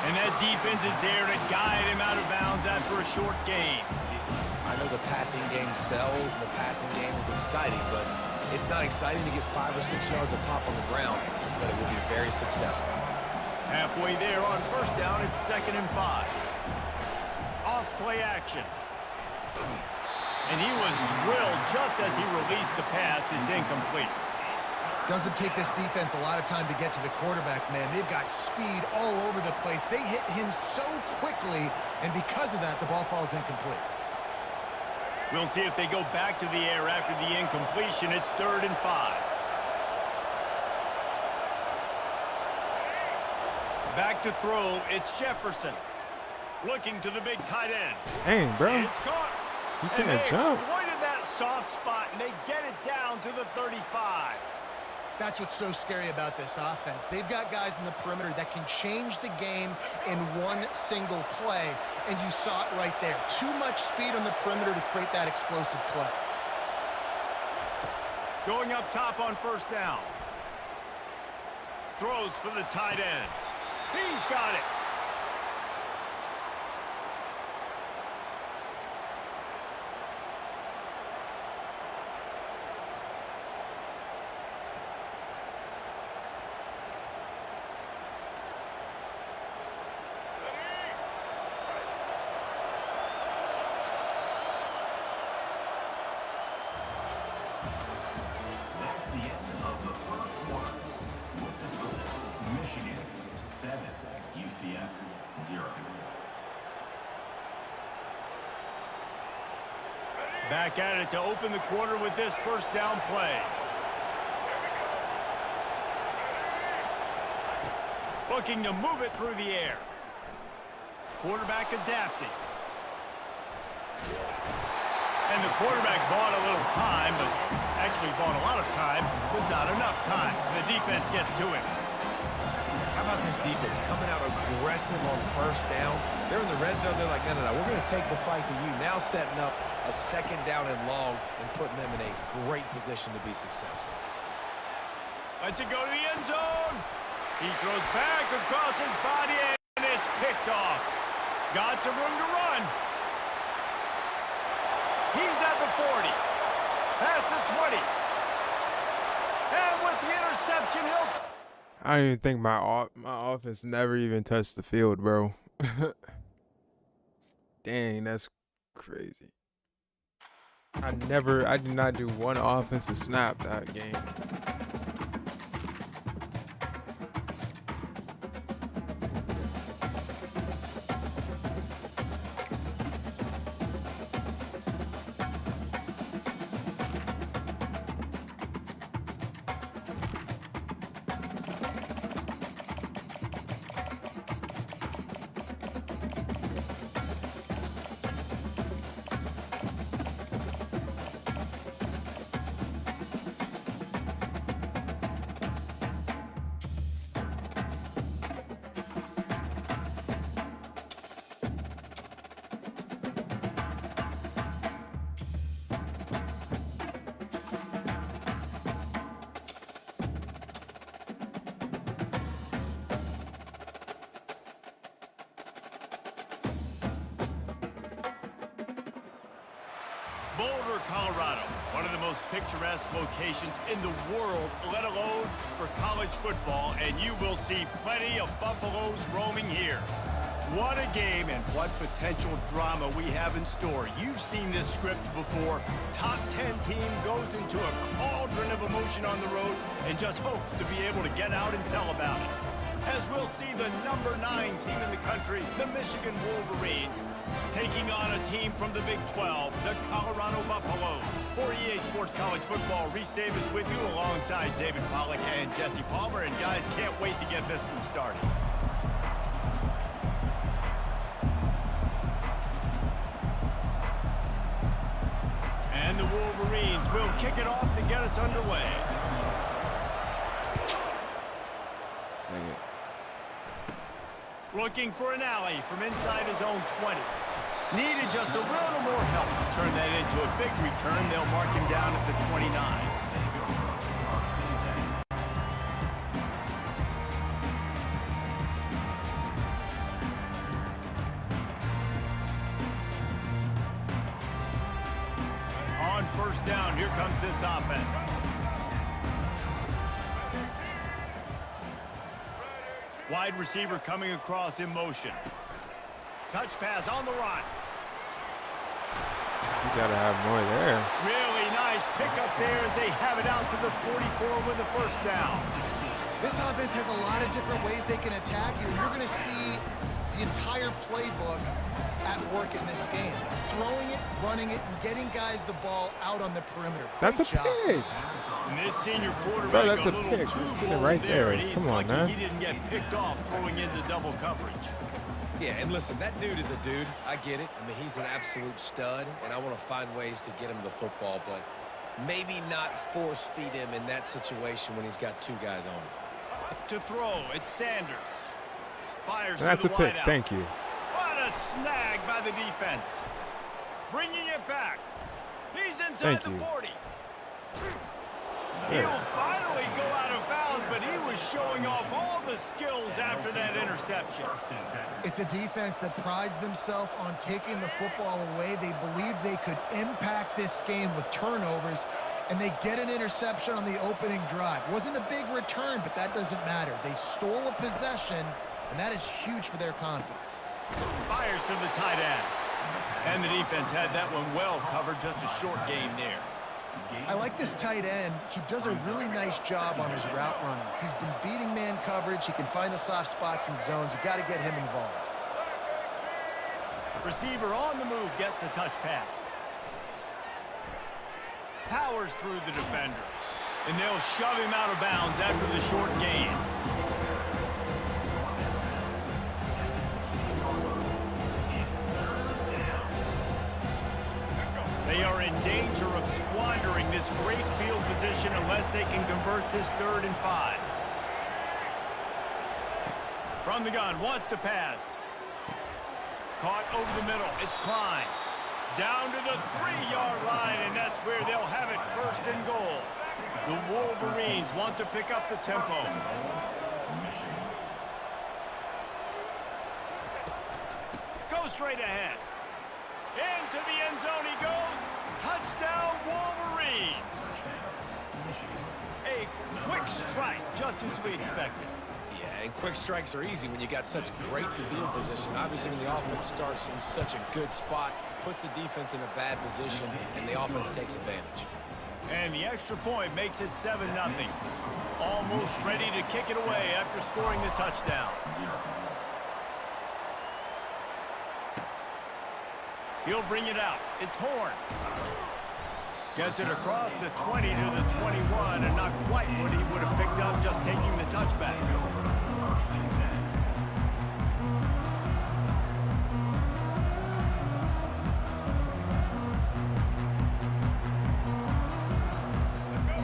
And that defense is there to guide him out of bounds after a short gain. I know the passing game sells and the passing game is exciting, but it's not exciting to get 5 or 6 yards a pop on the ground, but it will be very successful. Halfway there on first down, it's 2nd and 5. Off play action. And he was drilled just as he released the pass. It's incomplete. Doesn't take this defense a lot of time to get to the quarterback, man. They've got speed all over the place. They hit him so quickly, and because of that, the ball falls incomplete. We'll see if they go back to the air after the incompletion. It's 3rd and 5. Back to throw, it's Jefferson. Looking to the big tight end. Dang, bro. It's caught. You And they can't jump. exploited that soft spot, and they get it down to the 35. That's what's so scary about this offense. They've got guys in the perimeter that can change the game in one single play, and you saw it right there. Too much speed on the perimeter to create that explosive play. Going up top on first down. Throws for the tight end. He's got it. That's the end of the first quarter. With the score, Michigan 7, UCF 0. Back at it to open the quarter with this first down play. Looking to move it through the air. Quarterback adapting. And the quarterback bought a little time, but actually bought a lot of time, but not enough time. The defense gets to him. How about this defense coming out aggressive on first down? They're in the red zone. They're like, no, we're going to take the fight to you. Now setting up a 2nd down and long and putting them in a great position to be successful. Lets it go to the end zone. He throws back across his body, and it's picked off. Got some room to run. He's at the 40. Past the 20. And with the interception, he'll... I don't even think my offense never even touched the field, bro. Dang, that's crazy. I did not do one offensive snap that game. Boulder, Colorado, one of the most picturesque locations in the world, let alone for college football, and you will see plenty of Buffaloes roaming here. What a game and what potential drama we have in store. You've seen this script before. Top 10 team goes into a cauldron of emotion on the road and just hopes to be able to get out and tell about it. As we'll see the number 9 team in the country, the Michigan Wolverines, Taking on a team from the Big 12, the Colorado Buffaloes. For EA Sports College Football, Reese Davis with you alongside David Pollack and Jesse Palmer. And guys, can't wait to get this one started. And the Wolverines will kick it off to get us underway. Dang it. Looking for an alley from inside his own 20. Needed just a little more help to turn that into a big return. They'll mark him down at the 29. On first down, here comes this offense. Wide receiver coming across in motion. Touch pass on the run. You gotta have more there. Really nice pickup there as they have it out to the 44 with the first down. This offense has a lot of different ways they can attack you. You're going to see the entire playbook at work in this game. Throwing it, running it, and getting guys the ball out on the perimeter. That's a Great job. pig. And this senior quarterback Bro, that's a little pick. too You're sitting bold right there. and he's Come on, lucky man. He didn't get picked off throwing into double coverage. Yeah, and listen, that dude is a dude. I get it. I mean, he's an absolute stud, and I want to find ways to get him the football, but maybe not force feed him in that situation when he's got two guys on him. To throw, it's Sanders. Fires That's to a the pick. wideout. Thank you. What a snag by the defense. Bringing it back. He's inside Thank the you. 40. Good. He'll finally go out of bounds, but he was showing off all the skills after that interception. It's a defense that prides themselves on taking the football away. They believe they could impact this game with turnovers, and they get an interception on the opening drive. Wasn't a big return, but that doesn't matter. They stole a possession, and that is huge for their confidence. Fires to the tight end. And the defense had that one well covered, just a short gain there. I like this tight end. He does a really nice job on his route running. He's been beating man coverage. He can find the soft spots and zones. You got to get him involved. Receiver on the move gets the touch pass. Powers through the defender. And they'll shove him out of bounds after the short gain. They are in danger of squandering this great field position unless they can convert this 3rd and 5. From the gun, wants to pass. Caught over the middle, it's Klein. Down to the 3-yard line, and that's where they'll have it, 1st and goal. The Wolverines want to pick up the tempo. Go straight ahead. Into the end zone he goes. Touchdown, Wolverines. A quick strike, just as we expected. Yeah, and quick strikes are easy when you got such great field position. Obviously, when the offense starts in such a good spot, puts the defense in a bad position, and the offense takes advantage. And the extra point makes it 7-0. Almost ready to kick it away after scoring the touchdown. He'll bring it out. It's Horn. Gets it across the 20 to the 21, and not quite what he would have picked up just taking the touchback.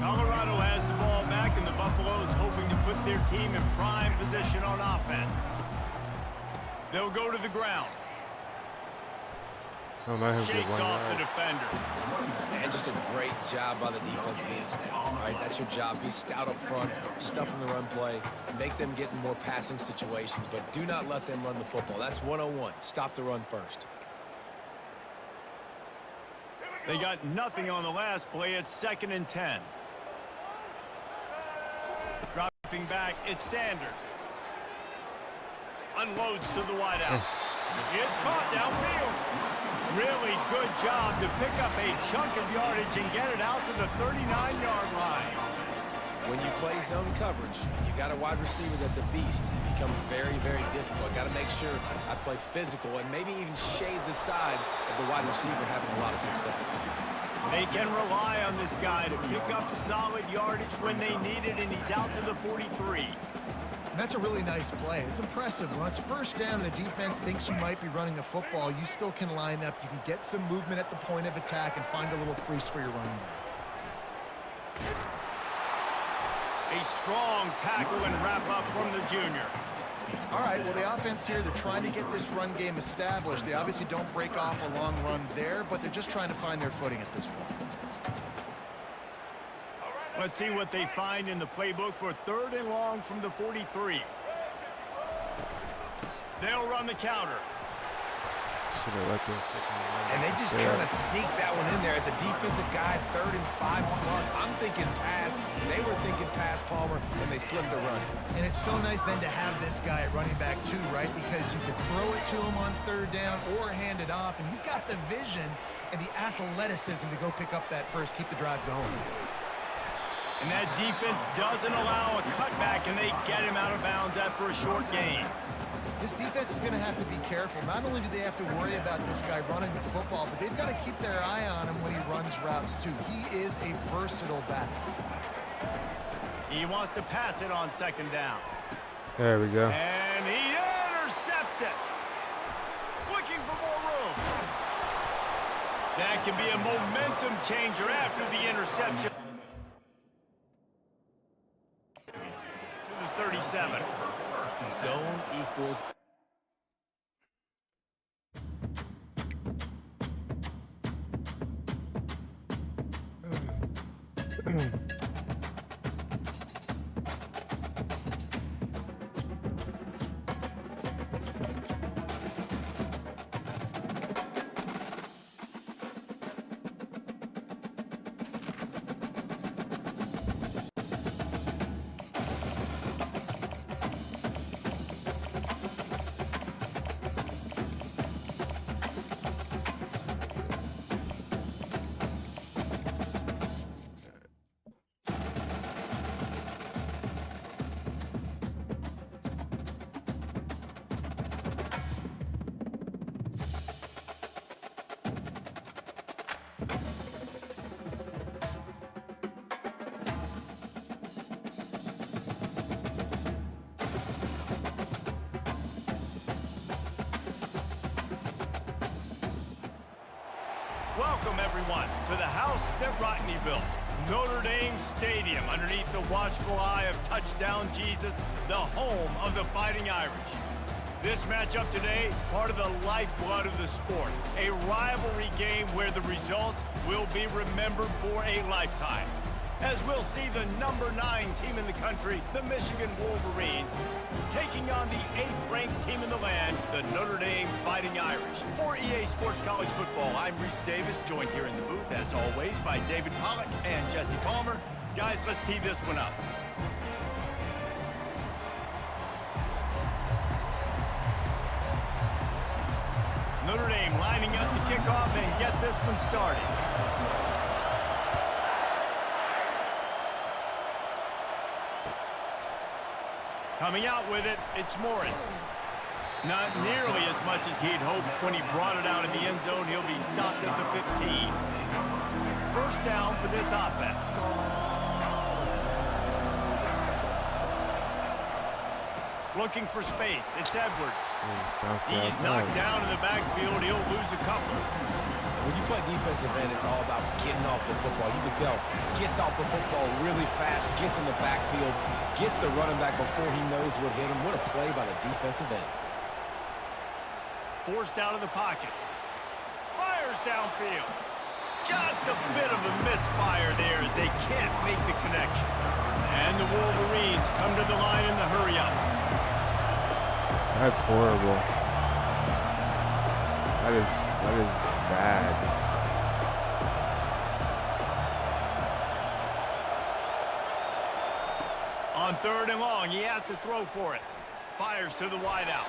Colorado has the ball back, and the Buffaloes hoping to put their team in prime position on offense. They'll go to the ground. Don't let him get Shakes one off the yard. defender. And just a great job by the defense being stout. All right, that's your job. Be stout up front, stuff in the run play, make them get in more passing situations, but do not let them run the football. That's 101. Stop the run first. They got nothing on the last play. It's 2nd and 10. Dropping back, it's Sanders. Unloads to the wideout. It's caught downfield. Really good job to pick up a chunk of yardage and get it out to the 39-yard line. when you play zone coverage and you got a wide receiver that's a beast, it becomes very, very difficult. Got to make sure I play physical and maybe even shade the side of the wide receiver having a lot of success. They can rely on this guy to pick up solid yardage when they need it, and he's out to the 43. And that's a really nice play. It's impressive. When it's first down and the defense thinks you might be running the football, you still can line up. You can get some movement at the point of attack and find a little crease for your running back. A strong tackle and wrap up from the junior. All right, well, the offense here, they're trying to get this run game established. They obviously don't break off a long run there, but they're just trying to find their footing at this point. Let's see what they find in the playbook for 3rd and long from the 43. They'll run the counter. And they just kind of sneak that one in there as a defensive guy, 3rd and 5+. I'm thinking pass. They were thinking pass, Palmer, and they slipped the run. And it's so nice then to have this guy at running back too, right? Because you can throw it to him on 3rd down or hand it off, and he's got the vision and the athleticism to go pick up that first, keep the drive going. And that defense doesn't allow a cutback, and they get him out of bounds after a short gain. This defense is going to have to be careful. Not only do they have to worry about this guy running the football, but they've got to keep their eye on him when he runs routes too. He is a versatile back. He wants to pass it on 2nd down. There we go. And he intercepts it. Looking for more room. That can be a momentum changer after the interception. To the 37. Zone equals. Welcome, everyone, to the house that Rodney built. Notre Dame Stadium, underneath the watchful eye of Touchdown Jesus, the home of the Fighting Irish. This matchup today, part of the lifeblood of the sport. A rivalry game where the results will be remembered for a lifetime. As we'll see the number 9 team in the country, the Michigan Wolverines, taking on the 8th-ranked team in the land, the Notre Dame Fighting Irish. For EA Sports College Football, I'm Reese Davis, joined here in the booth, as always, by David Pollack and Jesse Palmer. Guys, let's tee this one up. Notre Dame lining up to kick off and get this one started. Coming out with it, it's Morris. Not nearly as much as he'd hoped when he brought it out in the end zone. He'll be stopped at the 15. 1st down for this offense. Looking for space. It's Edwards. He's knocked down in the backfield. He'll lose a couple. When you play defensive end, it's all about getting off the football. You can tell, gets off the football really fast, gets in the backfield, gets the running back before he knows what hit him. What a play by the defensive end. Forced out of the pocket. Fires downfield. Just a bit of a misfire there as they can't make the connection. And the Wolverines come to the line in the hurry-up. That's horrible. That is bad. On 3rd and long, he has to throw for it. Fires to the wideout.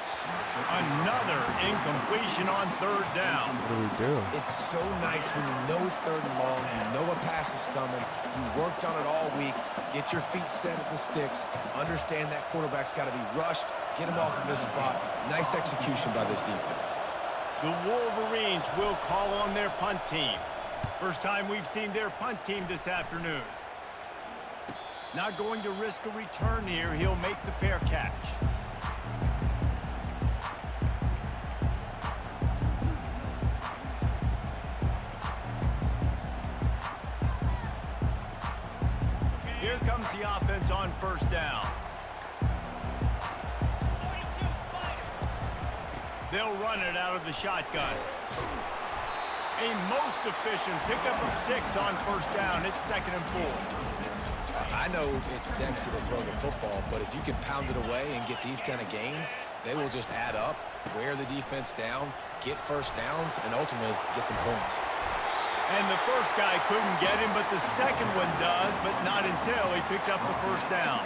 Another incompletion on third down. What do we do? It's so nice when you know it's third and long, you know a pass is coming, you worked on it all week, get your feet set at the sticks, understand that quarterback's got to be rushed, get him off of his spot. Nice execution by this defense. The Wolverines will call on their punt team. First time we've seen their punt team this afternoon. Not going to risk a return here. He'll make the fair catch. Here comes the offense on first down. They'll run it out of the shotgun. A most efficient pickup of 6 on first down. It's 2nd and 4. I know it's sexy to throw the football, but if you can pound it away and get these kind of gains, they will just add up, wear the defense down, get first downs, and ultimately get some points. And the first guy couldn't get him, but the second one does, but not until he picks up the first down.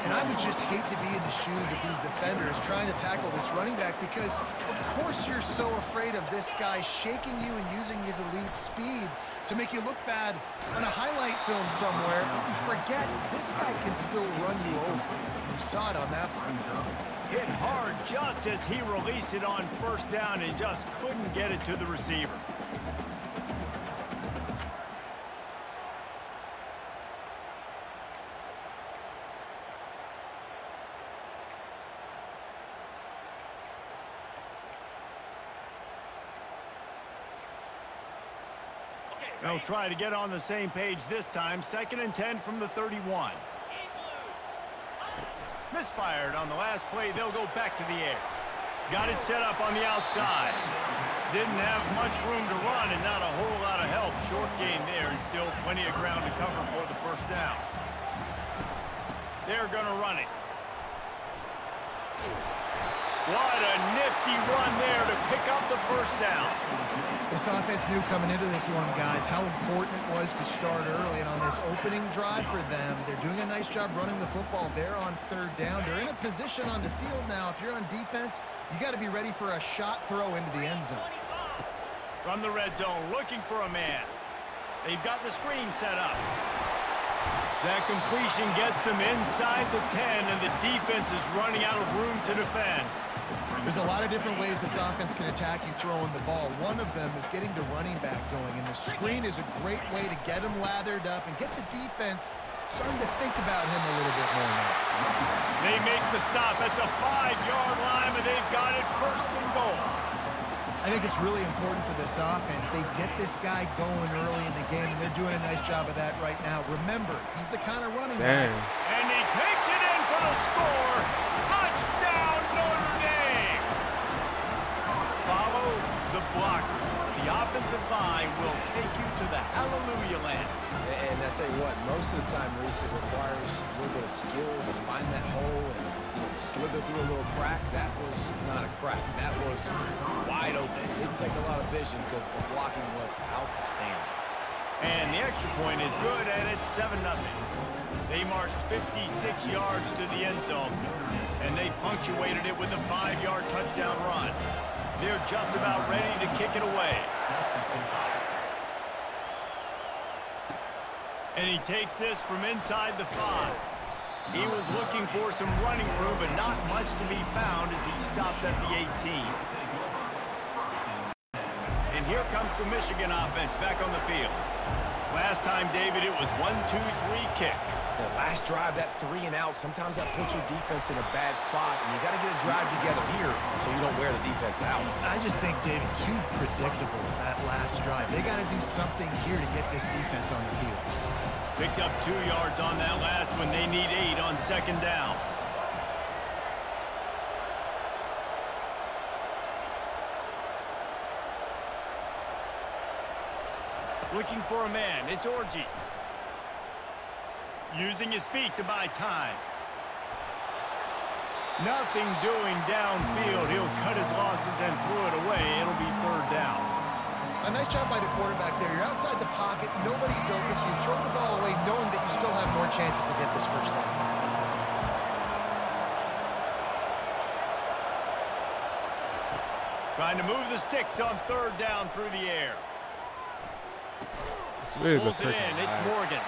And I would just hate to be in the shoes of these defenders trying to tackle this running back because, of course, you're so afraid of this guy shaking you and using his elite speed to make you look bad on a highlight film somewhere. But you forget this guy can still run you over. You saw it on that one. Hit hard just as he released it on first down and just couldn't get it to the receiver. They'll try to get on the same page this time. 2nd and 10 from the 31. Misfired on the last play. They'll go back to the air. Got it set up on the outside. Didn't have much room to run and not a whole lot of help. Short gain there and still plenty of ground to cover for the first down. They're going to run it. What a nifty run there to pick up the first down. This offense knew coming into this one, guys, how important it was to start early. And on this opening drive for them, they're doing a nice job running the football. They're on third down. They're in a position on the field now. If you're on defense, you got to be ready for a shot throw into the end zone. From the red zone, looking for a man. They've got the screen set up. That completion gets them inside the 10, and the defense is running out of room to defend. There's a lot of different ways this offense can attack you throwing the ball. One of them is getting the running back going, and the screen is a great way to get him lathered up and get the defense starting to think about him a little bit more now. They make the stop at the 5-yard line, and they've got it 1st and goal. I think it's really important for this offense. They get this guy going early in the game, and they're doing a nice job of that right now. Remember, he's the kind of running back. And he takes it in for the score. Touchdown, Notre Dame! Follow the blocker. The offensive line will take you to the hallelujah land. And I tell you what, most of the time, Reese, it requires a little bit of skill to find that hole and slither through a little crack. That was not a crack. That was wide open. It didn't take a lot of vision because the blocking was outstanding. And the extra point is good, and it's 7-0. They marched 56 yards to the end zone, and they punctuated it with a 5-yard touchdown run. They're just about ready to kick it away. And he takes this from inside the 5. He was looking for some running room, but not much to be found as he stopped at the 18. And here comes the Michigan offense back on the field. Last time, David, it was 1-2-3 kick. The last drive, that 3 and out, sometimes that puts your defense in a bad spot, and you got to get a drive together here so you don't wear the defense out. I just think, David, too predictable that last drive. They got to do something here to get this defense on their heels. Picked up 2 yards on that last one. They need 8 on 2nd down. Looking for a man. It's Orji. Using his feet to buy time. Nothing doing downfield. He'll cut his losses and throw it away. It'll be 3rd down. A nice job by the quarterback there. You're outside the pocket. Nobody's open, so you throw the ball away knowing that you still have more chances to get this first down. Trying to move the sticks on third down through the air. It's really the Pulls it freaking in. It's lag. Morgan.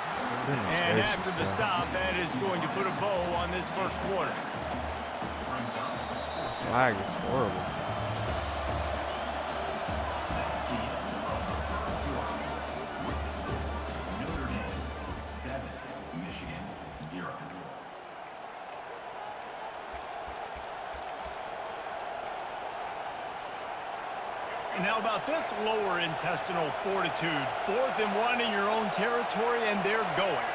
Goodness And gracious, after the bro. stop, that is going to put a bow on this first quarter. This lag is horrible. Notre Dame 7, Michigan 0. And how about this lower intestinal fortitude? 4th and 1 in your own territory, and they're going.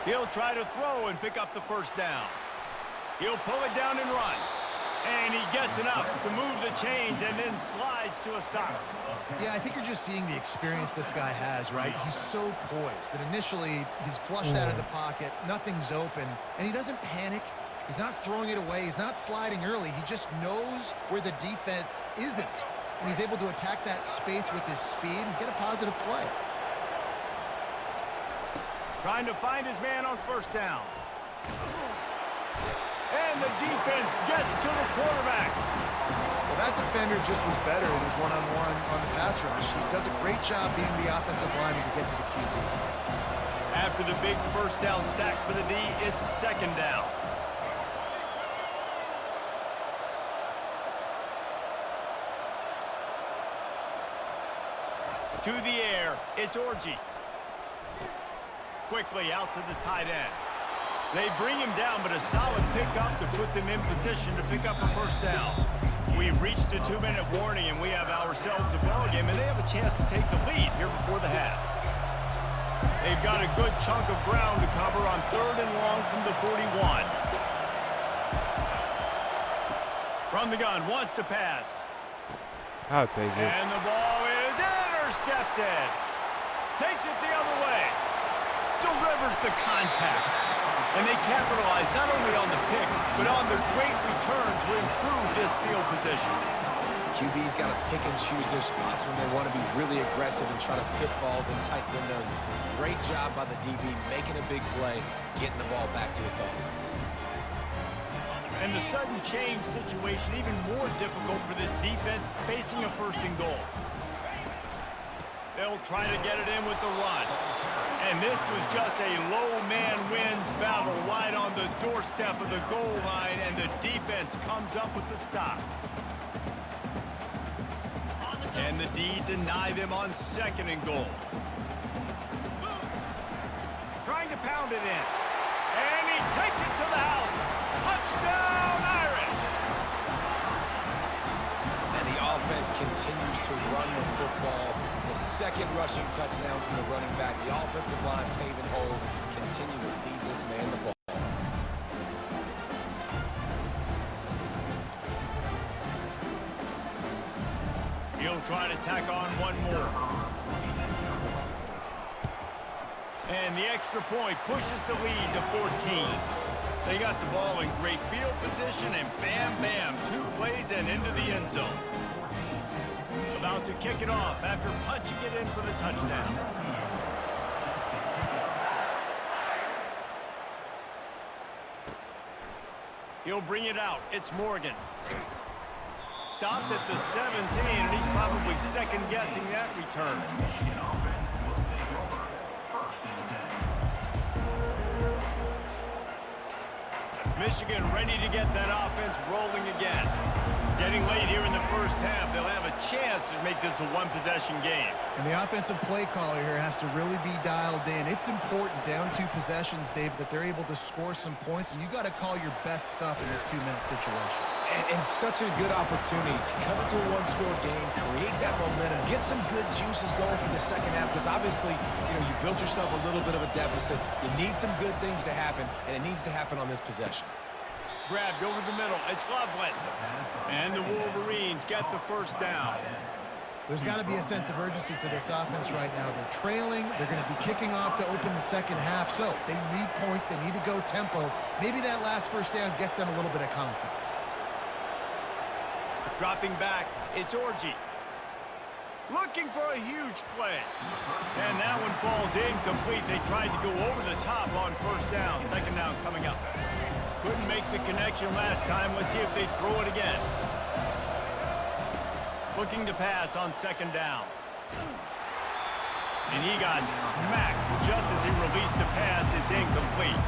He'll try to throw and pick up the first down. He'll pull it down and run. And he gets enough to move the chains and then slides to a stop. Yeah, I think you're just seeing the experience this guy has, right? He's so poised that initially he's flushed out of the pocket, nothing's open, and he doesn't panic. He's not throwing it away. He's not sliding early. He just knows where the defense isn't, and he's able to attack that space with his speed and get a positive play. Trying to find his man on first down. And the defense gets to the quarterback. Well, that defender just was better in his one-on-one on the pass rush. He does a great job being the offensive lineman to get to the QB. After the big first down sack for the D, it's second down. To the air, it's Orji. Quickly out to the tight end. They bring him down, but a solid pickup to put them in position to pick up a first down. We've reached the 2-minute warning, and we have ourselves a ball game, and they have a chance to take the lead here before the half. They've got a good chunk of ground to cover on 3rd and long from the 41. From the gun, wants to pass. I'll take it. And the ball is intercepted. Takes it the other way. Delivers the contact. And they capitalize not only on the pick, but on the great return to improve this field position. QB's got to pick and choose their spots when they want to be really aggressive and try to fit balls in tight windows. Great job by the DB making a big play, getting the ball back to its offense. And the sudden change situation even more difficult for this defense facing a first and goal. They'll try to get it in with the run. And this was just a low man wins battle right on the doorstep of the goal line, and the defense comes up with the stop. And the D deny them on 2nd and goal. Trying to pound it in. And he takes it to the house. Touchdown, Irish! And the offense continues to run the football. The second rushing touchdown from the running back. The offensive line paving holes, continue to feed this man the ball. He'll try to tack on one more. And the extra point pushes the lead to 14. They got the ball in great field position, and bam, bam, 2 plays and into the end zone. About to kick it off after punching it in for the touchdown. He'll bring it out. It's Morgan. Stopped at the 17, and he's probably second-guessing that return. Michigan offense will take over. 1st and 10. Michigan ready to get that offense rolling again. Getting late here in the first half, they'll have a chance to make this a one-possession game. And the offensive play caller here has to really be dialed in. It's important down 2 possessions, Dave, that they're able to score some points, and you got to call your best stuff in this 2-minute situation. And such a good opportunity to cut into a one-score game, create that momentum, get some good juices going for the second half, because obviously, you built yourself a little bit of a deficit. You need some good things to happen, and it needs to happen on this possession. Grabbed over the middle. It's Loveland. And the Wolverines get the first down. There's got to be a sense of urgency for this offense right now. They're trailing. They're going to be kicking off to open the second half. So they need points. They need to go tempo. Maybe that last first down gets them a little bit of confidence. Dropping back, it's Orji. looking for a huge play. And that one falls incomplete. They tried to go over the top on first down. Second down coming up. Couldn't make the connection last time. Let's see if they throw it again. Looking to pass on second down. And he got smacked just as he released the pass. It's incomplete.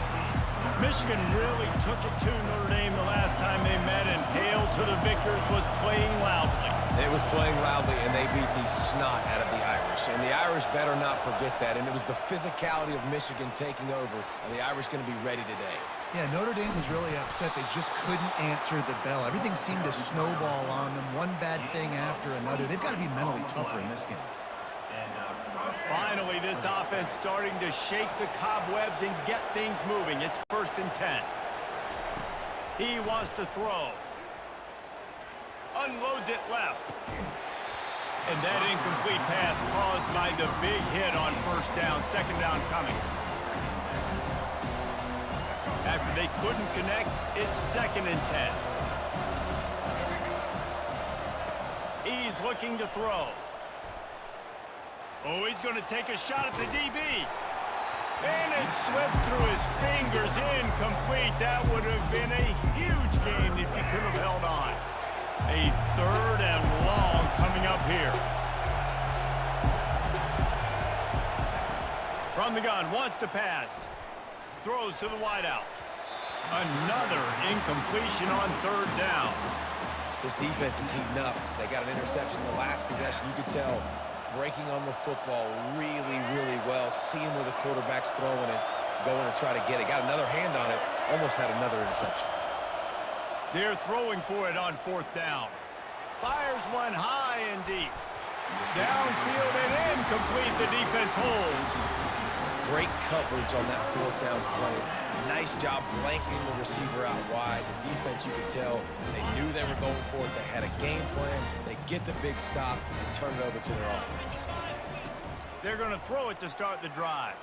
Michigan really took it to Notre Dame the last time they met, and Hail to the Victors was playing loudly. It was playing loudly, and they beat the snot out of the Irish. And the Irish better not forget that. And it was the physicality of Michigan taking over. And the Irish going to be ready today. Yeah, Notre Dame was really upset. They just couldn't answer the bell. Everything seemed to snowball on them, one bad thing after another. They've got to be mentally tougher in this game. Finally, this offense starting to shake the cobwebs and get things moving. It's 1st and 10. He wants to throw. Unloads it left. And that incomplete pass caused by the big hit on first down. Second down coming. After they couldn't connect, it's 2nd and 10. He's looking to throw. Oh, he's going to take a shot at the DB. And it slips through his fingers. Incomplete. That would have been a huge gain if he could have held on. A 3rd and long coming up here. From the gun, wants to pass. Throws to the wideout. Another incompletion on 3rd down. This defense is heating up. They got an interception the last possession. You could tell breaking on the football really, really well. Seeing where the quarterback's throwing it, going to try to get it. Got another hand on it. Almost had another interception. They're throwing for it on 4th down. Fires one high and deep. Downfield and incomplete. The defense holds. Great coverage on that 4th down play. Nice job blanketing the receiver out wide. The defense, you could tell, they knew they were going for it. They had a game plan. They get the big stop and turn it over to their offense. They're going to throw it to start the drive.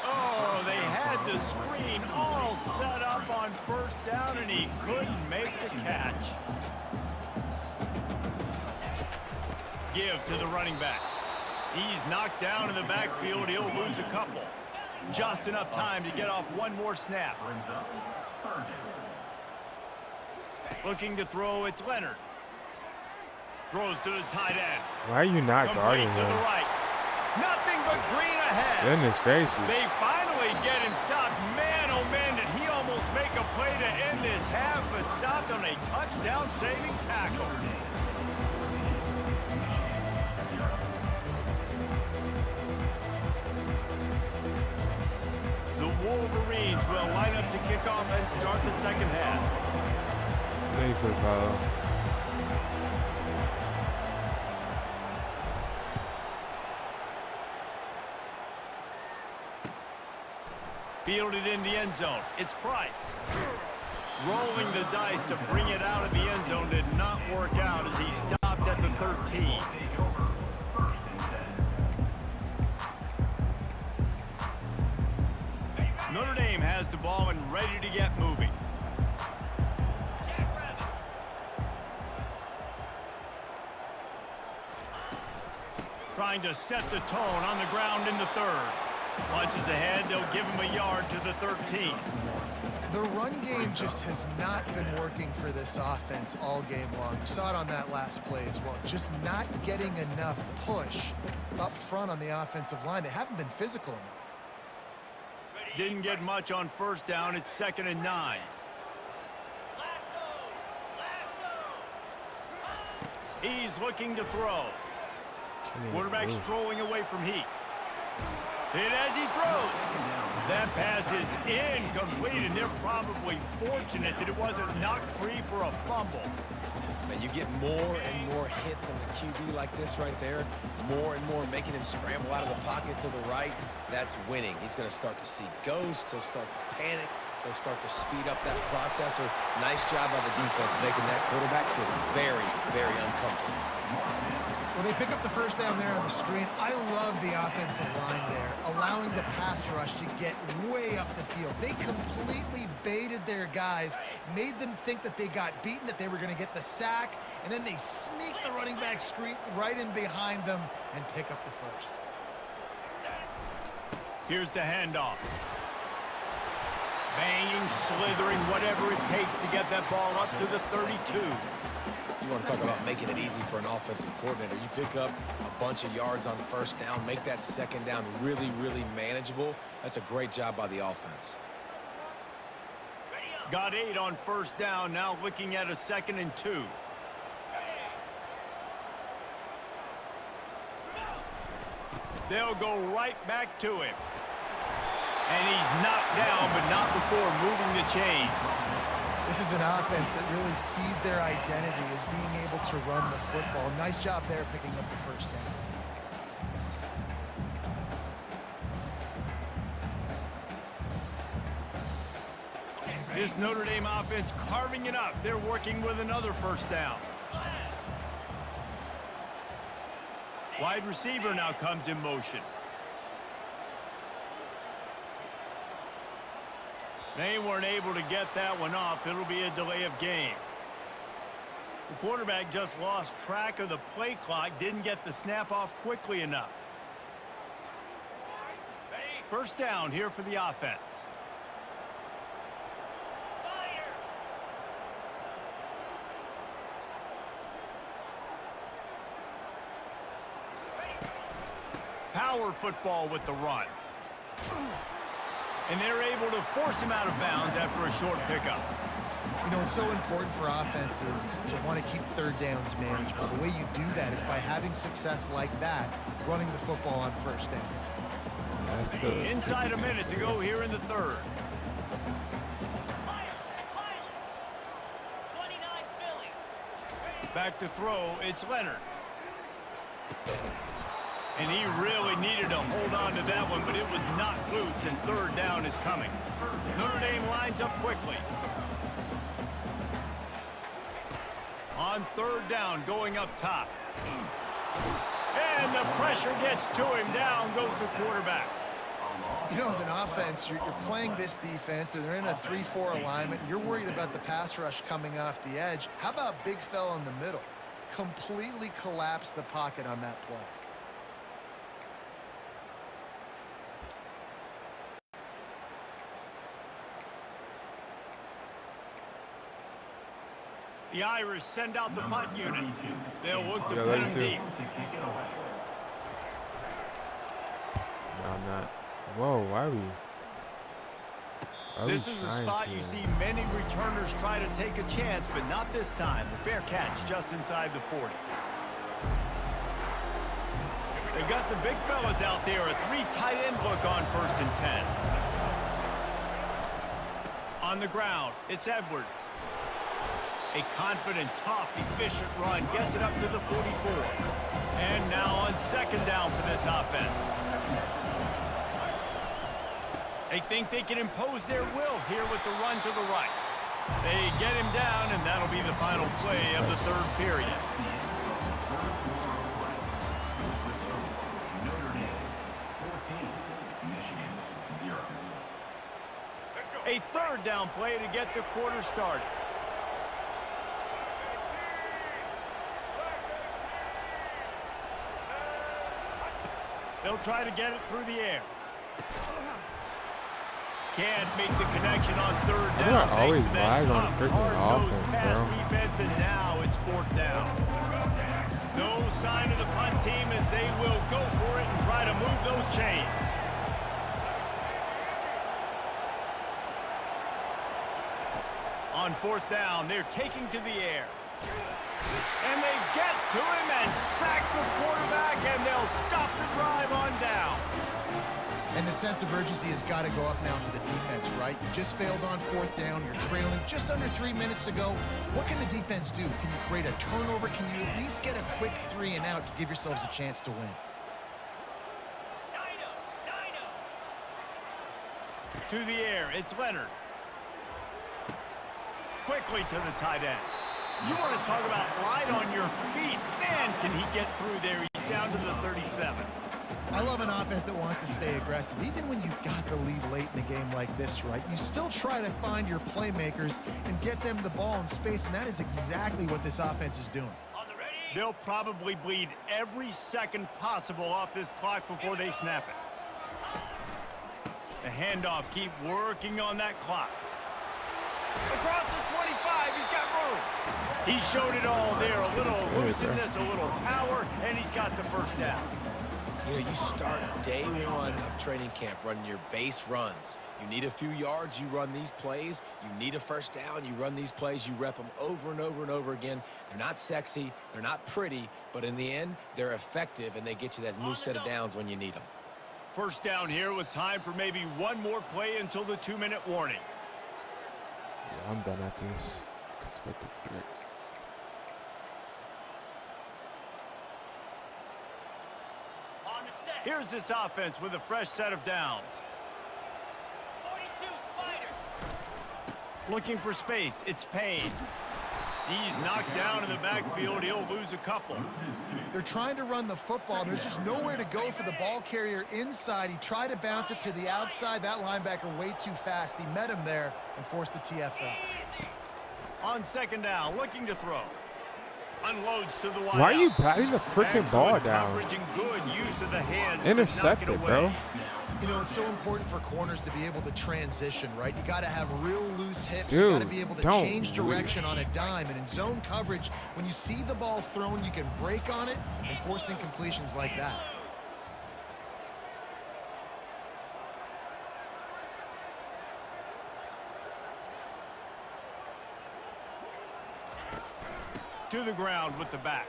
Oh, they had the screen all set up on first down, and he couldn't make the catch. Give to the running back. He's knocked down in the backfield. He'll lose a couple. Just enough time to get off one more snap. Looking to throw, it's Leonard. Throws to the tight end. Why are you not guarding Complete to him? the right. Nothing but green ahead. Goodness gracious. They finally get him stopped. Man, oh man, did he almost make a play to end this half, but stopped on a touchdown-saving tackle. The Wolverines will line up to kick off and start the second half. Thank you for the follow. Fielded in the end zone. It's Price. Rolling the dice to bring it out of the end zone did not work out as he stopped at the 13. Notre Dame has the ball and ready to get moving. Trying to set the tone on the ground in the 3rd. Punches ahead, they'll give him a yard to the 13. The run game just has not been working for this offense all game long. You saw it on that last play as well. Just not getting enough push up front on the offensive line. They haven't been physical enough. Didn't get much on first down. It's 2nd and 9. He's looking to throw. Quarterback strolling away from Heat. Hit as he throws. That pass is incomplete, and they're probably fortunate that it wasn't knocked free for a fumble. And you get more and more hits on the QB like this right there. More and more making him scramble out of the pocket to the right. That's winning. He's going to start to see ghosts. He'll start to panic. He'll start to speed up that processor. Nice job by the defense making that quarterback feel very, very uncomfortable. Well, they pick up the first down there on the screen. I love the offensive line there, allowing the pass rush to get way up the field. They completely baited their guys, made them think that they got beaten, that they were going to get the sack, and then they sneak the running back screen right in behind them and pick up the first. Here's the handoff. Banging, slithering, whatever it takes to get that ball up to the 32. You want to talk about making it easy for an offensive coordinator. You pick up a bunch of yards on first down, make that second down really, really manageable. That's a great job by the offense. Got 8 on first down, now looking at a 2nd and 2. They'll go right back to him. And he's knocked down, but not before moving the chains. This is an offense that really sees their identity as being able to run the football. Nice job there picking up the first down. This Notre Dame offense carving it up. They're working with another first down. Wide receiver now comes in motion. They weren't able to get that one off. It'll be a delay of game. The quarterback just lost track of the play clock, didn't get the snap off quickly enough. First down here for the offense. Power football with the run. And they're able to force him out of bounds after a short pickup. You know, it's so important for offenses to want to keep third downs manageable. The way you do that is by having success like that, running the football on first down. Inside a minute to go here in the third. Back to throw, it's Leonard. And he really needed to hold on to that one, but it was not loose, and third down is coming. Notre Dame lines up quickly. On third down, going up top. And the pressure gets to him. Down goes the quarterback. You know, as an offense, you're playing this defense. They're in a 3-4 alignment. You're worried about the pass rush coming off the edge. How about big fella in the middle? Completely collapse the pocket on that play. The Irish send out the punt unit. They'll look to pin him deep. No, I'm not. Whoa, why are we? This is a spot you see many returners try to take a chance, but not this time. The fair catch just inside the 40. They've got the big fellas out there. A 3 tight end look on 1st and 10. On the ground, it's Edwards. A confident, tough, efficient run gets it up to the 44. And now on 2nd down for this offense. They think they can impose their will here with the run to the right. They get him down, and that'll be the final play of the third period. Notre Dame 14, Michigan 0. A third down play to get the quarter started. They'll try to get it through the air. Can't make the connection on third down. I always lag on freaking offense, bro. Defense, and now it's 4th down. No sign of the punt team as they will go for it and try to move those chains. On 4th down, they're taking to the air. And they get to him and sack the quarterback, and they'll stop the drive on down. And the sense of urgency has got to go up now for the defense, right? You just failed on 4th down. You're trailing just under 3 minutes to go. What can the defense do? Can you create a turnover? Can you at least get a quick 3 and out to give yourselves a chance to win? To the air, it's Leonard. Quickly to the tight end. You want to talk about light on your feet. Man, can he get through there. He's down to the 37. I love an offense that wants to stay aggressive. Even when you've got the lead late in a game like this, right, you still try to find your playmakers and get them the ball in space, and that is exactly what this offense is doing. They'll probably bleed every second possible off this clock before they snap it. The handoff, keep working on that clock. Across the 25, he's got room. He showed it all there, a little elusiveness, a little power, and he's got the first down. You know, you start day one of training camp running your base runs. You need a few yards, you run these plays. You need a first down, you run these plays. You rep them over and over and over again. They're not sexy, they're not pretty, but in the end, they're effective, and they get you that new set of downs when you need them. First down here with time for maybe one more play until the 2-minute warning. Yeah, I'm done after this. Because what the frick? Here's this offense with a fresh set of downs. 42, Spider. Looking for space. It's Payne. He's knocked down in the backfield. He'll lose a couple. They're trying to run the football. There's just nowhere to go for the ball carrier inside. He tried to bounce it to the outside. That linebacker way too fast. He met him there and forced the TFL. On second down, looking to throw. Unloads to the wide. Why are you batting the freaking ball down? Coverage and good use of the hands. Intercepted, to knock it bro. away. You know, it's so important for corners to be able to transition, right? You got to have real loose hips. Dude, you got to be able to don't change direction on a dime. And in zone coverage, when you see the ball thrown, you can break on it and force incompletions like that. To the ground with the back.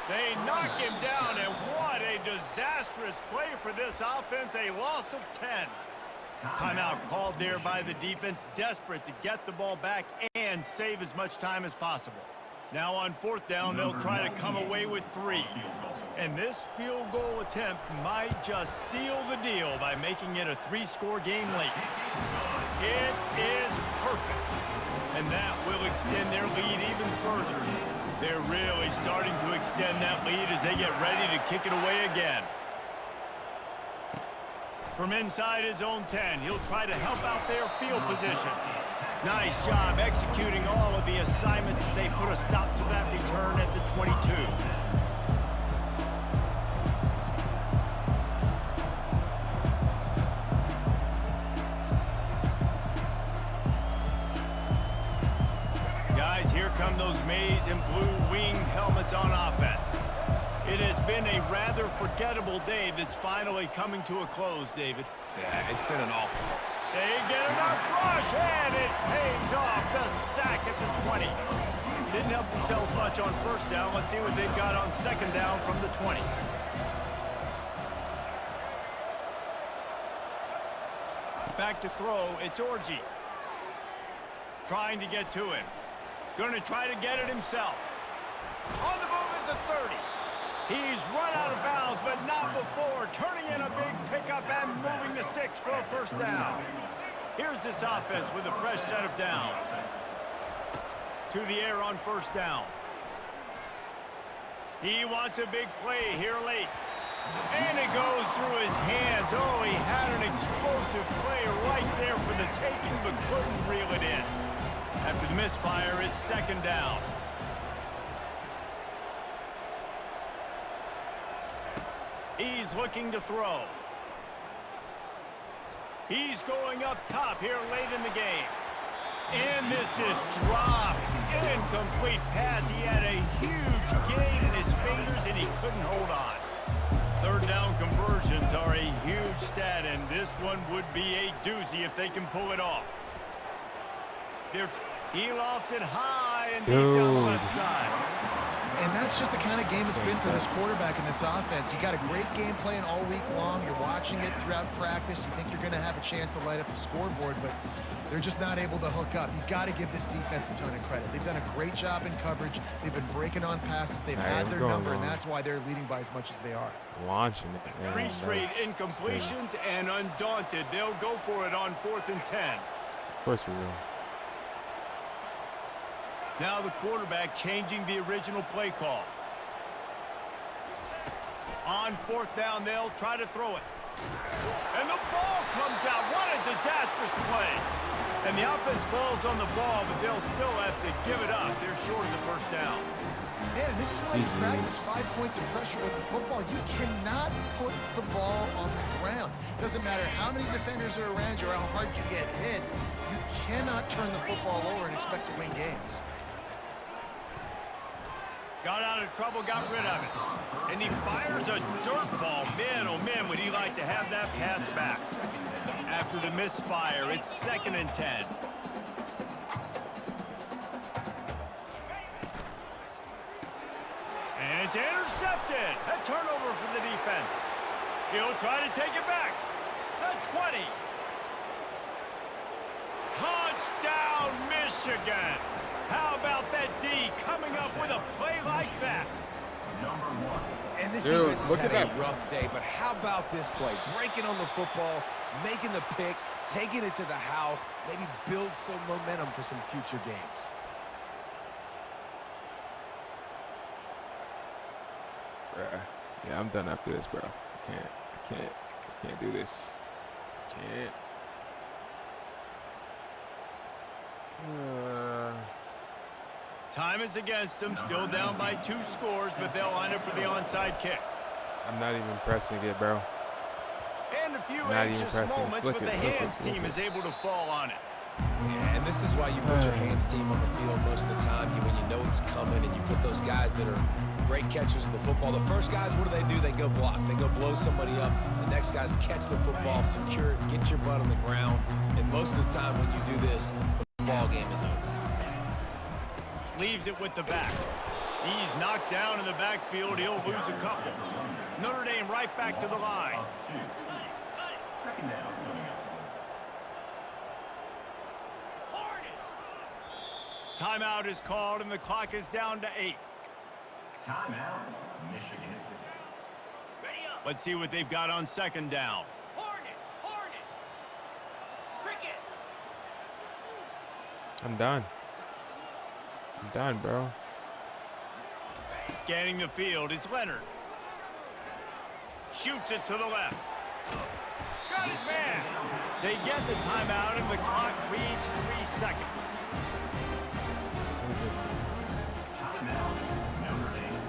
They knock him down, and what a disastrous play for this offense. A loss of 10. Timeout called there by the defense, desperate to get the ball back and save as much time as possible. Now on fourth down, they'll try to come away with 3. And this field goal attempt might just seal the deal by making it a 3-score game late. It is perfect. And that will extend their lead even further. They're really starting to extend that lead as they get ready to kick it away again. From inside his own 10, he'll try to help out their field position. Nice job executing all of the assignments as they put a stop to that return at the 22. Guys, here come those maize and blue winged helmets on offense. It has been a rather forgettable day that's finally coming to a close, David. Yeah, it's been an awful one. They get enough rush, and it pays off. The sack at the 20. Didn't help themselves much on first down. Let's see what they've got on second down from the 20. Back to throw, it's Orji. Trying to get to him. Going to try to get it himself. On the move at the 30. He's run out of bounds, but not before. Turning in a big pickup and moving the sticks for a first down. Here's this offense with a fresh set of downs. To the air on first down. He wants a big play here late. And it goes through his hands. Oh, he had an explosive play right there for the taking, but couldn't reel it in. After the misfire, it's second down. He's looking to throw. He's going up top here late in the game. And this is dropped. Incomplete pass. He had a huge gain in his fingers, and he couldn't hold on. Third down conversions are a huge stat, and this one would be a doozy if they can pull it off. He lofts it high and deep down the left side. And that's just the kind of game it's been for this quarterback in this offense. You got a great game plan all week long. You're watching it throughout practice. You think you're going to have a chance to light up the scoreboard, but they're just not able to hook up. You've got to give this defense a ton of credit. They've done a great job in coverage. They've been breaking on passes. They've had their number, and that's why they're leading by as much as they are. Launching it. Man, 3 straight incompletions, and undaunted, they'll go for it on 4th and 10. Of course we will. Now the quarterback changing the original play call. On 4th down, they'll try to throw it. And the ball comes out. What a disastrous play. And the offense falls on the ball, but they'll still have to give it up. They're short of the 1st down. Man, and this is why you practice 5 points of pressure with the football. You cannot put the ball on the ground. Doesn't matter how many defenders are around you or how hard you get hit. You cannot turn the football over and expect to win games. Got out of trouble, got rid of it. And he fires a dirt ball. Man, oh man, would he like to have that pass back. After the misfire, it's 2nd and 10. And it's intercepted. A turnover for the defense. He'll try to take it back. The 20. Touchdown, Michigan. How about that D coming up with a play like that? And this defense has had a rough day, but how about this play? Breaking on the football, making the pick, taking it to the house, maybe build some momentum for some future games. Yeah, I'm done after this, bro. I can't do this. Can't. Time is against them, still down by 2 scores, but they'll line up for the onside kick. I'm not even pressing it, bro. And a few anxious moments, but the hands team is able to fall on it. Yeah, and this is why you put your hands team on the field most of the time. When you know it's coming and you put those guys that are great catchers of the football. The first guys, what do? They go block. They go blow somebody up. The next guys catch the football, secure it, get your butt on the ground. And most of the time when you do this, the ball game is over. Leaves it with the back. He's knocked down in the backfield. He'll lose a couple. Notre Dame right back to the line. 2nd down. Timeout is called, and the clock is down to 8. Timeout, Michigan. Let's see what they've got on 2nd down. I'm done. I'm done, bro. Scanning the field, it's Leonard. Shoots it to the left. Got his man. They get the timeout, and the clock reads 3 seconds. Timeout, Notre Dame.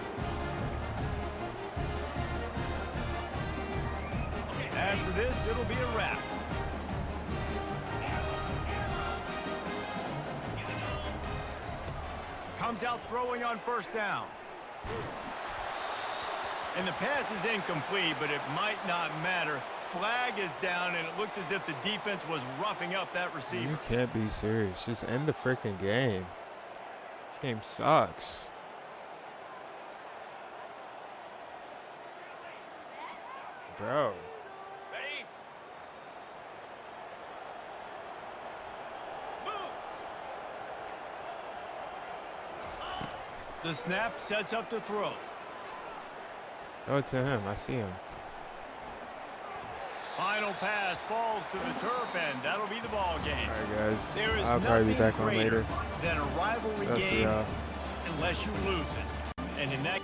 After this, it'll be a wrap. Comes out throwing on 1st down. And the pass is incomplete, but it might not matter. Flag is down, and it looked as if the defense was roughing up that receiver. You can't be serious. Just end the freaking game. This game sucks. Bro. Ready? Moves. The snap sets up to throw. Throw it to him. I see him. Final pass falls to the turf, and that'll be the ball game. All right, guys. There is I'll probably be back on nothing later. greater than a rivalry I'll see game y'all. unless you lose it. And in that